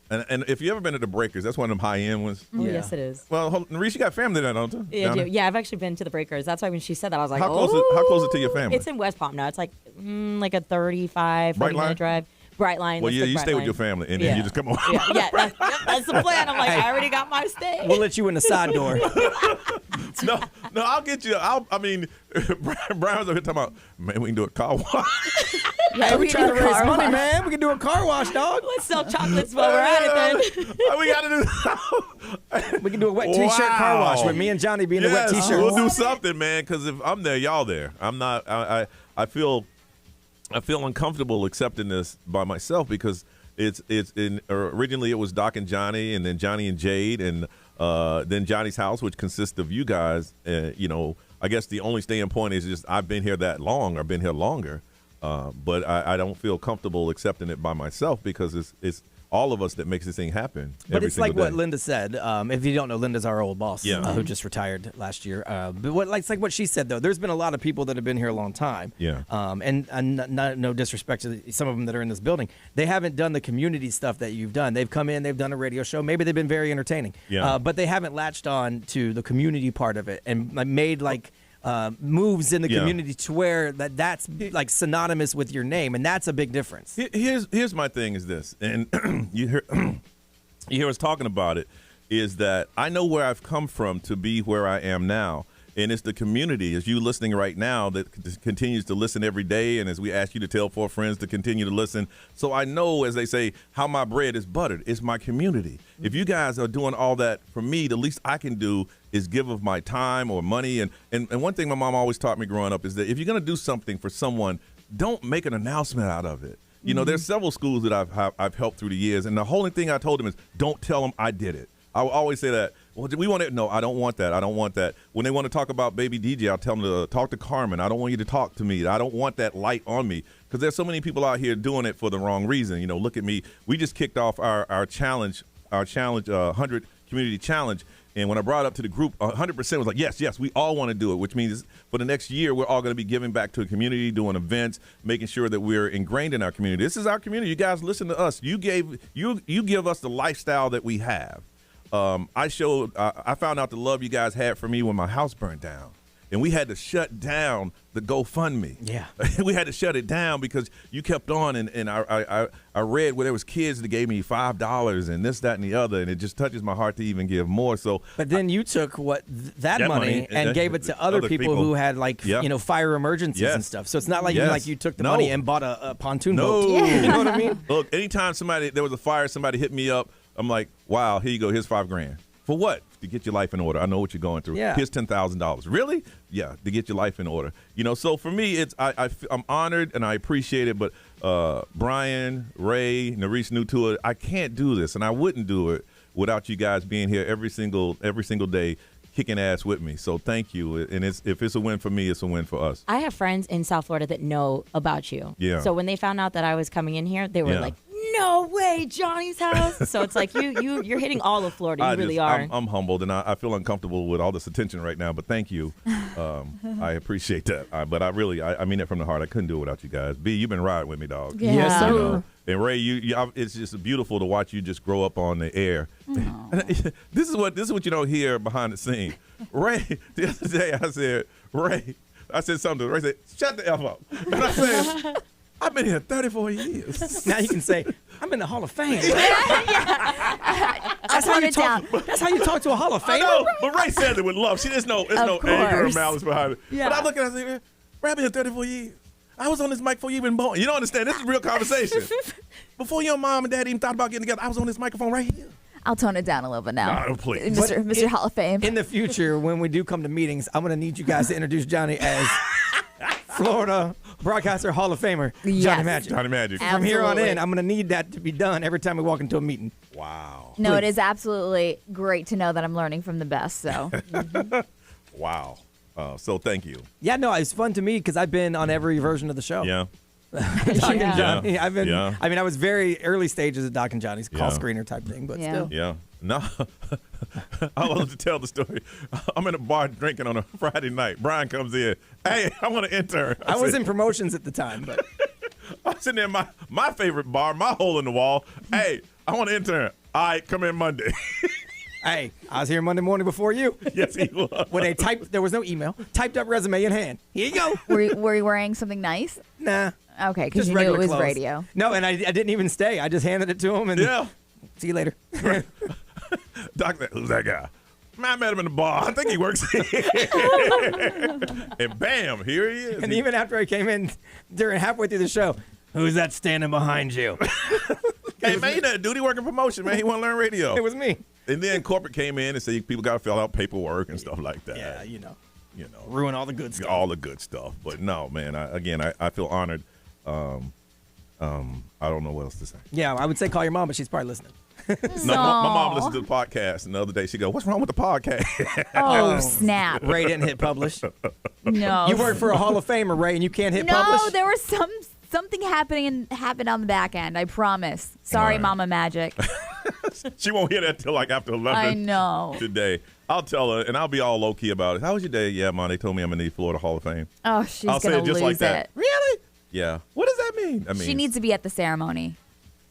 And if you ever been to the Breakers, that's one of them high-end ones. Oh, yes, it is. Well, Maurice, you got family there, don't you? Yeah, I do. Yeah, I've actually been to the Breakers. That's why when she said that, I was like, how close is it to your family? It's in West Palm now. It's like a 35, 40-minute drive. Brightline. Well, you stay with your family, and then you just come over. Yeah, that's the plan. I'm like, I already got my stay. We'll let you in the side door. No, I'll get you. I mean, Brian's over here talking about, man, we can do a car wash. Yeah, we trying to raise money, man. We can do a car wash, dog. Let's sell chocolates while we're at it, then. We got to do. We can do a wet T-shirt car wash with me and Johnny being the wet T-shirts. We'll do something, man. Because if I'm there, y'all there. I'm not. I feel uncomfortable accepting this by myself because originally it was Doc and Johnny, and then Johnny and Jade, and then Johnny's house, which consists of you guys. I guess the only staying point is just I've been here that long. I've been here longer, but I don't feel comfortable accepting it by myself because it's all of us that makes this thing happen. But it's like day. what Linda said. If you don't know, Linda's our old boss who just retired last year. But it's like what she said, though. There's been a lot of people that have been here a long time. Yeah. And no disrespect to some of them that are in this building. They haven't done the community stuff that you've done. They've come in, they've done a radio show. Maybe they've been very entertaining. Yeah. But they haven't latched on to the community part of it and made moves in the community to where that's like synonymous with your name, and that's a big difference. Here's my thing is this, and you hear us talking about it, is that I know where I've come from to be where I am now. And it's the community, as you listening right now, that continues to listen every day. And as we ask you to tell 4 friends to continue to listen. So I know, as they say, how my bread is buttered. It's my community. If you guys are doing all that for me, the least I can do is give of my time or money. And one thing my mom always taught me growing up is that if you're going to do something for someone, don't make an announcement out of it. You know, there's several schools that I've helped through the years. And the only thing I told them is don't tell them I did it. I will always say that. Well, we want it. No, I don't want that. I don't want that. When they want to talk about baby DJ, I'll tell them to talk to Carmen. I don't want you to talk to me. I don't want that light on me because there's so many people out here doing it for the wrong reason. You know, look at me. We just kicked off our challenge, 100 community challenge. And when I brought it up to the group, 100% was like, yes, we all want to do it, which means for the next year, we're all going to be giving back to a community, doing events, making sure that we're ingrained in our community. This is our community. You guys listen to us. You give us the lifestyle that we have. I found out the love you guys had for me when my house burned down. And we had to shut down the GoFundMe. Yeah. We had to shut it down because you kept on, and I read where there was kids that gave me $5 and this, that, and the other, and it just touches my heart to even give more. So, but then you took that money and gave it to other people who had fire emergencies and stuff. So it's not like you took the money and bought a pontoon boat. You know what I mean? Look, anytime there was a fire, somebody hit me up. I'm like, wow, here you go. Here's $5,000. For what? To get your life in order. I know what you're going through. Yeah. Here's $10,000. Really? Yeah, to get your life in order. You know, so for me, I'm honored and I appreciate it. But Brian, Ray, Narice new to it. I can't do this, and I wouldn't do it without you guys being here every single day, kicking ass with me. So thank you. And if it's a win for me, it's a win for us. I have friends in South Florida that know about you. Yeah. So when they found out that I was coming in here, they were like, no way, Johnny's house. So it's like you're hitting all of Florida. You really are. I'm humbled, and I feel uncomfortable with all this attention right now. But thank you. I appreciate that. But I mean it from the heart. I couldn't do it without you guys. B, you've been riding with me, dog. Yeah. Yes, sir. You know? And Ray, it's just beautiful to watch you just grow up on the air. This is what you don't hear behind the scene. Ray, the other day I said something to Ray. Said, shut the F up. And I said, I've been here 34 years. Now you can say, I'm in the Hall of Fame. That's how you talk. That's how you talk to a Hall of Famer. I know, but Ray says it with love. There's no anger or malice behind it. Yeah. But I look at it and say, man, I've been here 34 years. I was on this mic before you even born. You don't understand. This is real conversation. Before your mom and dad even thought about getting together, I was on this microphone right here. I'll tone it down a little bit now. No, please. Mr. Hall of Fame. In the future, when we do come to meetings, I'm going to need you guys to introduce Johnny as Florida Broadcaster Hall of Famer, Johnny Magic. Johnny Magic. From here on in, I'm going to need that to be done every time we walk into a meeting. Wow. No, it is absolutely great to know that I'm learning from the best. So. Wow. So thank you. Yeah, no, it's fun to me because I've been on every version of the show. Yeah. Doc and Johnny. Yeah. I've been. Yeah. I mean, I was very early stages of Doc and Johnny's call screener type thing, but still. Yeah. No. I love to tell the story. I'm in a bar drinking on a Friday night. Brian comes in. Hey, I want to intern. I was in promotions at the time, but I was sitting in my favorite bar, my hole in the wall. Hey, I want to intern. All right, come in Monday. Hey, I was here Monday morning before you. Yes, he was. When they typed, there was no email. Typed up resume in hand. Here you go. Were you wearing something nice? Nah. Okay, because Just you knew it regular was clothes. radio. No, and I didn't even stay. I just handed it to him and see you later. Doc, who's that guy? Man, I met him in the bar. I think he works here. And bam, here he is. And even after I came in during halfway through the show, who's that standing behind you? Hey, man, he done duty working promotion, man. He want to learn radio. It was me. And then corporate came in and said people got to fill out paperwork and stuff like that. Yeah, you know, ruin all the good stuff. All the good stuff. But no, man, I feel honored. I don't know what else to say. Yeah, I would say call your mom, but she's probably listening. No, my mom listened to the podcast, and the other day she go, "What's wrong with the podcast?" Oh, snap. Ray didn't hit publish. No. You work for a Hall of Famer, Ray, and you can't hit No, publish? there was something happened on the back end. I promise. Sorry, Right. Mama Magic. She won't hear that till like after 11 I know. today. I'll tell her, and I'll be all low-key about it. How was your day? Yeah, Mom, they told me I'm in the Florida Hall of Fame. Oh, she's I'll say gonna it just lose like that. it. Really? Yeah. What does that mean? I mean, She needs to be at the ceremony.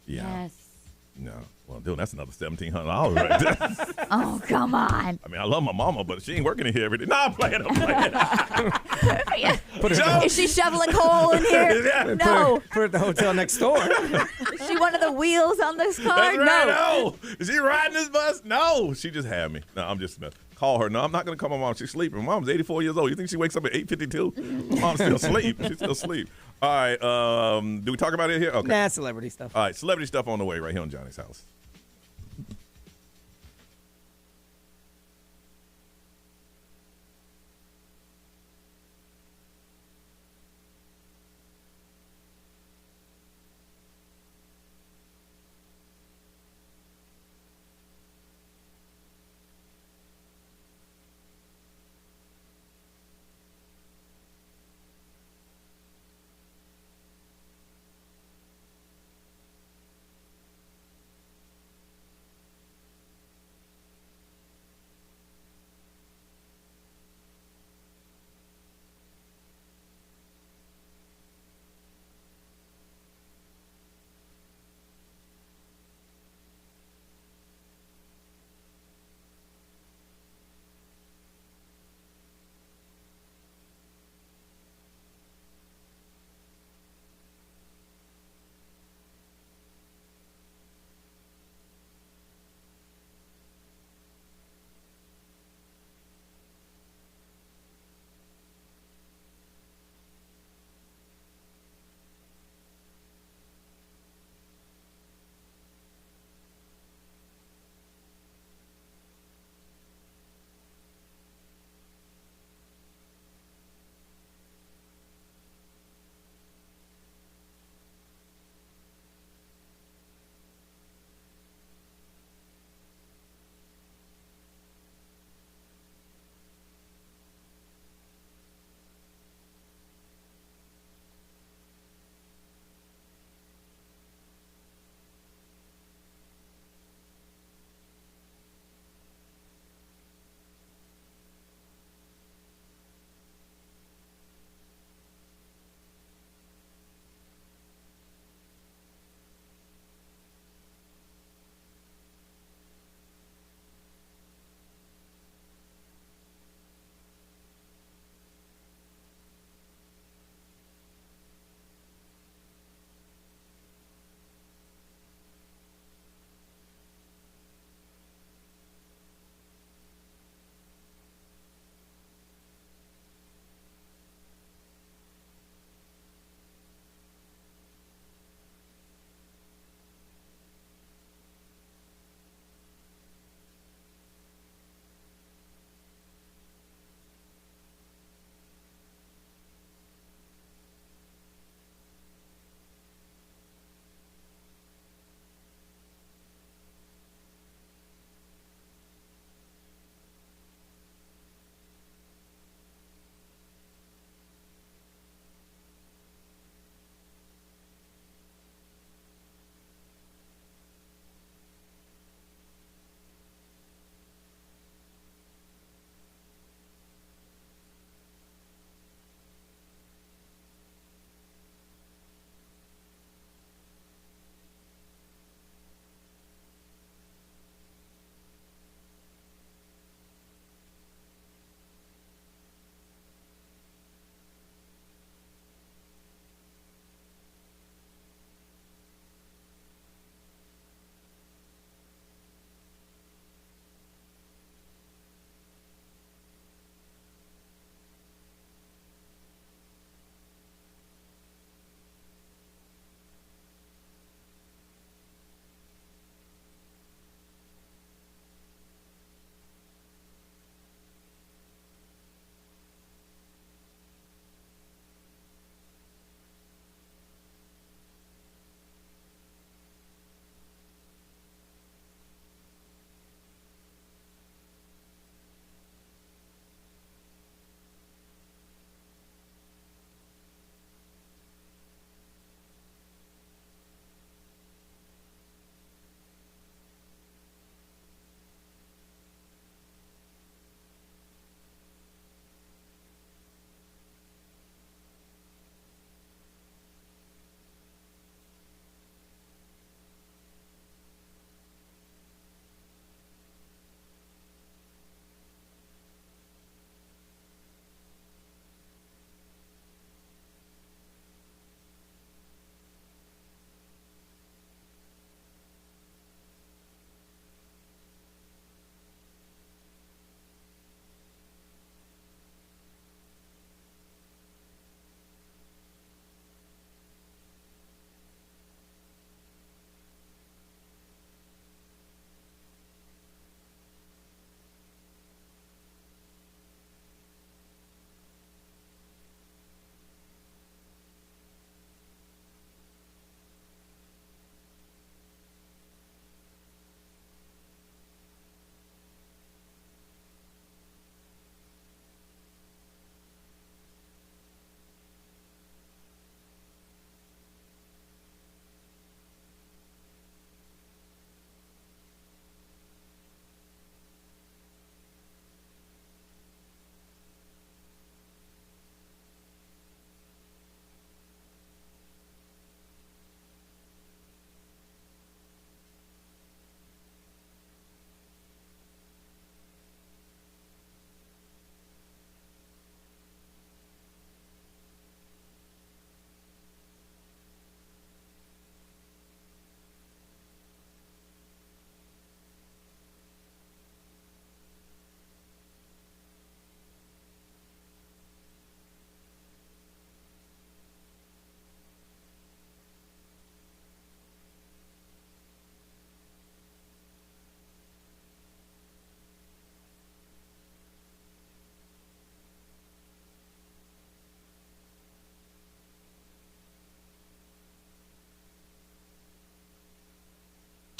Yeah. Yes. No. Well, dude, that's another $1,700 right there. Oh, come on. I mean, I love my mama, but she ain't working in here every day. No, I'm playing. Is she shoveling coal in here? Yeah. No. Put her at the hotel next door. Is she one of the wheels on this car? That's right. No. No. Is she riding this bus? No. She just had me. No, I'm just going to call her. No, I'm not going to call my mom. She's sleeping. My mom's 84 years old. You think she wakes up at 8:52? My mom's still asleep. She's still asleep. All right. Do we talk about it here? Okay. Nah, celebrity stuff. All right. Celebrity stuff on the way right here on Johnny's house.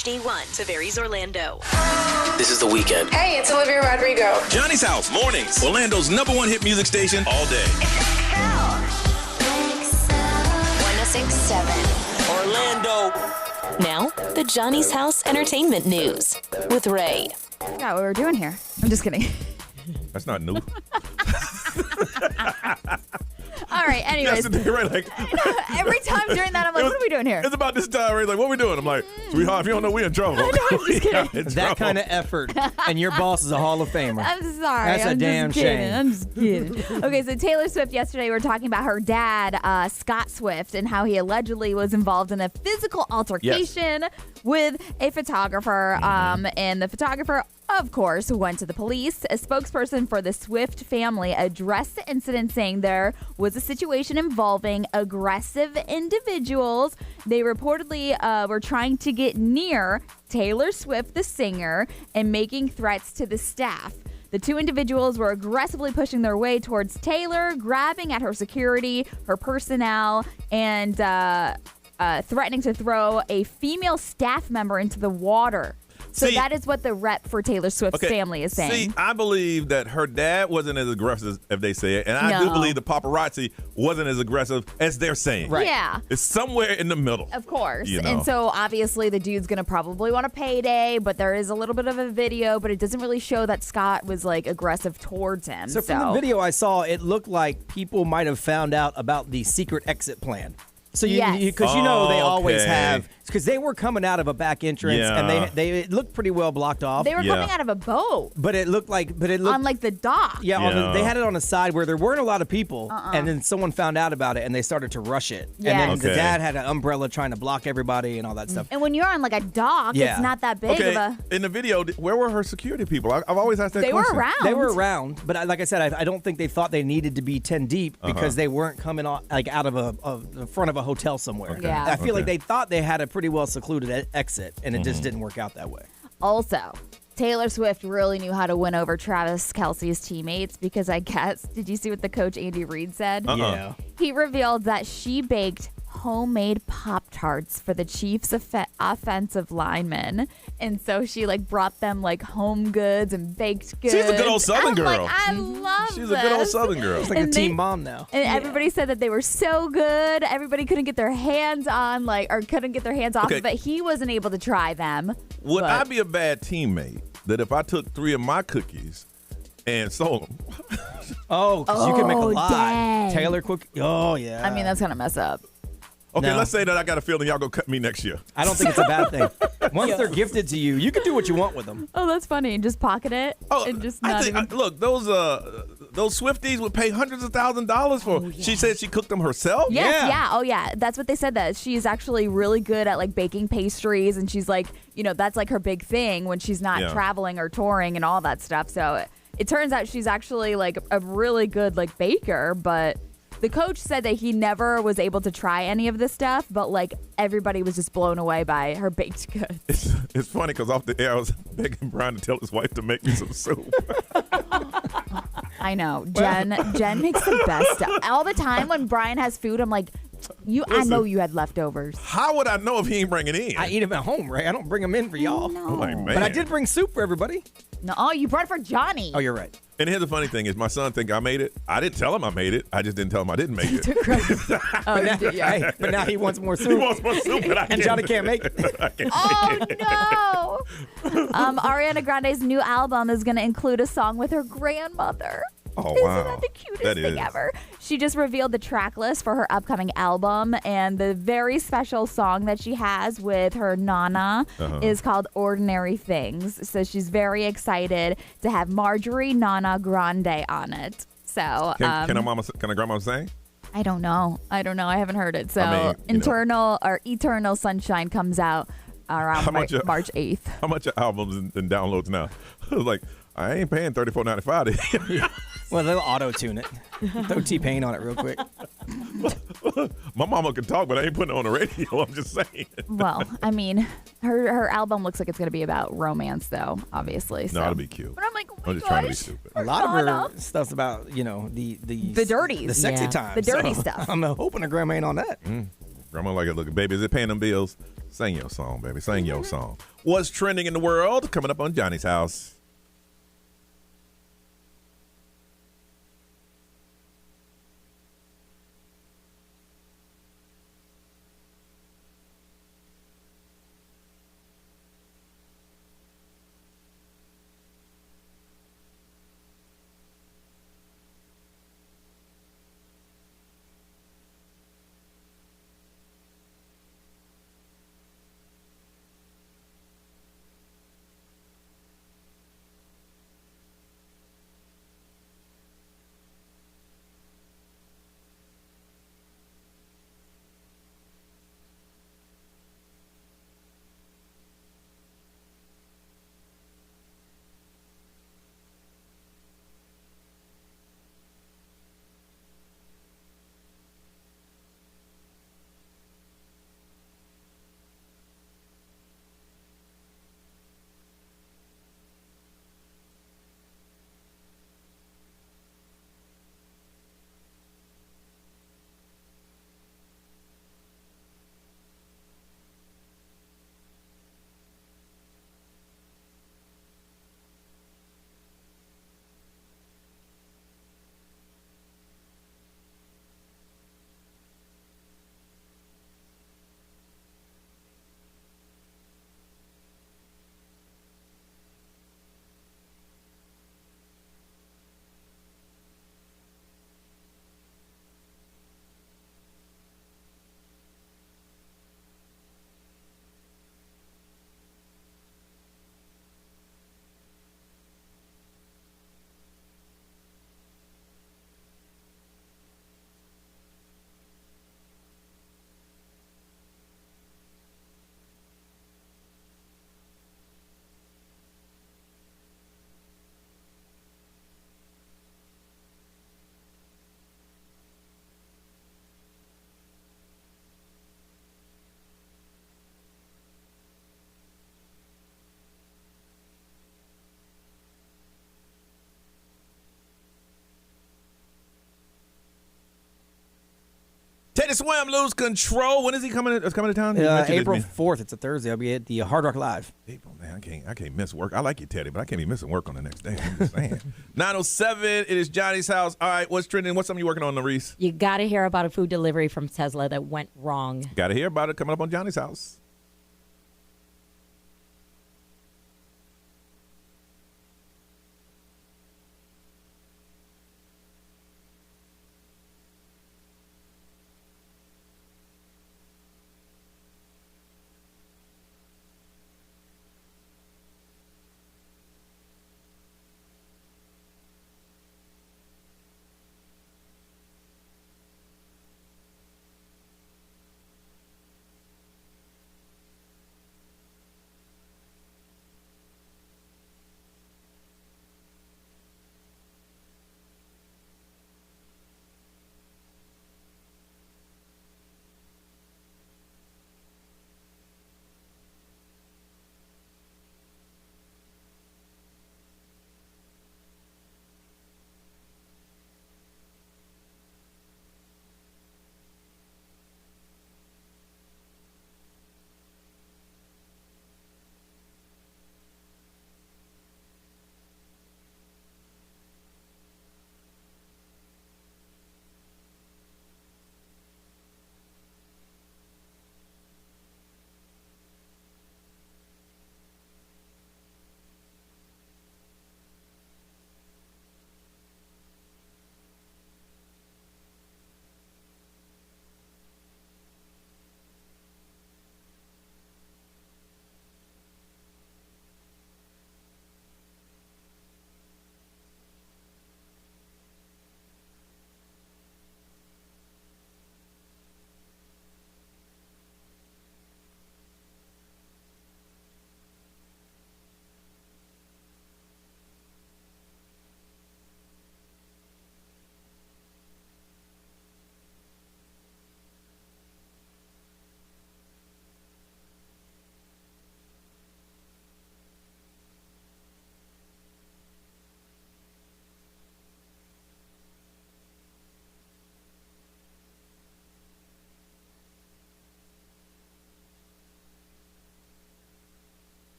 HD1, Tavares, Orlando. This is The Weekend. Hey, it's Olivia Rodrigo. Johnny's House, mornings. Orlando's #1 hit music station all day. 1067. Orlando. Now, the Johnny's House Entertainment News with Ray. I forgot what we're doing here. I'm just kidding. That's not new. All right, anyways. Right, like, every time during that, I'm like, what are we doing here? It's about this time, right? Like, what are we doing? I'm like, sweetheart, if you don't know, we in trouble. I know, I'm just kidding. That kind of effort. And your boss is a Hall of Famer. I'm sorry. That's a damn shame. I'm just kidding. Okay, so Taylor Swift yesterday, we were talking about her dad, Scott Swift, and how he allegedly was involved in a physical altercation with a photographer. And the photographer, of course, went to the police. A spokesperson for the Swift family addressed the incident, saying there was a situation involving aggressive individuals. They reportedly were trying to get near Taylor Swift, the singer, and making threats to the staff. The two individuals were aggressively pushing their way towards Taylor, grabbing at her security, her personnel, and threatening to throw a female staff member into the water. So that is what the rep for Taylor Swift's family is saying. See, I believe that her dad wasn't as aggressive as they say it, and I do believe the paparazzi wasn't as aggressive as they're saying. Right. Yeah. It's somewhere in the middle. Of course. You know? And so obviously the dude's going to probably want a payday, but there is a little bit of a video, but it doesn't really show that Scott was like aggressive towards him. So from the video I saw, it looked like people might have found out about the secret exit plan. So because you know they always have, because they were coming out of a back entrance and they it looked pretty well blocked off. They were coming out of a boat. But it looked on like the dock. Yeah, they had it on the side where there weren't a lot of people, and then someone found out about it and they started to rush it. Yes. And then the dad had an umbrella trying to block everybody and all that stuff. And when you're on like a dock, it's not that big of a. In the video, where were her security people? I've always asked that question. They were around, but like I said, I don't think they thought they needed to be 10 deep because they weren't coming out of the front of a hotel somewhere. Okay. Yeah. I feel like they thought they had a pretty well secluded exit, and it just didn't work out that way. Also, Taylor Swift really knew how to win over Travis Kelce's teammates because I guess, did you see what the coach Andy Reid said? Yeah. He revealed that she baked homemade Pop-Tarts for the Chiefs offensive linemen. And so she like brought them like home goods and baked goods. She's a good old Southern girl. Like, I love She's this. a good old Southern girl. It's like a team mom now. And everybody said that they were so good. Everybody couldn't get their hands on or couldn't get their hands off of it. He wasn't able to try them. Would I be a bad teammate that if I took 3 of my cookies and sold them? Because you can make a lot. Dang. Taylor cookie. Oh, yeah. I mean, that's going to mess up. Okay, let's say that I got a feeling y'all gonna cut me next year. I don't think it's a bad thing. Once they're gifted to you, you can do what you want with them. Oh, that's funny. And just pocket it. And just not even. Look, those Swifties would pay hundreds of $1,000s for. She said she cooked them herself. Yes, yeah. Oh, yeah. That's what they said. That she's actually really good at like baking pastries, and she's like, that's like her big thing when she's not traveling or touring and all that stuff. So it turns out she's actually like a really good like baker, but. The coach said that he never was able to try any of this stuff, but like everybody was just blown away by her baked goods. It's funny because off the air I was begging Brian to tell his wife to make me some soup. I know. Jen makes the best stuff. All the time when Brian has food, I'm like, I know you had leftovers. How would I know if he ain't bringing in? I eat them at home, Ray. I don't bring them in for y'all. I'm like, man. But I did bring soup for everybody. No, you brought it for Johnny. Oh, you're right. And here's the funny thing is my son think I made it. I didn't tell him I made it. I just didn't tell him I didn't make it. But now he wants more soup. He wants more soup, and Johnny can't make it. Oh, no. Ariana Grande's new album is going to include a song with her grandmother. Oh, Isn't wow. that the cutest thing ever? She just revealed the track list for her upcoming album, and the very special song that she has with her Nana is called Ordinary Things. So she's very excited to have Marjorie Nana Grande on it. So can a grandma sing? I don't know. I haven't heard it. So Eternal Sunshine comes out around March 8th. How much are albums and downloads now? Like, I ain't paying $34.95. Well, they'll auto-tune it. Throw T-Pain on it real quick. My mama can talk, but I ain't putting it on the radio. I'm just saying. Well, I mean, her album looks like it's going to be about romance, though, obviously. So. No, it'll be cute. But I'm like, I'm just trying to be stupid. A lot of her stuff's about, the dirties. The sexy times. The dirty stuff. I'm hoping her grandma ain't on that. Grandma like it looking. Baby, is it paying them bills? Sing your song, baby. Sing your song. What's trending in the world? Coming up on Johnny's House. Teddy Swim lose control. When is he coming to town? April 4th. It's a Thursday. I'll be at the Hard Rock Live. April, man, I can't miss work. I like you, Teddy, but I can't be missing work on the next day. I'm just saying. 9:07. It is Johnny's House. All right, what's trending? What's something you working on, Maurice? You got to hear about a food delivery from Tesla that went wrong. Got to hear about it coming up on Johnny's House.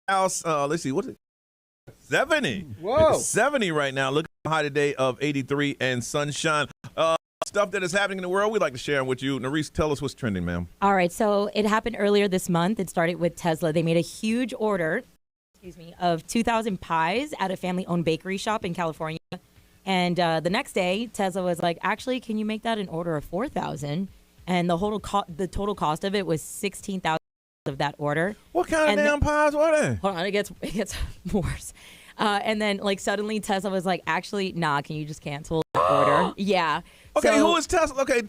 house. Let's see, what is it? 70. Whoa. It's 70 right now. Look at the high today of 83 and sunshine. Stuff that is happening in the world, we'd like to share with you. Nerese, tell us what's trending, ma'am. All right, so it happened earlier this month. It started with Tesla. They made a huge order, of 2,000 pies at a family-owned bakery shop in California. And the next day, Tesla was like, actually, can you make that an order of 4,000? And the total cost of it was $16,000 of that order. What kind of damn pies were they? Hold on, it gets worse. And then, suddenly Tesla was like, actually, nah, can you just cancel the order? Yeah. Okay, who is Tesla? Okay,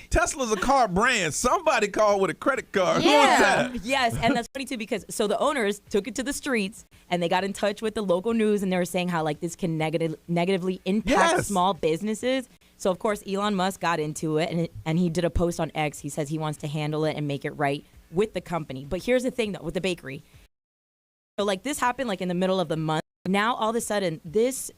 Tesla's a car brand. Somebody called with a credit card. Yeah. Who is that? Yes, and that's funny, too, because the owners took it to the streets, and they got in touch with the local news, and they were saying how, this can negatively impact small businesses. So, of course, Elon Musk got into it, and he did a post on X. He says he wants to handle it and make it right with the company. But here's the thing, though, with the bakery. So, this happened, in the middle of the month. Now, all of a sudden, this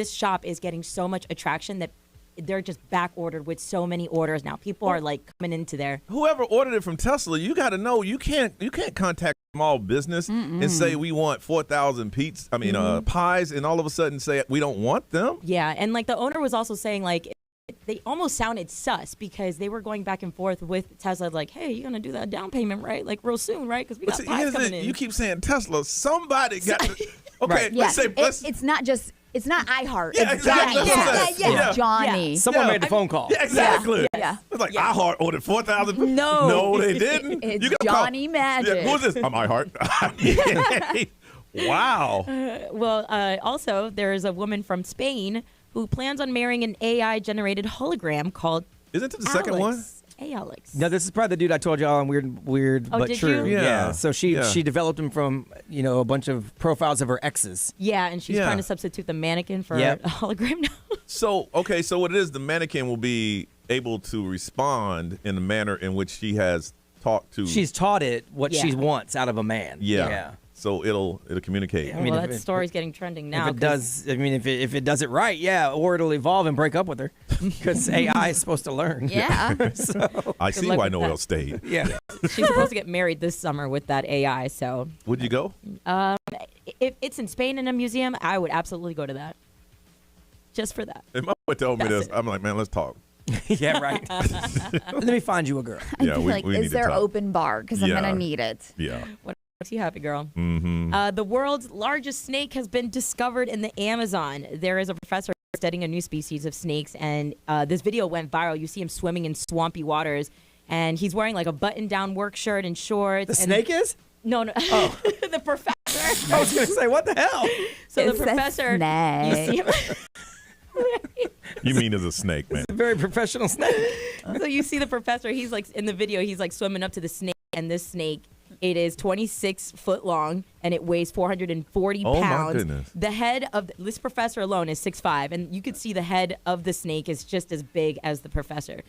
shop is getting so much attraction that they're just back ordered with so many orders now. People are coming into there. Whoever ordered it from Tesla, you got to know you can't contact small business and say we want 4,000 pies, and all of a sudden say we don't want them. Yeah, and the owner was also saying they almost sounded sus because they were going back and forth with Tesla, hey, you're gonna do that down payment right, real soon, right? Because we got pies coming in. You keep saying Tesla. Somebody got to. Okay, right. let's say it's not just. It's not iHeart. Yeah, it's exactly. Johnny. It's Johnny. Someone made the phone call. Yeah, exactly. Yeah. It's iHeart ordered 4,000. No. No, they didn't. It's Johnny Magic. Yeah, who's this? I'm iHeart. Wow. Also, there's a woman from Spain who plans on marrying an AI-generated hologram called Isn't it the second one? Hey, Alex. No, this is probably the dude I told y'all on Weird but did True. you? Yeah. So she developed him from a bunch of profiles of her exes. Yeah, and she's trying to substitute the mannequin for a hologram now. So what it is, the mannequin will be able to respond in the manner in which she has talked to. She's taught it what she wants out of a man. Yeah. So it'll communicate. Yeah, that story's getting trending now. If it does, if it does it right, or it'll evolve and break up with her, because AI is supposed to learn. Yeah. So, I see why Noel stayed. Yeah. She's supposed to get married this summer with that AI. So. Would you go? If it's in Spain in a museum, I would absolutely go to that. Just for that. If my boy told me this, I'm like, man, let's talk. Yeah, right. Let me find you a girl. Yeah, we need is there to talk. open bar? Because I'm gonna need it. Yeah. Makes you happy, girl. Mm-hmm. The world's largest snake has been discovered in the Amazon. There is a professor studying a new species of snakes, and this video went viral. You see him swimming in swampy waters, and he's wearing a button-down work shirt and shorts. The snake is? No. Oh. The professor. I was going to say, what the hell? So It's the professor, a snake. you see him. You mean as a snake, man? It's a very professional snake. So you see the professor. He's in the video. He's swimming up to the snake, and this snake. It is 26 foot long, and it weighs 440 pounds. Oh, my goodness. The head of this professor alone is 6'5", and you could see the head of the snake is just as big as the professor.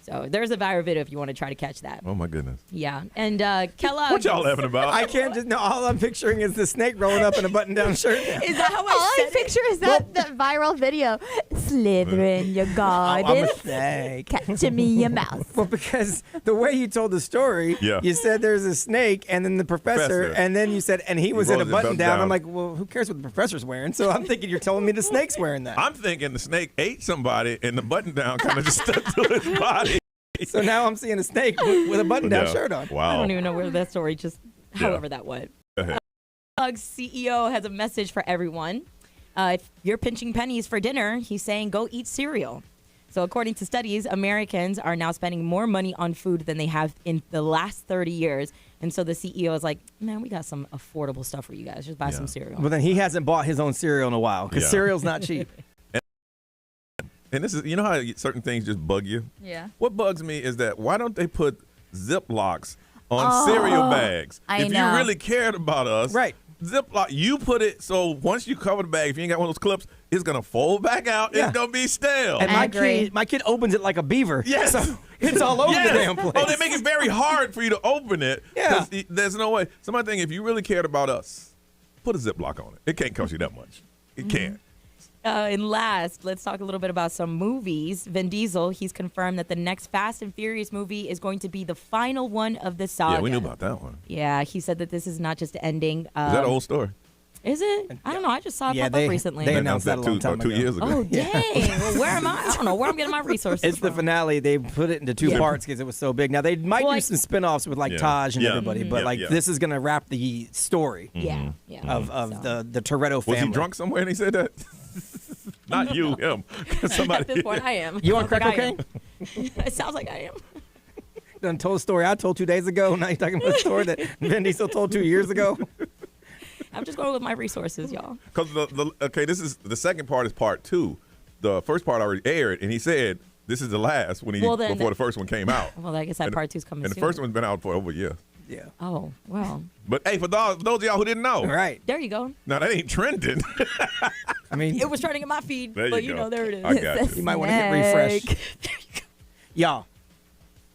So there's a viral video if you want to try to catch that. Oh, my goodness. Yeah. And Kellogg. What y'all laughing about? I can't just know. All I'm picturing is the snake rolling up in a button-down shirt. Is that how All I picture is that viral video. Slither in your garden. I'm a snake. Catch me in your mouth. Well, because the way you told the story, you said there's a snake and then the professor, and then you said, and he was in a button-down. I'm like, well, who cares what the professor's wearing? So I'm thinking you're telling me the snake's wearing that. I'm thinking the snake ate somebody and the button-down kind of just stuck to his body. So now I'm seeing a snake with a button-down shirt on. Wow. I don't even know where that story however that went. Kellogg's CEO has a message for everyone. If you're pinching pennies for dinner, he's saying go eat cereal. So according to studies, Americans are now spending more money on food than they have in the last 30 years. And so the CEO is like, man, we got some affordable stuff for you guys. Just buy some cereal. Well, then he hasn't bought his own cereal in a while because cereal's not cheap. And this is, you know how certain things just bug you? Yeah. What bugs me is that why don't they put Ziplocs on cereal bags? If you really cared about us, right? Ziploc, you put it so once you cover the bag, if you ain't got one of those clips, it's gonna fold back out. It's gonna be stale. And my kid opens it like a beaver. Yes, so it's all over the damn place. Oh, they make it very hard for you to open it. Yeah, there's no way. So my thing, if you really cared about us, put a Ziploc on it. It can't cost you that much. It can't. And last, let's talk a little bit about some movies. Vin Diesel, he's confirmed that the next Fast and Furious movie is going to be the final one of the saga. Yeah, we knew about that one. Yeah, he said that this is not just ending. Is that an old story? Is it? I don't know. I just saw it pop up recently. They announced that a long time ago. 2 years ago. Oh, dang. Well, where am I? I don't know where I'm getting my resources It's from. the finale. They put it into two parts because it was so big. Now, they might do some spin-offs with Taj and everybody, but this is going to wrap the story of the Toretto family. Was he drunk somewhere and he said that? Not you, him. Somebody. At this point, I am. You on crack cocaine? It sounds like I am. Done told a story I told 2 days ago. Now you're talking about a story that Vin Diesel told 2 years ago. I'm just going with my resources, y'all. Because this is the second part is part 2. The first part already aired, and he said this is the last before the first one came out. Well, I guess that part 2's coming soon. And the first one's been out for over a year. Yeah. Oh, well. But hey, for those of y'all who didn't know, right? There you go. Now that ain't trending. I mean, it was trending in my feed, but you know, there it is. I got you might want to hit refresh. Y'all,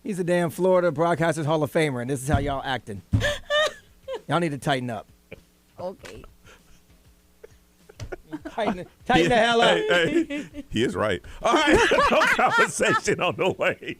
he's a damn Florida Broadcasters Hall of Famer, and this is how y'all acting. Y'all need to tighten up. Okay. Tighten the hell up. Hey, he is right. All right, no conversation on the way.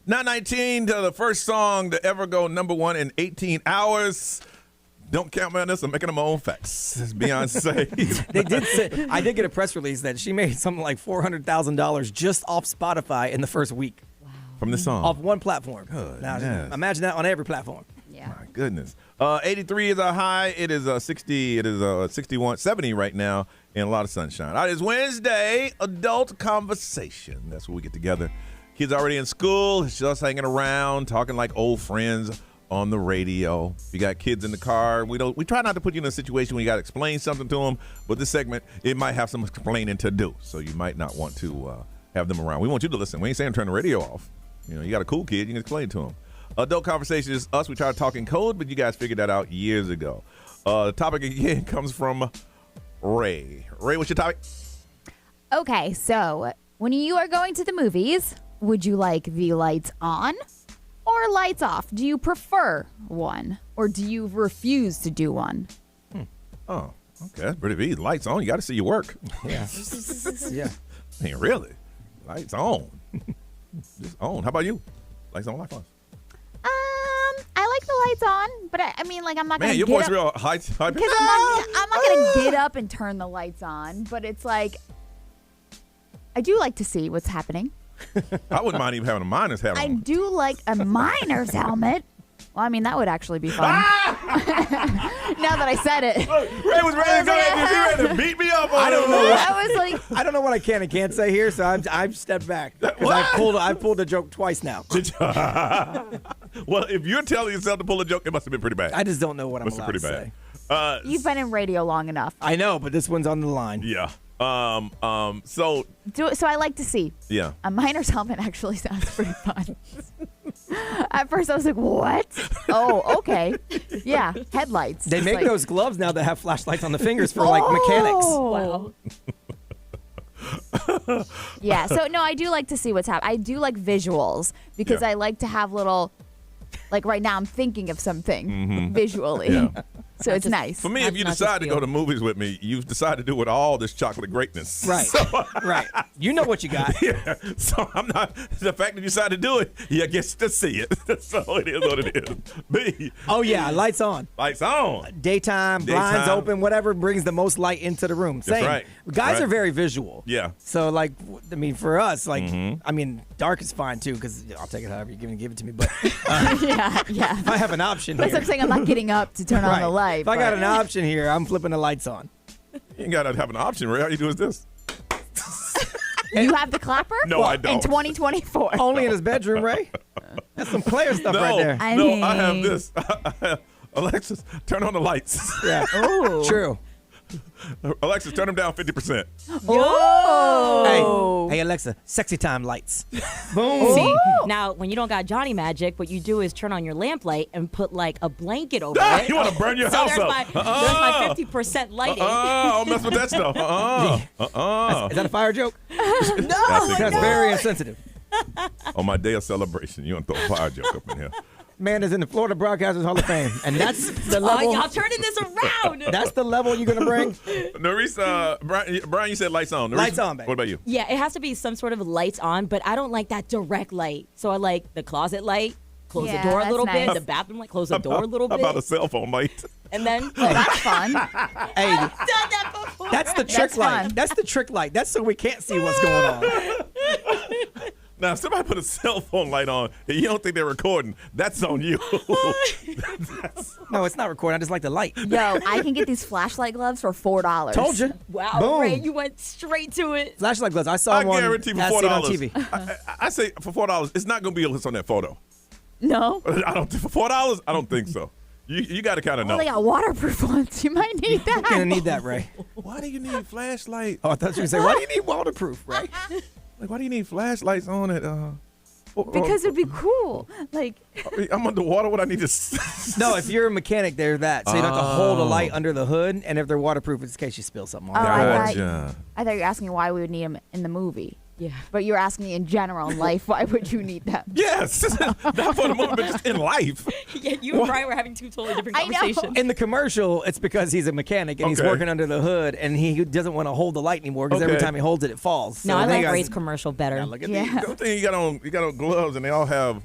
Now 19 to the first song to ever go #1 in 18 hours. Don't count me on this. I'm making my own facts. It's Beyonce. They did say, I did get a press release that she made something like $400,000 just off Spotify in the first week. From the song? Off one platform. Good. Now, imagine that on every platform. Yeah. My goodness. 83 is a high. It is 60. It is 61, 70 right now, and a lot of sunshine. All right, it's Wednesday, adult conversation. That's where we get together. Kids already in school, it's just hanging around, talking like old friends on the radio. If you got kids in the car, we try not to put you in a situation where you got to explain something to them, but this segment, it might have some explaining to do, so you might not want to have them around. We want you to listen. We ain't saying turn the radio off. You know, you got a cool kid, you can explain to them. Adult conversation is us. We try to talk in code, but you guys figured that out years ago. The topic again comes from Ray. Ray, what's your topic? Okay, so when you are going to the movies, would you like the lights on or lights off? Do you prefer one or do you refuse to do one? Oh, okay. That's pretty easy. Lights on. You got to see your work. Yeah. Yeah. I mean, really? Lights on. Just on. How about you? Lights on, lights off. I like the lights on, but I mean, like, I'm not going to your voice real high. Because I'm not going to get up and turn the lights on, but it's like, I do like to see what's happening. I wouldn't mind even having a miner's hat on. I do like a miner's helmet. Well, I mean, that would actually be fun. Now that I said it. Look, Ray was ready to go ahead and he ready to beat me up. I don't know. I was like, I don't know what I can and can't say here, so I've stepped back. Because I've pulled a joke twice now. Well, if you're telling yourself to pull a joke, it must have been pretty bad. I just don't know what I'm allowed pretty to bad. say. you've been in radio long enough. I know, but this one's on the line. Yeah. So I like to see. Yeah. A miner's helmet actually sounds pretty fun. At first, I was like, what? Oh, okay. Yeah, headlights. They Just make like, those gloves now that have flashlights on the fingers for like mechanics. Wow. Yeah, so no, I do like to see what's happening. I do like visuals because I like to have little, like right now I'm thinking of something visually. Yeah. So it's nice. For me, if you decide to go to movies with me, you've decided to do it with all this chocolate greatness. Right. Right. You know what you got. Yeah. So I'm not, the fact that you decided to do it, you get to see it. So it is what it is. B. Oh, yeah. Lights on. Lights on. Daytime, blinds open, whatever brings the most light into the room. Same. That's right. Guys are very visual. Yeah. So, like, I mean, for us, like, I mean, dark is fine, too, because I'll take it however you're going to give it to me. But yeah. if I have an option That's what I'm saying. I'm not getting up to turn on the light. If I got an option here, I'm flipping the lights on. You ain't got to have an option, Ray. All you do is this. You have the clapper? No, I don't. In 2024. Only in his bedroom, Ray. That's some player stuff right there. I have this. Alexis, turn on the lights. Yeah. Ooh. True. Alexis, turn them down 50%. Oh. Hey, Alexa, sexy time lights. Boom. See, now when you don't got Johnny Magic, what you do is turn on your lamplight and put like a blanket over it. You want to burn your house there's up. there's my 50% lighting. Don't mess with that stuff. Is that a fire joke? No. That's very insensitive. On my day of celebration, you want to throw a fire joke up in here. Man is in the Florida Broadcasters Hall of Fame, and that's the level. Y'all turning this around. That's the level you're gonna bring. Norris, Brian, you said lights on. Norris, Lights on, babe. What about you? Yeah, it has to be some sort of lights on, but I don't like that direct light. So I like the closet light, close the door a that's little nice. bit, the bathroom light, close the door a little How bit. about a cell phone light? And then That's fun. Hey, I've done that before. that's the trick That's light. fun. That's the trick light. That's so we can't see what's going on. Now, if somebody put a cell phone light on and you don't think they're recording, that's on you. No, it's not recording. I just like the light. Yo, I can get these flashlight gloves for $4. Told you. Wow, Boom. Ray, you went straight to it. Flashlight gloves. I saw I one. guarantee for I seen on $4. TV. I say for $4, it's not going to be what's on that photo. No. I don't. For $4, I don't think so. You got to kind of know. Well, they got waterproof ones. You might need that. You're gonna need that, Ray. Why do you need flashlight? Oh, I thought you were gonna say, why do you need waterproof, Ray? Like, why do you need flashlights on it? Because it'd be cool. Like, I'm underwater. What I need to? No, if you're a mechanic, they're that. So you don't have to hold a light under the hood, and if they're waterproof, it's in case you spill something on I there. thought you were asking why we would need them in the movie. Yeah. But you're asking in general in life, why would you need them? Yes, not for the movie, but just in life. Yeah, you and Brian were having two totally different I know. conversations. In the commercial, it's because he's a mechanic and he's Okay. working under the hood, and he doesn't want to hold the light anymore because every Okay. time he holds it, it falls. No, So I they like got- Ray's commercial better. Look at Yeah. these. The thing you got on gloves, and they all have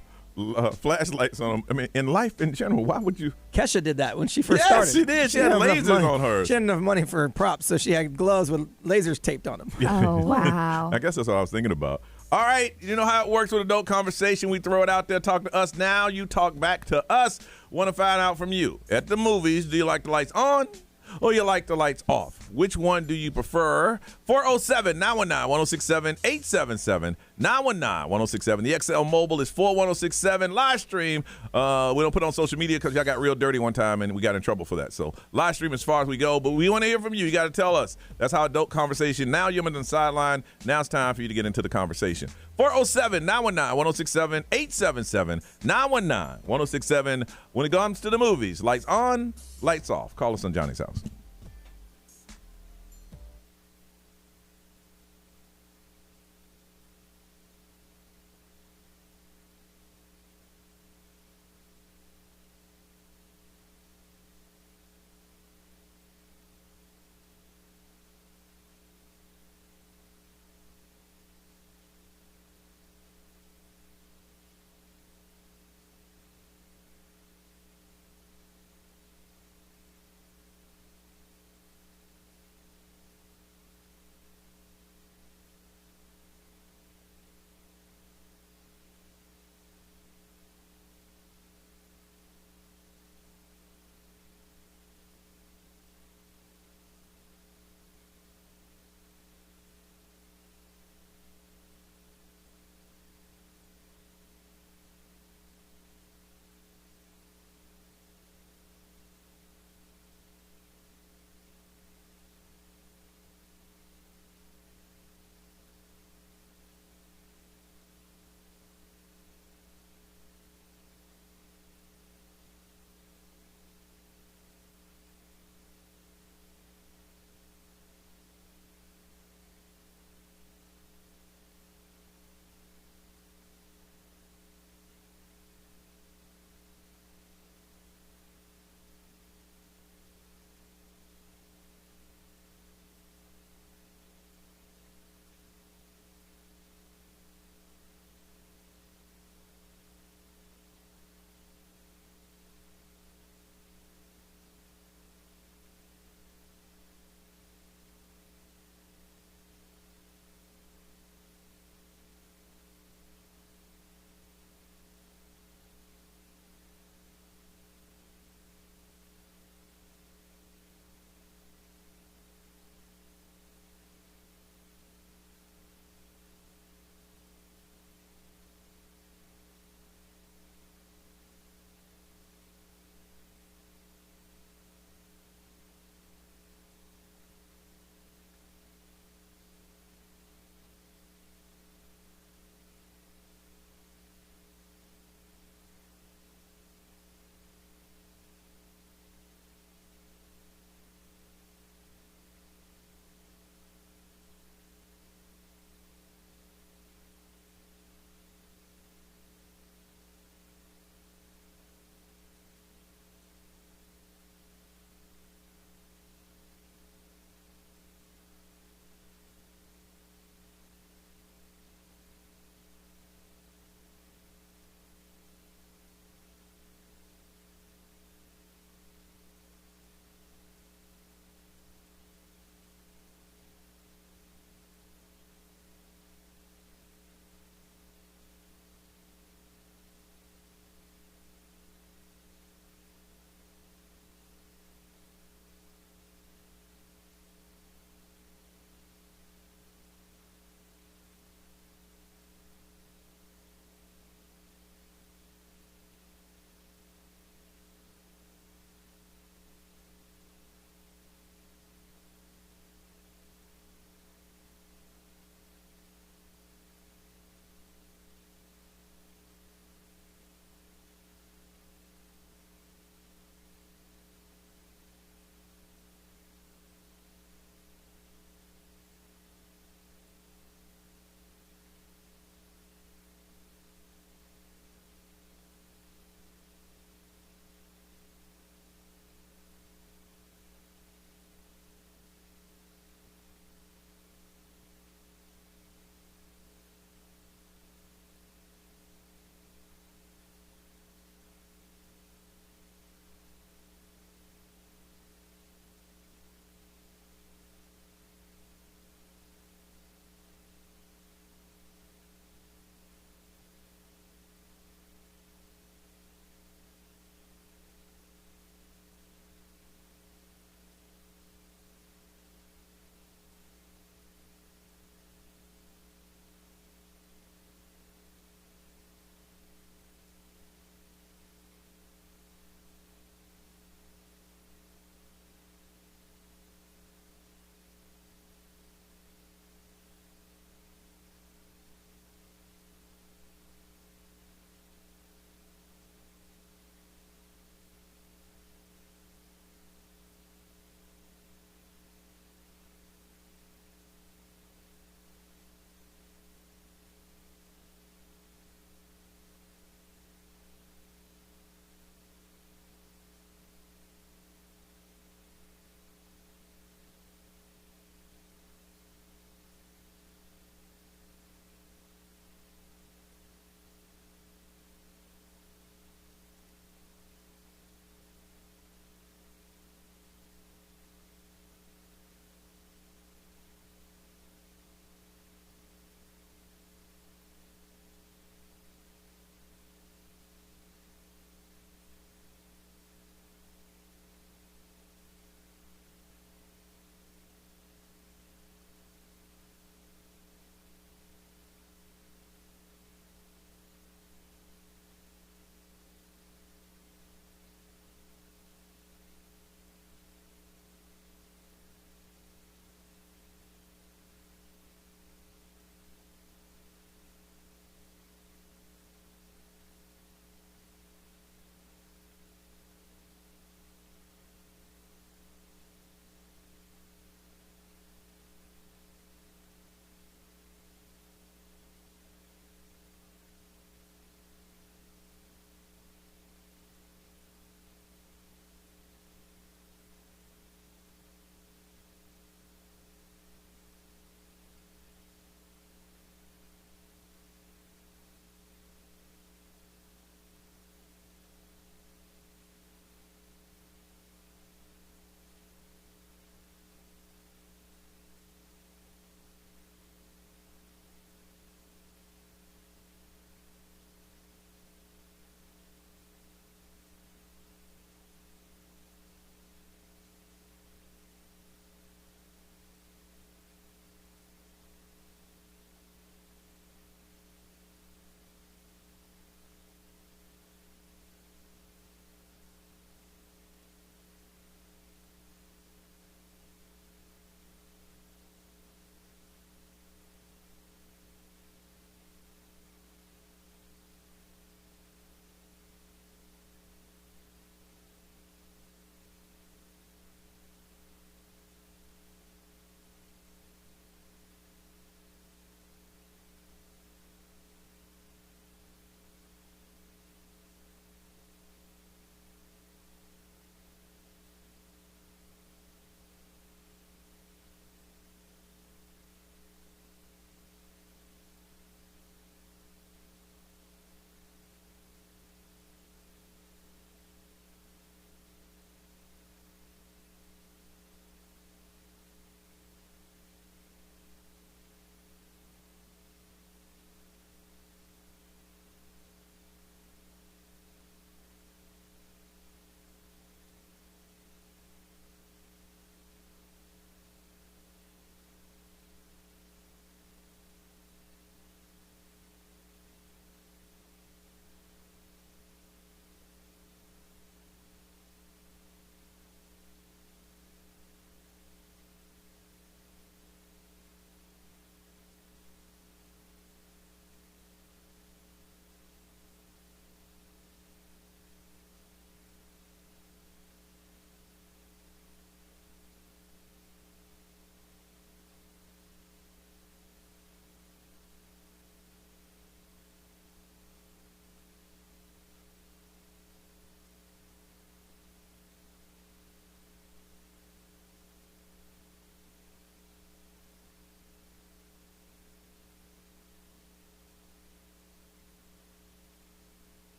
flashlights on them. I mean, in life in general, why would you? Kesha did that when she first Yes, started. she did. She had didn't have enough lasers money. on hers. She had enough money for props, so she had gloves with lasers taped on them. Oh, wow. I guess that's what I was thinking about. All right, you know how it works with adult conversation. We throw it out there, talk to us now. You talk back to us. Want to find out from you. At the movies, do you like the lights on or you like the lights off? Which one do you prefer? 407-919-1067, 877-919-1067. The XL Mobile is 41067. Live stream, we don't put it on social media because y'all got real dirty one time and we got in trouble for that. So live stream as far as we go, but we want to hear from you. You got to tell us. That's how adult conversation. Now you're on the sideline. Now it's time for you to get into the conversation. 407-919-1067, 877-919-1067. When it comes to the movies, lights on, lights off. Call us on Johnny's House.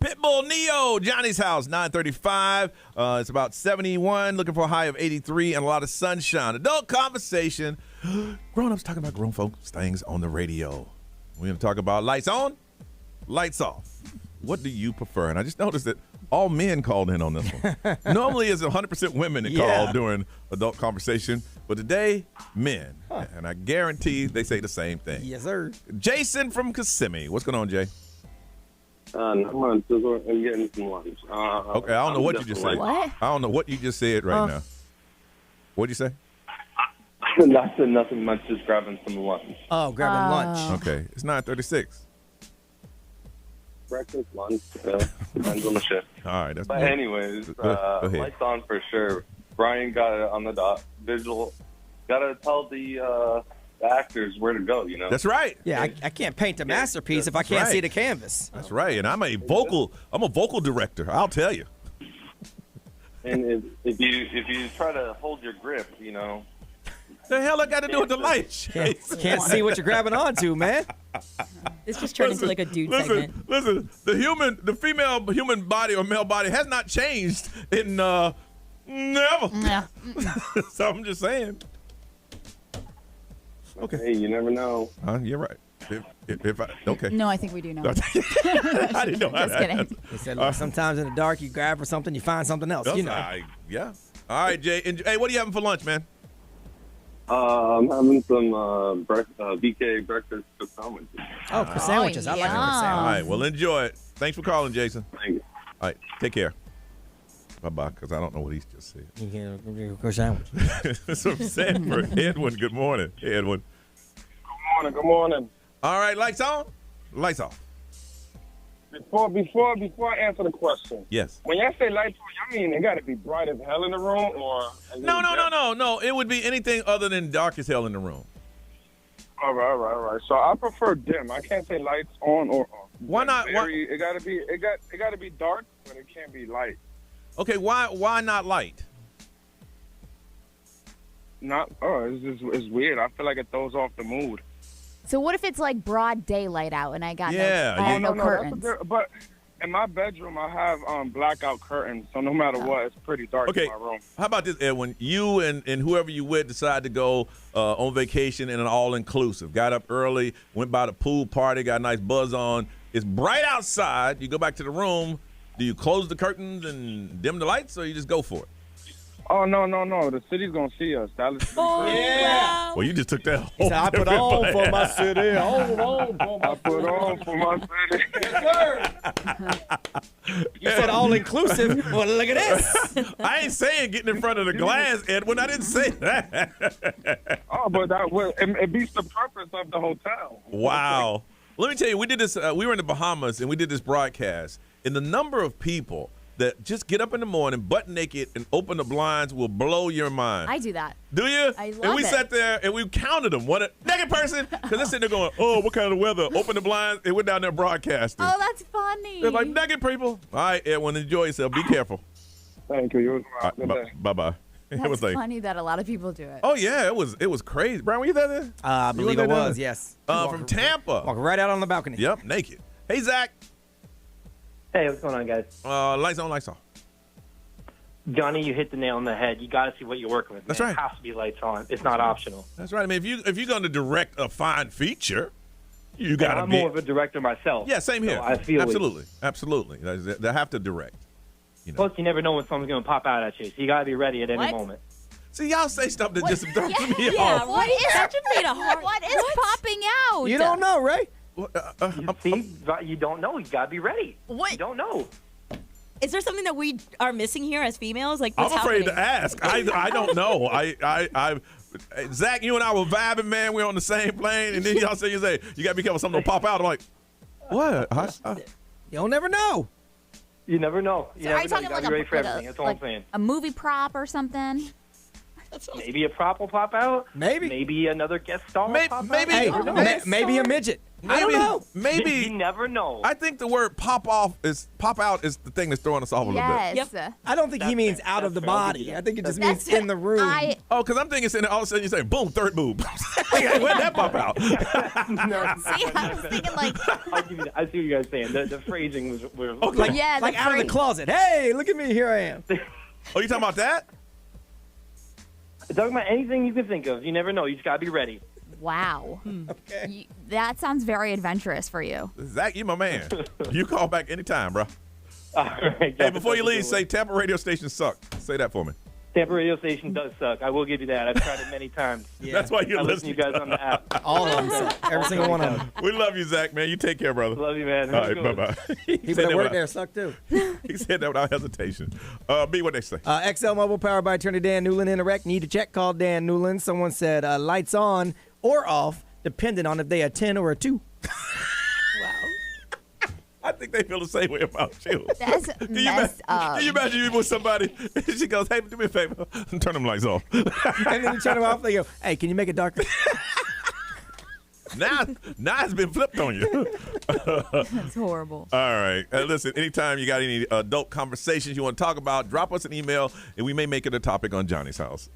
Pitbull Neo, Johnny's house, 935. It's about 71, looking for a high of 83 and a lot of sunshine. Adult conversation. Grown-ups talking about grown folks things on the radio. We're going to talk about lights on, lights off. What do you prefer? And I just noticed that all men called in on this one. Normally it's 100% women that call during adult conversation, but today, men. And I guarantee they say the same thing. Yes, sir. Jason from Kissimmee. What's going on, Jay? I'm getting some lunch. Okay, I don't know what you just said. What? I don't know what you just said right now. What'd you say? I said nothing much, just grabbing some lunch. Oh, grabbing lunch. Okay, it's 9:36. Breakfast, lunch, depends on the shift. All right, that's But good. anyways, Go ahead. lights on for sure. Brian got it on the dot. Visual, got to tell the actors where to go, you know? That's right. Yeah, I can't paint a masterpiece if I can't see the canvas. That's right, and I'm a vocal director. I'll tell you. And if you try to hold your grip, you know. The hell I got to do with the lights? Can't see what you're grabbing onto, man. This just turned into like a dude segment. Listen, the female human body or male body has not changed in never. Yeah. So I'm just saying. Okay. Hey, you never know. You're right. If I, okay. No, I think we do know. I didn't know. Just kidding. He said, look, sometimes in the dark you grab for something, you find something else. You know. Yeah. All right, Jay. Hey, what are you having for lunch, man? I'm having some BK breakfast sandwiches. Oh, for sandwiches. I like sandwiches. All right. Well, enjoy it. Thanks for calling, Jason. Thank you. All right. Take care. Bye-bye, because I don't know what he's just said. You can go sandwich. That's what I'm saying for Edwin. Good morning. Hey, Edwin. Good morning. All right. Lights on. Lights off. Before I answer the question. Yes. When y'all say lights on, y'all mean it got to be bright as hell in the room, or? No. It would be anything other than dark as hell in the room. All right. So I prefer dim. I can't say lights on or off. Why not? It got to be dark, but it can't be light. Okay. Why not light? It's weird. I feel like it throws off the mood. So what if it's like broad daylight out and I got no curtains? But in my bedroom, I have blackout curtains, so no matter what, it's pretty dark in my room. How about this, Edwin? You and whoever you with decide to go on vacation in an all-inclusive. Got up early, went by the pool party, got a nice buzz on. It's bright outside. You go back to the room. Do you close the curtains and dim the lights, or you just go for it? Oh, no. The city's going to see us. Yeah. Well, you just took that whole I put on for my city. I put on for my city. Yes, sir. You said all-inclusive. Well, look at this. I ain't saying getting in front of the glass, Edwin. I didn't say that. Oh, but it beats the purpose of the hotel. Wow. Let me tell you, we did this. We were in the Bahamas, and we did this broadcast. And the number of people that just get up in the morning, butt naked, and open the blinds will blow your mind. I do that. Do you? I love And we it. sat there and we counted them. What a naked person? Because they're sitting there going, oh, what kind of weather? Open the blinds. They went down there broadcasting. Oh, that's funny. They're like, naked people. All right, Edwin, enjoy yourself. Be careful. Thank you. Bye-bye. That's It was like, funny that a lot of people do it. oh, yeah, it was crazy. Brian, were you there? I believe it was, yes. From Tampa. Walk right out on the balcony. Yep, naked. Hey, Zach. Hey, what's going on, guys? Lights on, lights off. Johnny, you hit the nail on the head. You got to see what you're working with. That's man. right. It has to be lights on. It's not optional. That's right. I mean, if you're going to direct a fine feature, you got to I'm be. more of a director myself. Yeah, same here. So I feel Absolutely. They have to direct. Plus, you never know when someone's going to pop out at you. So you got to be ready at any moment. See, y'all say stuff that just throws me Yeah, off. what is That just made a hard. What is popping out? You don't know, Ray. You don't know. You got to be ready. What? You don't know. Is there something that we are missing here as females? Like, I'm what's afraid happening? to ask. I don't know. Zach, you and I were vibing, man. We're on the same plane, and then y'all say you got to be careful. Something will pop out. I'm like, what? You'll never know. You never know. So are you talking like be ready for everything. That's all I'm saying. a movie prop or something? Maybe a prop will pop out. Maybe. Maybe another guest star will pop out. Maybe a midget. I don't know. Maybe You never know. I think the word pop out is the thing that's throwing us off a little bit. Yes. I don't think he means out of the body. I think it just means in the room. Oh, because I'm thinking all of a sudden you say boom, third boob. Hey, where'd that pop out? See, I was thinking like. I see what you guys are saying. The phrasing was like, Yeah, like the out of the phrase. closet. Hey, look at me. Here I am. Oh, you talking about that? talking about anything you can think of. You never know. You just gotta be ready. Wow. Okay. That sounds very adventurous for you. Zach, you my man. You call back anytime, bro. All right. Hey, before you leave, say Tampa radio stations suck. Say that for me. Tampa radio station does suck. I will give you that. I've tried it many times. Yeah. That's why you're listening. To you guys on the app. All of them suck. Every single one of them. We love you, Zach, man. You take care, brother. Love you, man. All right, bye-bye. People that work there suck, too. He said that without hesitation. B, what they say? XL Mobile, powered by attorney Dan Newland. Interact. Need to check. Call Dan Newland. Someone said lights on or off, depending on if they a 10 or a 2. I think they feel the same way about you. That's messed up. Can you imagine you with somebody, and she goes, hey, do me a favor, and turn them lights off. And then you turn them off, they go, hey, can you make it darker? Now it's been flipped on you. That's horrible. All right. Listen, anytime you got any adult conversations you want to talk about, drop us an email, and we may make it a topic on Johnny's House.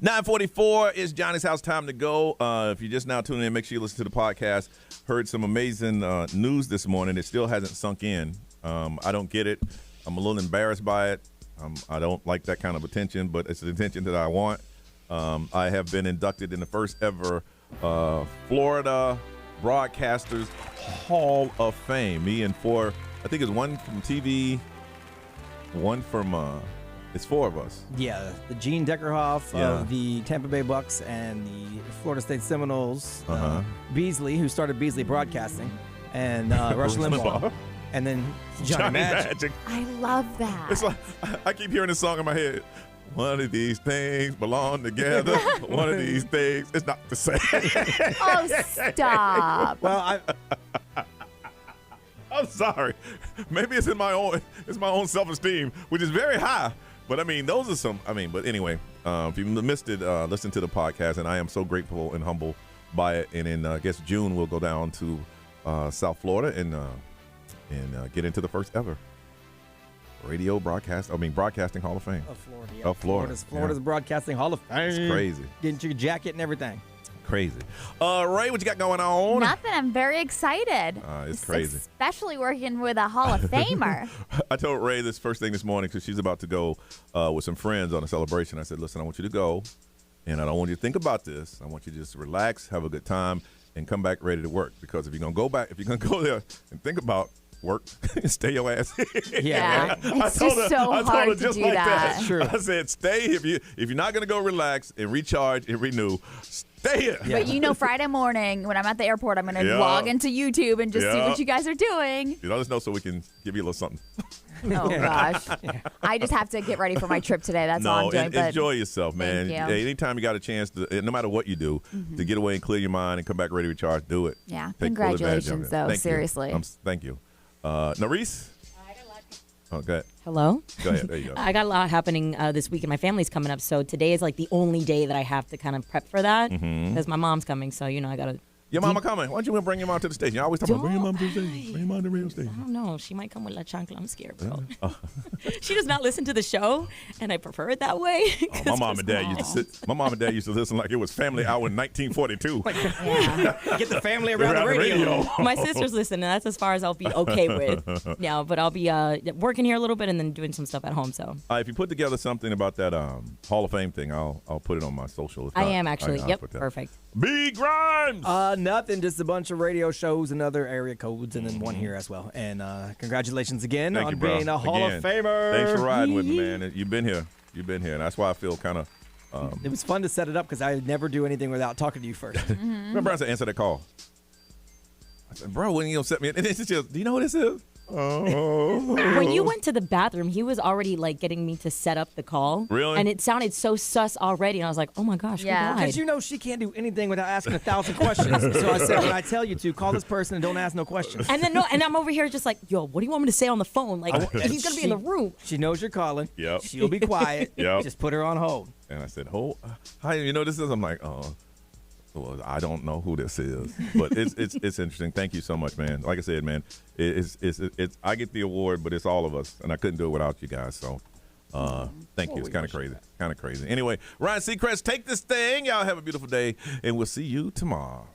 .44 is Johnny's House. Time to go. If you're just now tuning in, make sure you listen to the podcast. Heard some amazing news this morning. It still hasn't sunk in. I don't get it. I'm a little embarrassed by it. I don't like that kind of attention, but it's the attention that I want. I have been inducted in the first ever Florida Broadcasters Hall of Fame. Me and four, I think it's one from TV, one from it's four of us. Yeah, the Gene Deckerhoff of the Tampa Bay Bucks and the Florida State Seminoles, Beasley, who started Beasley Broadcasting, and Rush Limbaugh, and then Johnny Magic. I love that. It's like I keep hearing this song in my head. One of these things belong together. One of these things, it's not the same. Oh, stop. Well, I'm sorry. Maybe it's my own self-esteem, which is very high. But I mean, those are some. But anyway, if you missed it, listen to the podcast, and I am so grateful and humbled by it. And in I guess June we'll go down to South Florida and get into the first ever Broadcasting Hall of Fame of Florida. Yeah. Of Florida. Florida's Broadcasting Hall of Fame. It's crazy. Getting your jacket and everything. Crazy. Ray, what you got going on? Nothing. I'm very excited. It's crazy. Especially working with a Hall of Famer. I told Ray this first thing this morning because she's about to go with some friends on a celebration. I said, listen, I want you to go And I don't want you to think about this. I want you to just relax, have a good time, and come back ready to work. Because if you're going to go there and think about work, stay your ass. Yeah. It's just so hard to do that. True. I said, stay. If you're not going to go relax and recharge and renew, stay here. But Friday morning when I'm at the airport, I'm going to log into YouTube and just see what you guys are doing. Let us know so we can give you a little something. Oh, gosh. I just have to get ready for my trip today. That's all I'm doing. No, enjoy yourself, man. Thank you. Anytime you got a chance, no matter what you do, to get away and clear your mind and come back ready to recharge, do it. Yeah. Take full advantage of Congratulations, it. though. Thank Seriously. you. Thank you. Narice? Oh, go ahead. Hello? Go ahead. There you go. I got a lot happening this week, and my family's coming up. So today is like the only day that I have to kind of prep for that because my mom's coming. So, I got to. Your mama coming. Why don't you bring your mom to the station? You always talk about bring your mom to the station. Bring your mom to the radio station. I don't know. She might come with La Chancla. I'm scared, bro. She does not listen to the show, and I prefer it that way. My mom and dad used to listen like it was Family Hour in 1942. Get the family around the radio. My sisters listen, and that's as far as I'll be okay with now. But I'll be working here a little bit and then doing some stuff at home. So if you put together something about that Hall of Fame thing, I'll put it on my social. I am actually. Yep, perfect. B Grimes. Nothing, just a bunch of radio shows and other area codes, and then one here as well. And congratulations again on being a Hall of Famer. Thanks for riding with me, man. You've been here, and that's why I feel kind of. It was fun to set it up because I never do anything without talking to you first. Remember, I said answer that call. I said, bro, when you gonna set me? And it's just, do you know what this is? Oh. When you went to the bathroom, he was already getting me to set up the call. Really? And it sounded so sus already. And I was like, oh my gosh, yeah. Because she can't do anything without asking 1,000 questions. So I said, when I tell you to, call this person and don't ask no questions. And then and I'm over here just like, yo, what do you want me to say on the phone? He's gonna be in the room. She knows you're calling. Yep. She'll be quiet. Yep. Just put her on hold. And I said, hi, you know what this is? I'm like, well, I don't know who this is, but it's interesting. Thank you so much, man. Like I said, man, it's I get the award, but it's all of us, and I couldn't do it without you guys. So, thank you. It's kind of crazy. Anyway, Ryan Seacrest, take this thing. Y'all have a beautiful day, and we'll see you tomorrow.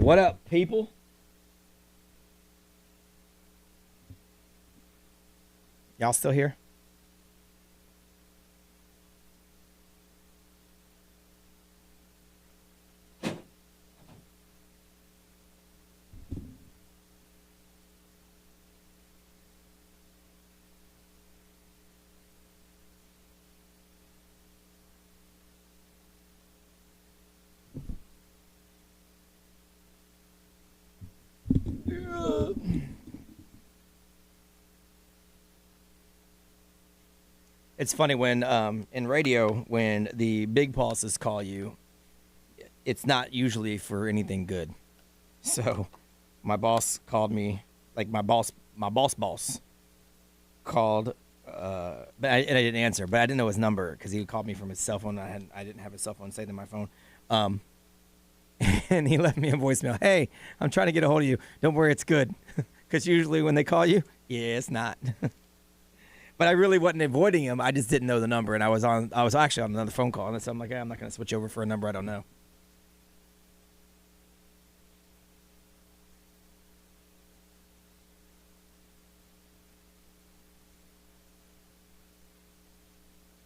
What up, people? Y'all still here? It's funny when in radio, when the big bosses call you, it's not usually for anything good. So my boss called me, like my boss called, but I didn't answer, but I didn't know his number because he called me from his cell phone. I didn't have his cell phone saved in my phone. And he left me a voicemail. Hey, I'm trying to get a hold of you. Don't worry, it's good. Because usually when they call you, yeah, it's not. But I really wasn't avoiding him. I just didn't know the number, and I was actually on another phone call, and so I'm like, hey, I'm not going to switch over for a number I don't know.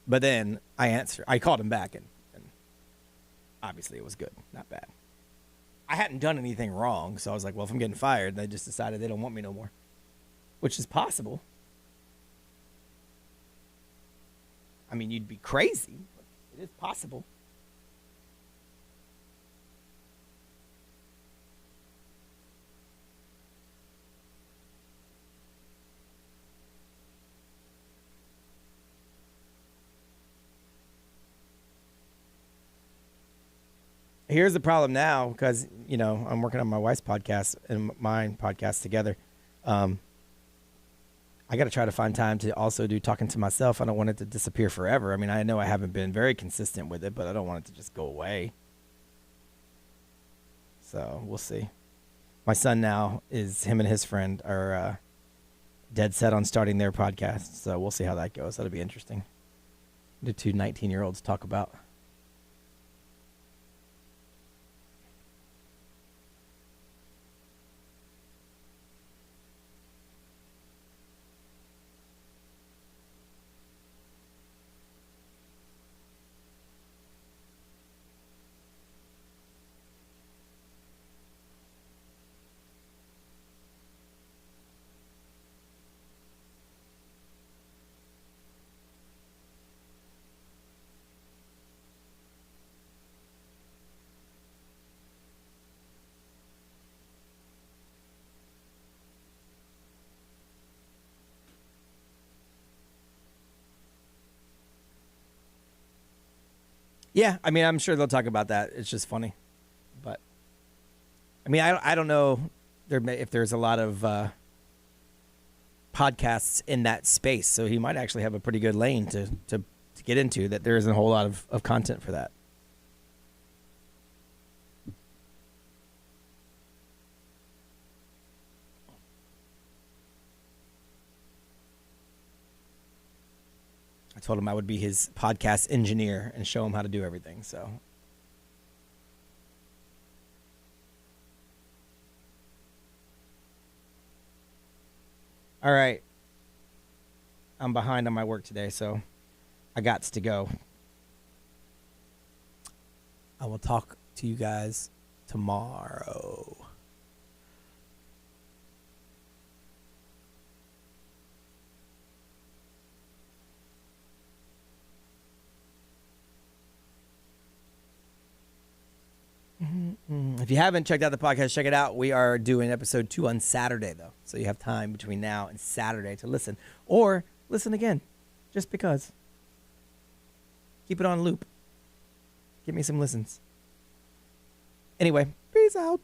But then I called him back, and obviously it was good, not bad. I hadn't done anything wrong, so I was like, well, if I'm getting fired, they just decided they don't want me no more, which is possible. I mean, you'd be crazy, but it is possible. Here's the problem now, because, you know, I'm working on my wife's podcast and mine podcast together. I got to try to find time to also do talking to myself. I don't want it to disappear forever. I mean, I know I haven't been very consistent with it, but I don't want it to just go away. So we'll see. My son now him and his friend are dead set on starting their podcast. So we'll see how that goes. That'll be interesting. The two 19-year-olds talk about. Yeah, I mean, I'm sure they'll talk about that. It's just funny. But, I mean, I don't know if there's a lot of podcasts in that space, so he might actually have a pretty good lane to get into, that there isn't a whole lot of content for that. I told him I would be his podcast engineer and show him how to do everything. So, all right. I'm behind on my work today, so I got to go. I will talk to you guys tomorrow. If you haven't checked out the podcast, check it out. We are doing episode 2 on Saturday, though. So you have time between now and Saturday to listen. Or listen again, just because. Keep it on loop. Give me some listens. Anyway, peace out.